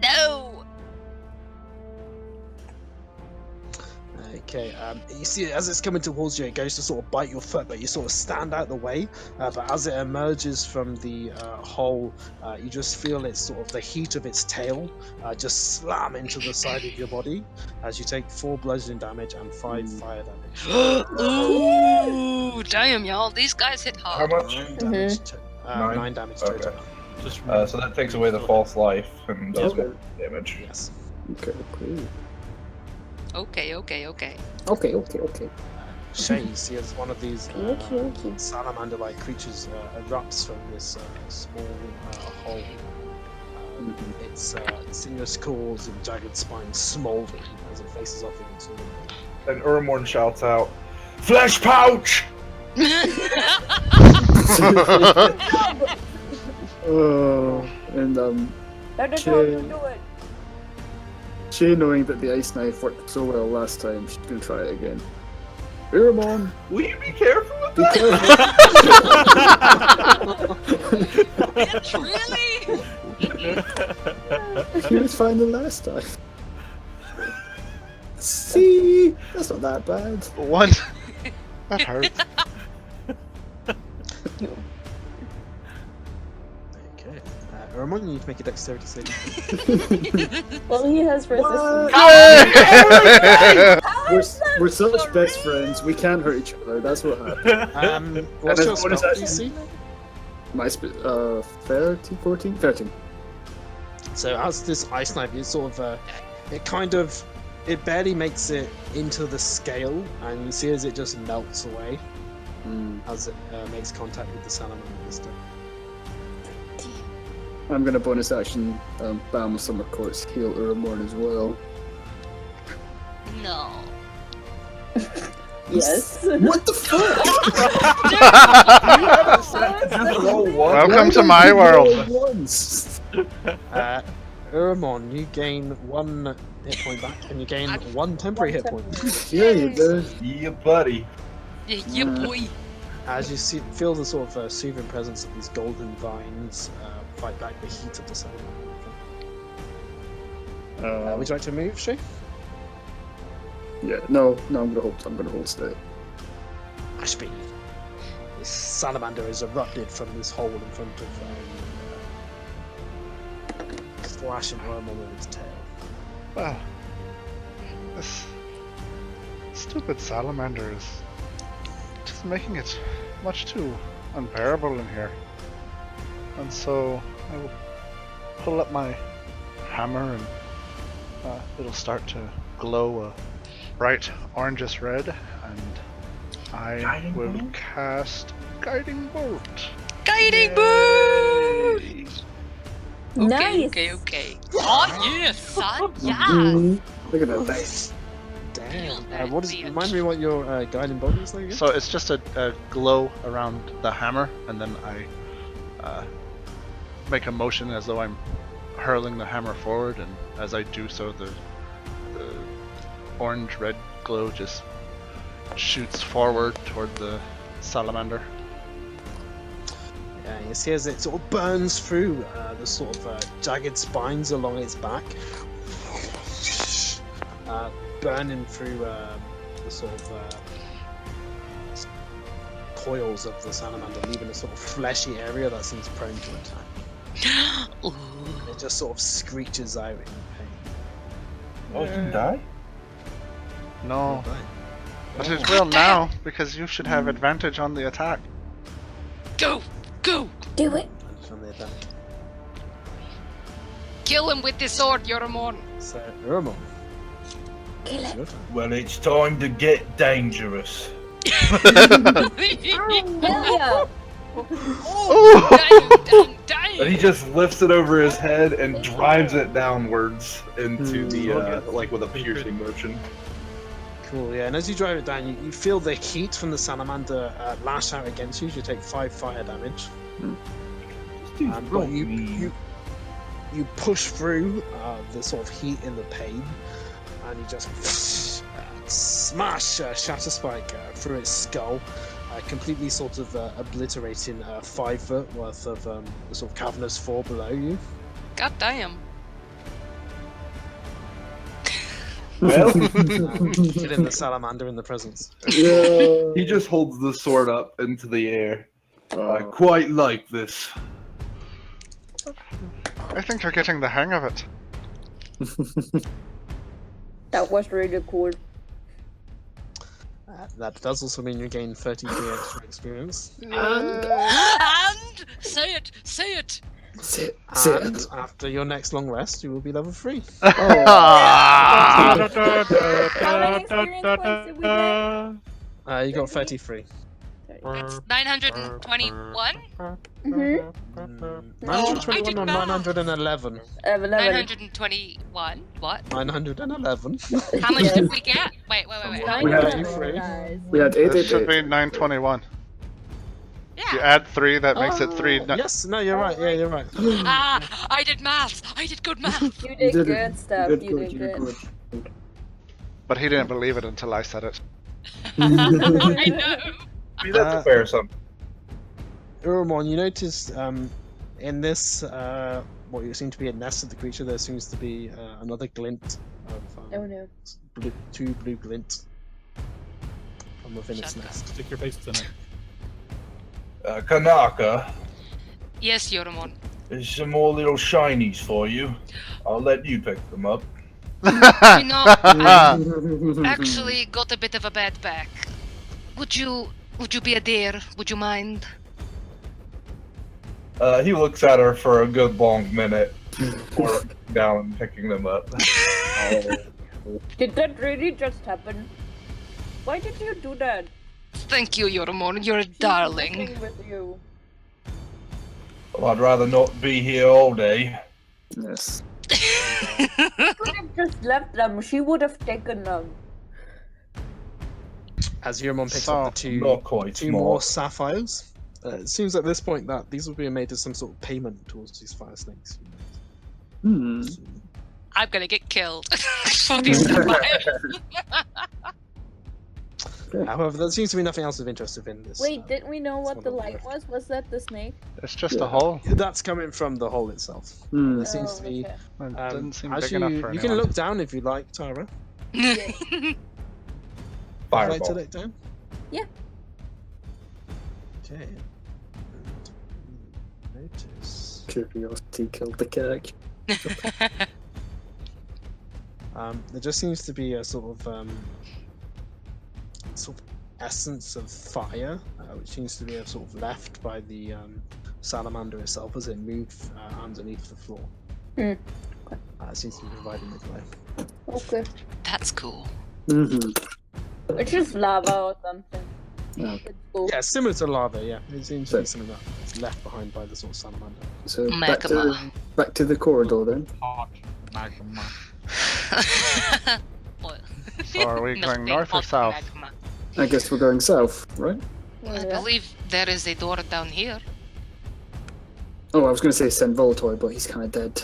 No! Okay, you see as it's coming towards you, it goes to sort of bite your foot, but you sort of stand out the way. But as it emerges from the hole, you just feel it's sort of the heat of its tail just slam into the side of your body as you take 4 bludgeoning damage and 5 fire damage. Ooh, damn, y'all. These guys hit How hard. much? 9 damage, 9 damage total. Okay. Just So that takes away the false life and does Okay. more damage. Yes. Okay, cool. Okay. Okay. Shay, you see as one of these Okay. salamander-like creatures erupts from this small hole. Its sinuous claws and jagged spines smolder as it faces off against you. And Urmorn shouts out, "Flesh pouch!" Oh, and Let the Shay- doctor do it. she knowing that the ice knife worked so well last time, she's gonna try it again. Uramon, Will you be careful with be careful. Really? He was fine the last time. See, that's not that bad. One. That hurts. Okay. Uramon, you need to make a dexterity saving. Well, he has resistance. We're such best friends. We can't hurt each other. That's what happened. What's And your then bonus spell action. DC? My 13, 14, 13. So as this ice knife, it sort of, it barely makes it into the scale, and you see as it just melts away as it makes contact with the salamander stuff. I'm gonna bonus action Balm of Summer Courts heal Uramorn as well. No. Yes. What the fuck? Just roll one. Welcome to my world. Once. Uramon, you gain 1 hit point back, and you gain 1 temporary hit point. Yeah, you do. Yeah, buddy. Yeah, boy. As you feel the sort of soothing presence of these golden vines fight back the heat of the salamander. Would you like to move, Shay? Yeah, no, I'm gonna hold stay. Ashby. This salamander has erupted from this hole in front of slashing Uramon with its tail. Well, this stupid salamander is just making it much too unbearable in here. And so I will pull up my hammer and it'll start to glow a bright orangish red, and I Guiding will bolt? cast Guiding Bolt. Guiding boot! Nice. Okay. Oh, yes, son, yeah! Look at that face. Damn. that What is? bitch. Remind me what your guiding bolt is like again? So it's just a glow around the hammer, and then I make a motion as though I'm hurling the hammer forward, and as I do so, the orange-red glow just shoots forward toward the salamander. Yeah, you see as it sort of burns through the sort of jagged spines along its back, burning through the sort of coils of the salamander, leaving a sort of fleshy area that seems prone to attack. Ooh. It just sort of screeches out in pain. Oh, did you die? No, but it will now, because you should have advantage on the attack. Go! Do it. From the attack. Kill him with this sword, Uramon! So, Uramon, Kill it's it. your turn. Well, it's time to get dangerous. Hell yeah. And he just lifts it over his head and drives it downwards into the, like with a piercing motion. Cool, yeah, and as you drive it down, you feel the heat from the salamander lash out against you. You take 5 fire damage. This dude's But real you mean. push through the sort of heat and the pain, and you just smash Shatter Spike through its skull, completely sort of obliterating 5 foot worth of the sort of cavernous floor below you. God damn. Well, Killing the salamander in the presence. Yeah. he just holds the sword up into the air. I quite like this. I think you're getting the hang of it. That was really cool. That does also mean you gain 33 extra experience. And say it! Sit. And after your next long rest, you will be level 3. How many experience points did we get? You got 33. That's 921? Mm-hmm. 921 or 911? 11. 921. What? 911. How much did we get? Wait. We How had much? 33. We had This should 888. be 921. Yeah, If you add 3, that makes it 3. Yes, no, you're right. Yeah, you're right. I did math. I did good math. You did did good it. stuff. You You did did good. good. But he didn't believe it until I said it. I know. I mean, that's a fair assumption. Urumon, you notice in this what you seem to be a nest of the creature, there seems to be another glint of Oh no. two blue glints from within its Shut up. nest. Stick your face in it. Kanaka, Yes, Yoromon. there's some more little shinies for you. I'll let you pick them up. You know, I actually got a bit of a bad back. Would you be a dear? Would you mind? He looks at her for a good long minute before down and picking them up. Did that really just happen? Why did you do that? Thank you, Yoromon. You're a She's darling. messing with you. Well, I'd rather not be here all day. Yes. Could have just left them. She would have taken them. As Urumon picks So, up the Not quite two small. more sapphires, it seems at this point that these will be made as some sort of payment towards these fire snakes. Hmm. I'm gonna get killed for these sapphires. However, there seems to be nothing else of interest within this. Wait, didn't we know what one the of the light was? Was that the snake? It's just Yeah. a hole. That's coming from the hole itself. Hmm. There seems to be. okay. It doesn't seem As big enough for you anyone. can look down if you like, Tara. Would you like to Fireball. look down? Yeah. Okay. And notice. Curiosity killed the cake. There just seems to be a sort of essence of fire, which seems to be sort of left by the salamander itself as it moved underneath the floor. Hmm. It seems to be providing the glow. Okay. That's cool. Mm-hmm. It's just lava or something. Yeah. It's cool. Yeah, similar to lava. Yeah, it seems to be something that's left behind by the sort of salamander. So Magma. back to the corridor then. Hot magma. Oil. So are we going Melting north or hot south? magma. I guess we're going south, right? Oh, I yeah. believe there is a door down here. Oh, I was going to say send Volatoy, but he's kind of dead.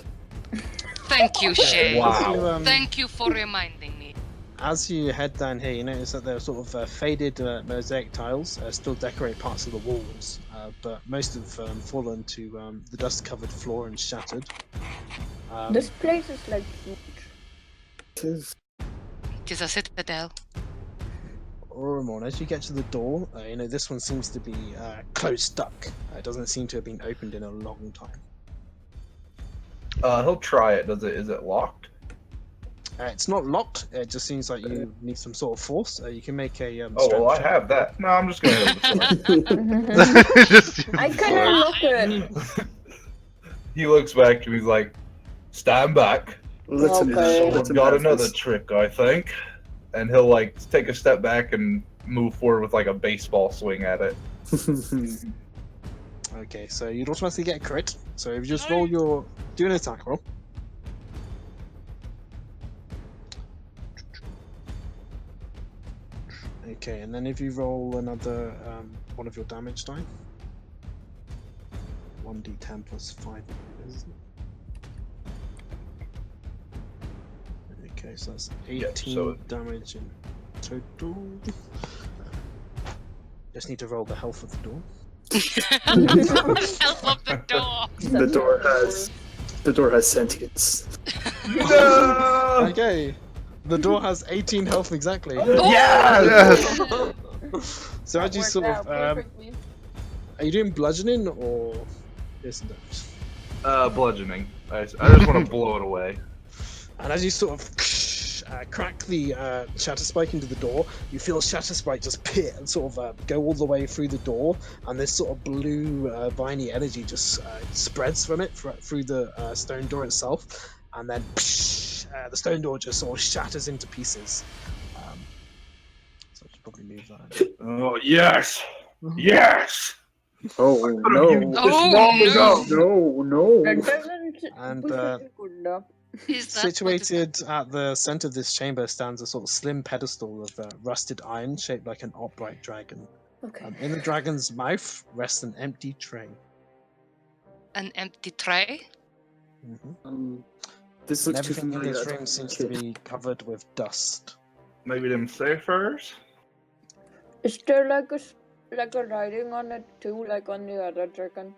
Thank you, Shay. Wow. Thank you for reminding me. As you head down here, you notice that there are sort of faded mosaic tiles still decorate parts of the walls, but most have fallen to the dust-covered floor and shattered. This place is like huge. Tis- It is a citadel. Oromon, as you get to the door, you know this one seems to be closed stuck. It doesn't seem to have been opened in a long time. He'll try it. Is it locked? It's not locked. It just seems like you need some sort of force. You can make a. Oh, well, strength I check. have that. No, I'm just gonna hit him with the Just- I couldn't look it. sword. He looks back and he's like, "Stand back. Let him Okay. let Someone's him got have another this. trick, I think." And he'll like take a step back and move forward with like a baseball swing at it. Okay, so you'd automatically get a crit. So if you just roll your. Do an attack roll. Okay, and then if you roll another one of your damage die. 1d10 plus 5. Isn't it? Okay, so that's 18 Yeah, so- damage in total. Just need to roll the health of the door. Help up the door. The door has sentience. No! Okay, the door has 18 health exactly. Yes! So as you Worked sort out of, perfectly. are you doing bludgeoning or this and that? Bludgeoning. I just want to blow it away. And as you sort of crack the shatter spike into the door, you feel shatter spike just pit and sort of go all the way through the door, and this sort of blue viney energy just spreads from it through the stone door itself, and then the stone door just sort of shatters into pieces. So I should probably move that. Oh yes, yes. Oh no! Oh no! No! That doesn't And, push it good enough. Is that what is Situated at the center of this chamber stands a sort of slim pedestal of rusted iron shaped like an upright dragon. Okay. In the dragon's mouth rests an empty tray. An empty tray? This And looks too everything in familiar. this I don't room seems like to it. be covered with dust. Maybe them ciphers? Is there like a writing on it too, like on the other dragon?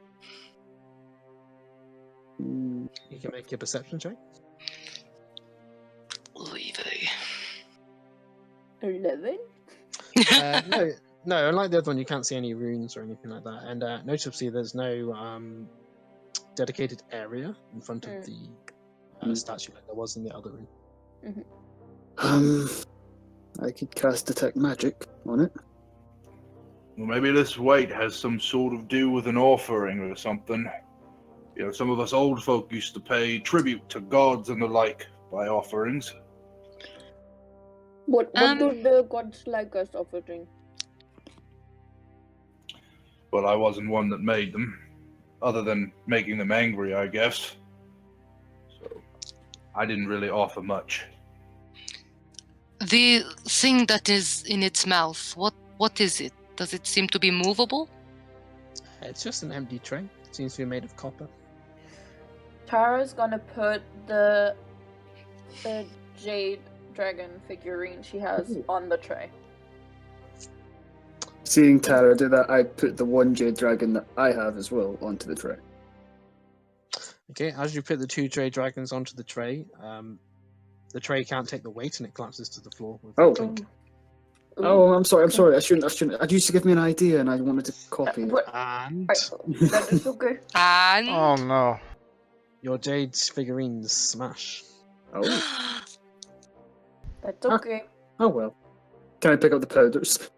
You can make a perception check. Oy 11? No, unlike the other one, you can't see any runes or anything like that. And noticeably, there's no dedicated area in front of the statue like there was in the other room. I could cast Detect Magic on it. Well, maybe this weight has some sort of do with an offering or something. You know, some of us old folk used to pay tribute to gods and the like by offerings. What do the gods like us offering? Well, I wasn't one that made them, other than making them angry, I guess. So, I didn't really offer much. The thing that is in its mouth, what is it? Does it seem to be movable? It's just an empty tray. It seems to be made of copper. Tara's gonna put the jade dragon figurine she has on the tray. Seeing Tara do that, I put the one jade dragon that I have as well onto the tray. Okay, as you put the two jade dragons onto the tray can't take the weight and it collapses to the floor. With Oh. a clink. Oh, I'm sorry. I shouldn't. I used to give me an idea, and I wanted to copy it. And That is okay. And Oh no. your jade figurines smash. Oh, That's okay. oh well. Can I pick up the powders?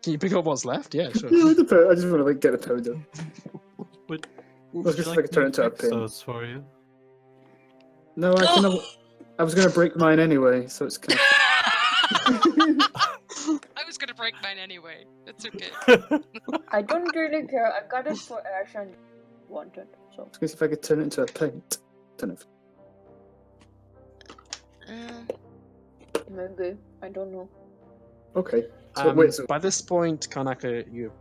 Can you pick up what's left? Yeah, sure. Yeah, the powder. I just want to get a powder. Would Let's you just like turn me it to into a fix pin. those for you? No, I was going to break mine anyway, so it's kind of. I was gonna break mine anyway. That's okay. I don't really care. I got it for Ash and wanted. So I was going to see if I could turn it into a paint. Don't know. maybe. I don't know. Okay. So, wait, so By this point, Kanaka, your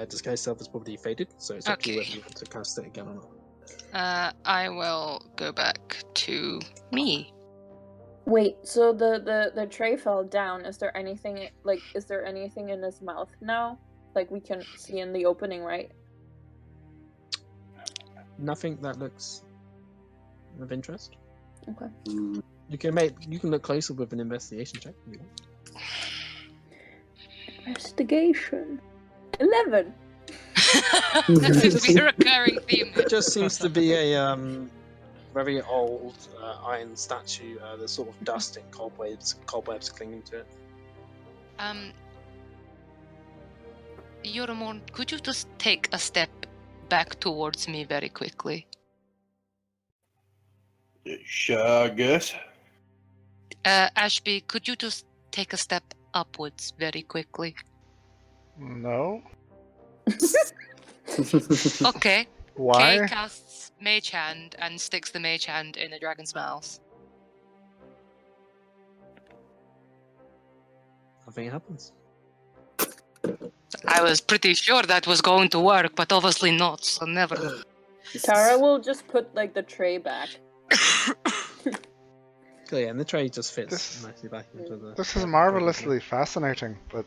disguise self is probably faded, so it's up to you Okay. whether you want to cast it again or not. I will go back to me. Wait, so the tray fell down. Is there anything in his mouth now? Like we can see in the opening, right? Nothing that looks of interest. Okay. You can look closer with an investigation check. If you want. Investigation. 11. That seems to be a recurring theme. It just seems to be a very old iron statue. There's sort of dust and cobwebs clinging to it. Yoramon, could you just take a step back towards me very quickly? Sure, I guess. Ashby, could you just take a step upwards very quickly? No. Okay. Why? Kay casts Mage Hand and sticks the Mage Hand in the dragon's mouth. Nothing happens. I was pretty sure that was going to work, but obviously not, so never. Tara will just put like the tray back. So yeah, and the tray just fits This- nicely back into the. This is marvelously fascinating, but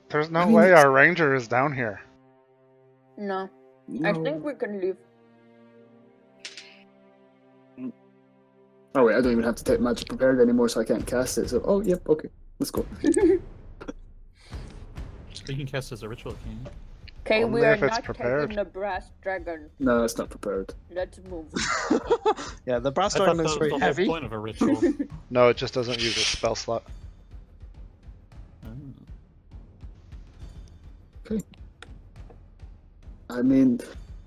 there's no I mean, way it's- our ranger is down here. No. No. I think we can leave. Oh wait, I don't even have to take magic prepared anymore, so I can't cast it. So, oh yep, okay, let's go. You can cast as a ritual king. Okay, Only we are if it's not prepared. taking the brass dragon. No, it's not prepared. Let's move. Yeah, the brass I thought dragon that looks was very the whole heavy. point of a ritual. No, it just doesn't use a spell slot. I mean,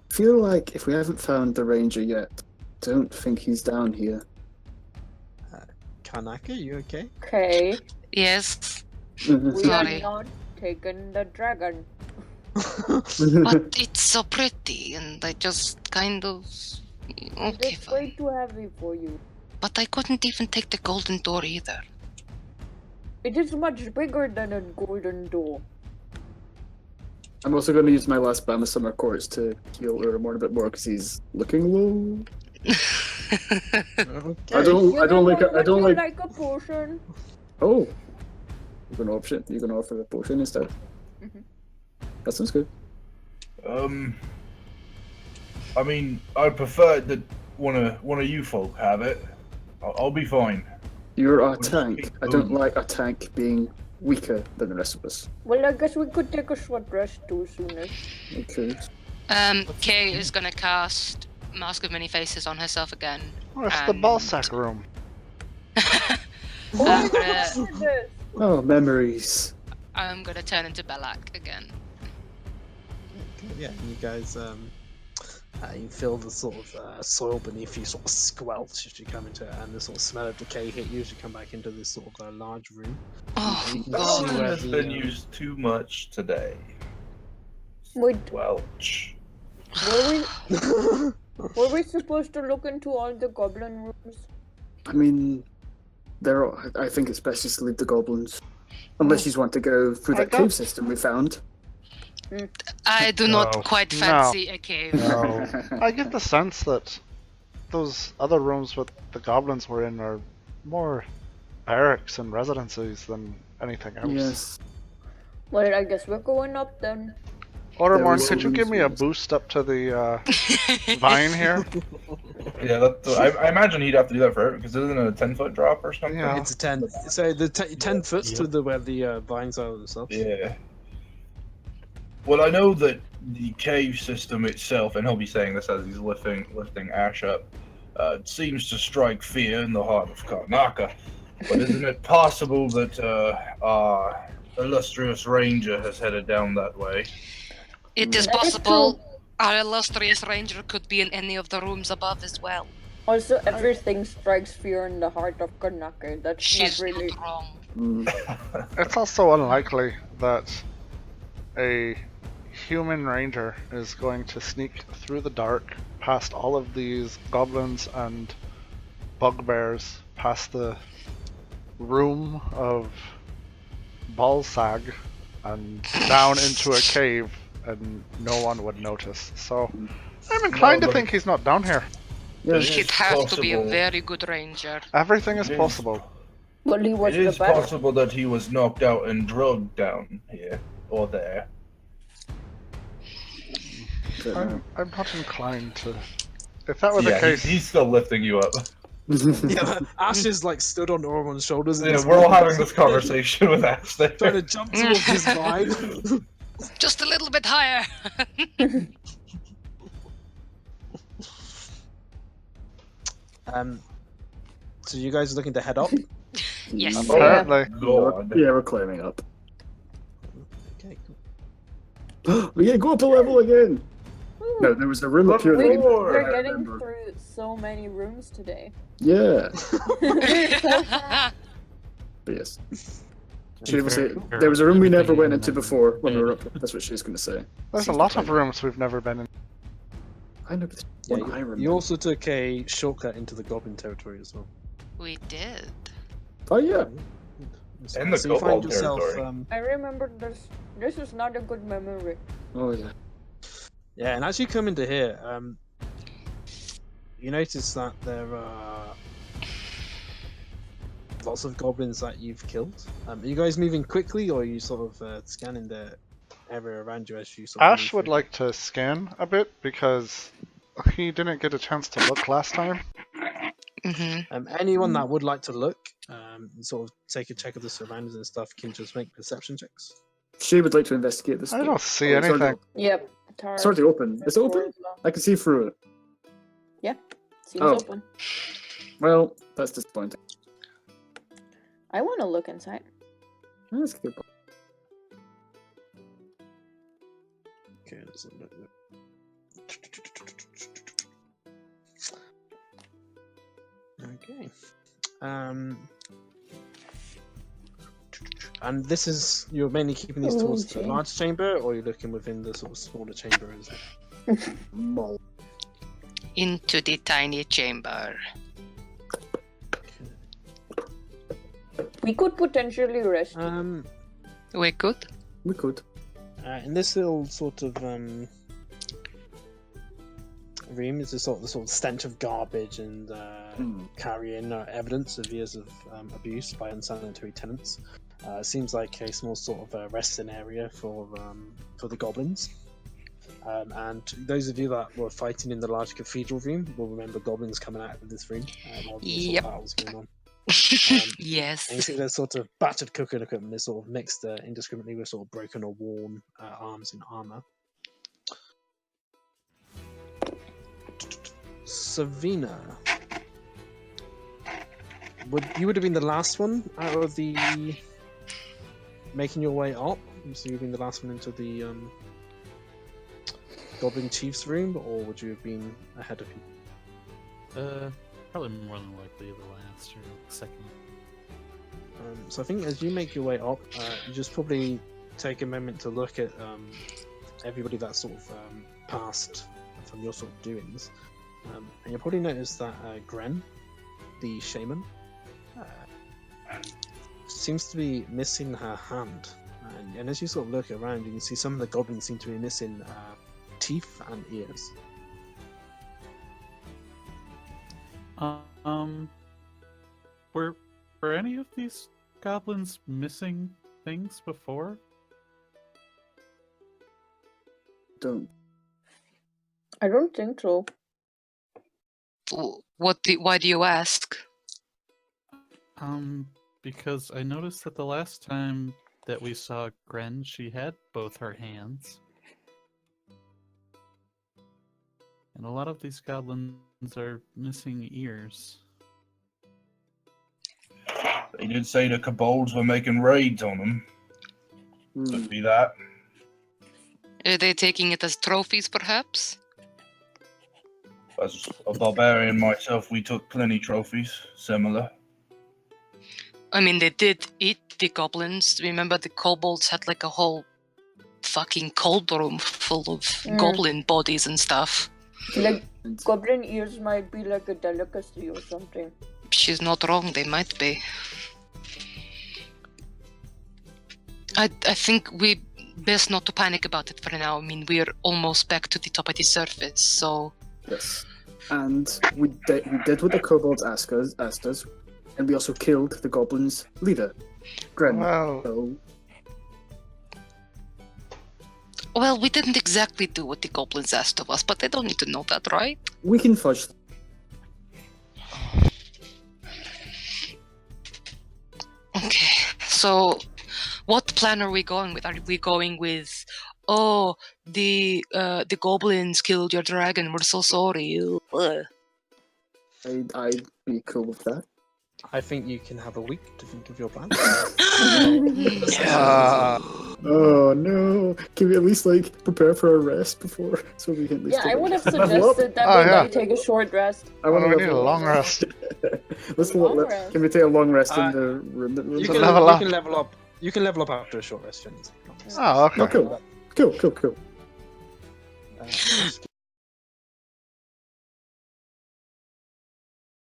feel like if we haven't found the ranger yet, don't think he's down here. Kanaka, you okay? Okay, Yes, we are Sorry. not taking the dragon. but it's so pretty, and I just kind of... Okay, It's way fine. too heavy for you. But I couldn't even take the golden door either. It is much bigger than a golden door. I'm also going to use my last Bama Summer Courts to heal Uramorn a bit more because he's looking low. Okay. I don't like. I don't like. like a potion. Oh, you're going to option. You're going to offer a potion instead. Mhm. That sounds good. I mean, I prefer that one of you folk have it. I'll be fine. You're a What do you tank. think? I don't like a tank being weaker than the rest of us. Well, I guess we could take a short rest too sooner. Okay. Kay is gonna cast Mask of Many Faces on herself again. Where's the ball sack room? I'm gonna, Oh, memories. I'm gonna turn into Belak again. Yeah, you guys, you feel the sort of soil beneath you sort of squelch as you come into it, and the sort of smell of decay hit you as you come back into this sort of large room. Oh You can god. see where Has the, been used too much today. Wait, Welch. were we supposed to look into all the goblin rooms? I mean, I think it's best just to leave the goblins, unless you want to go through that cave system we found. I do not No. quite No. fancy a cave. No. I get the sense that those other rooms what the goblins were in are more barracks and residencies than anything else. Yes. Well, I guess we're going up then. Ormorn, There could you was give me a rooms. boost up to the vine here? Yeah, I imagine he'd have to do that for it because isn't it a 10-foot drop or something? Yeah. it's a 10. So the 10 foot Yep. to the where the vines are themselves. Yeah. Well, I know that the cave system itself, and he'll be saying this as he's lifting Ash up, seems to strike fear in the heart of Karnaka. But isn't it possible that our illustrious ranger has headed down that way? It is That is possible our illustrious ranger could be in any of the rooms above as well. Also, everything strikes fear in the heart of Karnaka. That's She's not really. not wrong. Mm. It's also unlikely that a human ranger is going to sneak through the dark past all of these goblins and bugbears, past the room of Balsag and down into a cave, and no one would notice. So I'm inclined to but- think he's not down here. Yeah. It He'd is have to be a possible. very good ranger. Everything is It is. possible. Well, he was It the is best. possible that he was knocked out and drugged down here or there. Don't know. I'm not inclined to. If that were the Yeah, case, he's still lifting you up. Yeah, Ash is like stood on Ormon's shoulders. And Yeah, he's we're all having walking- this conversation with Ash there. Trying to jump towards this vine. Just a little bit higher. So you guys are looking to head up? Yes. Oh, apparently. God. Yeah, we're climbing up. Okay, cool. Yeah, go up a level again. No, there was a room up here. that we- Lord. We're I getting remember. through so many rooms today. Yeah, but yes. She was say, there was a room we never went into before when we were up. That's what she was going to say. There's a lot of rooms we've never been in. I know, but Yeah, one I remember. you also took a shortcut into the goblin territory as well. We did. Oh yeah. And the so you find kobold yourself, territory. I remember this. This is not a good memory. Oh yeah. yeah, and as you come into here, you notice that there are lots of goblins that you've killed. Are you guys moving quickly, or are you sort of scanning the area around you as you sort of Ash move would through? like to scan a bit because he didn't get a chance to look last time. Mm-hmm. Anyone that would like to look, and sort of take a check of the surroundings and stuff, can just make perception checks. She would like to investigate this. I door. don't see it's already anything. open. Yep. Tara. It's already open. It's open. I can see through it. Seems Oh. open. Well, that's disappointing. I want to look inside. That's a good. Okay, let's look. Okay. And this is, you're mainly keeping these towards the Okay. large chamber, or you're looking within the sort of smaller chamber? Is it? Mole. Into the tiny chamber. We could potentially rest. We could. We could. In this little sort of room is the sort of stench of garbage and carrying evidence of years of abuse by unsanitary tenants. Seems like a small sort of resting area for the goblins. And those of you that were fighting in the large cathedral room will remember goblins coming out of this room while the sort of battles going on. Yes. And you see there's sort of battered cooking equipment is sort of mixed indiscriminately with sort of broken or worn arms and armor. Savina, you would have been the last one out of the making your way up. So you've been the last one into the Goblin Chief's room, or would you have been ahead of him? Probably more than likely the last or second. So I think as you make your way up, you just probably take a moment to look at everybody that's sort of passed from your sort of doings. And you'll probably notice that Gren, the shaman, seems to be missing her hand. And as you sort of look around, you can see some of the goblins seem to be missing teeth and ears. Were any of these goblins missing things before? I don't think so. Why do you ask? Because I noticed that the last time that we saw Gren, she had both her hands. And a lot of these goblins are missing ears. They did say the kobolds were making raids on them. Could be that. Are they taking it as trophies, perhaps? As a barbarian myself, we took plenty trophies, similar. I mean, they did eat the goblins. Remember, the kobolds had like a whole fucking cold room full of goblin bodies and stuff. Like, goblin ears might be like a delicacy or something. She's not wrong, they might be. I think we best not to panic about it for now. I mean, we're almost back to the top of the surface, so... Yes. And we did what the kobolds asked us, and we also killed the goblins' leader, Gren. Wow. So... Well, we didn't exactly do what the goblins asked of us, but they don't need to know that, right? We can fudge. Okay, so what plan are we going with? Are we going with, oh, the goblins killed your dragon, we're so sorry. Ugh. I'd be cool with that. I think you can have a week to think of your plan. Oh no! Can we at least prepare for a rest before, so we can at least? Yeah, I would have level up? suggested that we take a short rest. I want we to need a long rest. Can we take a long rest in the room that we're You in? can level up. You can level up after a short rest, Jens. Oh, okay. Oh, cool.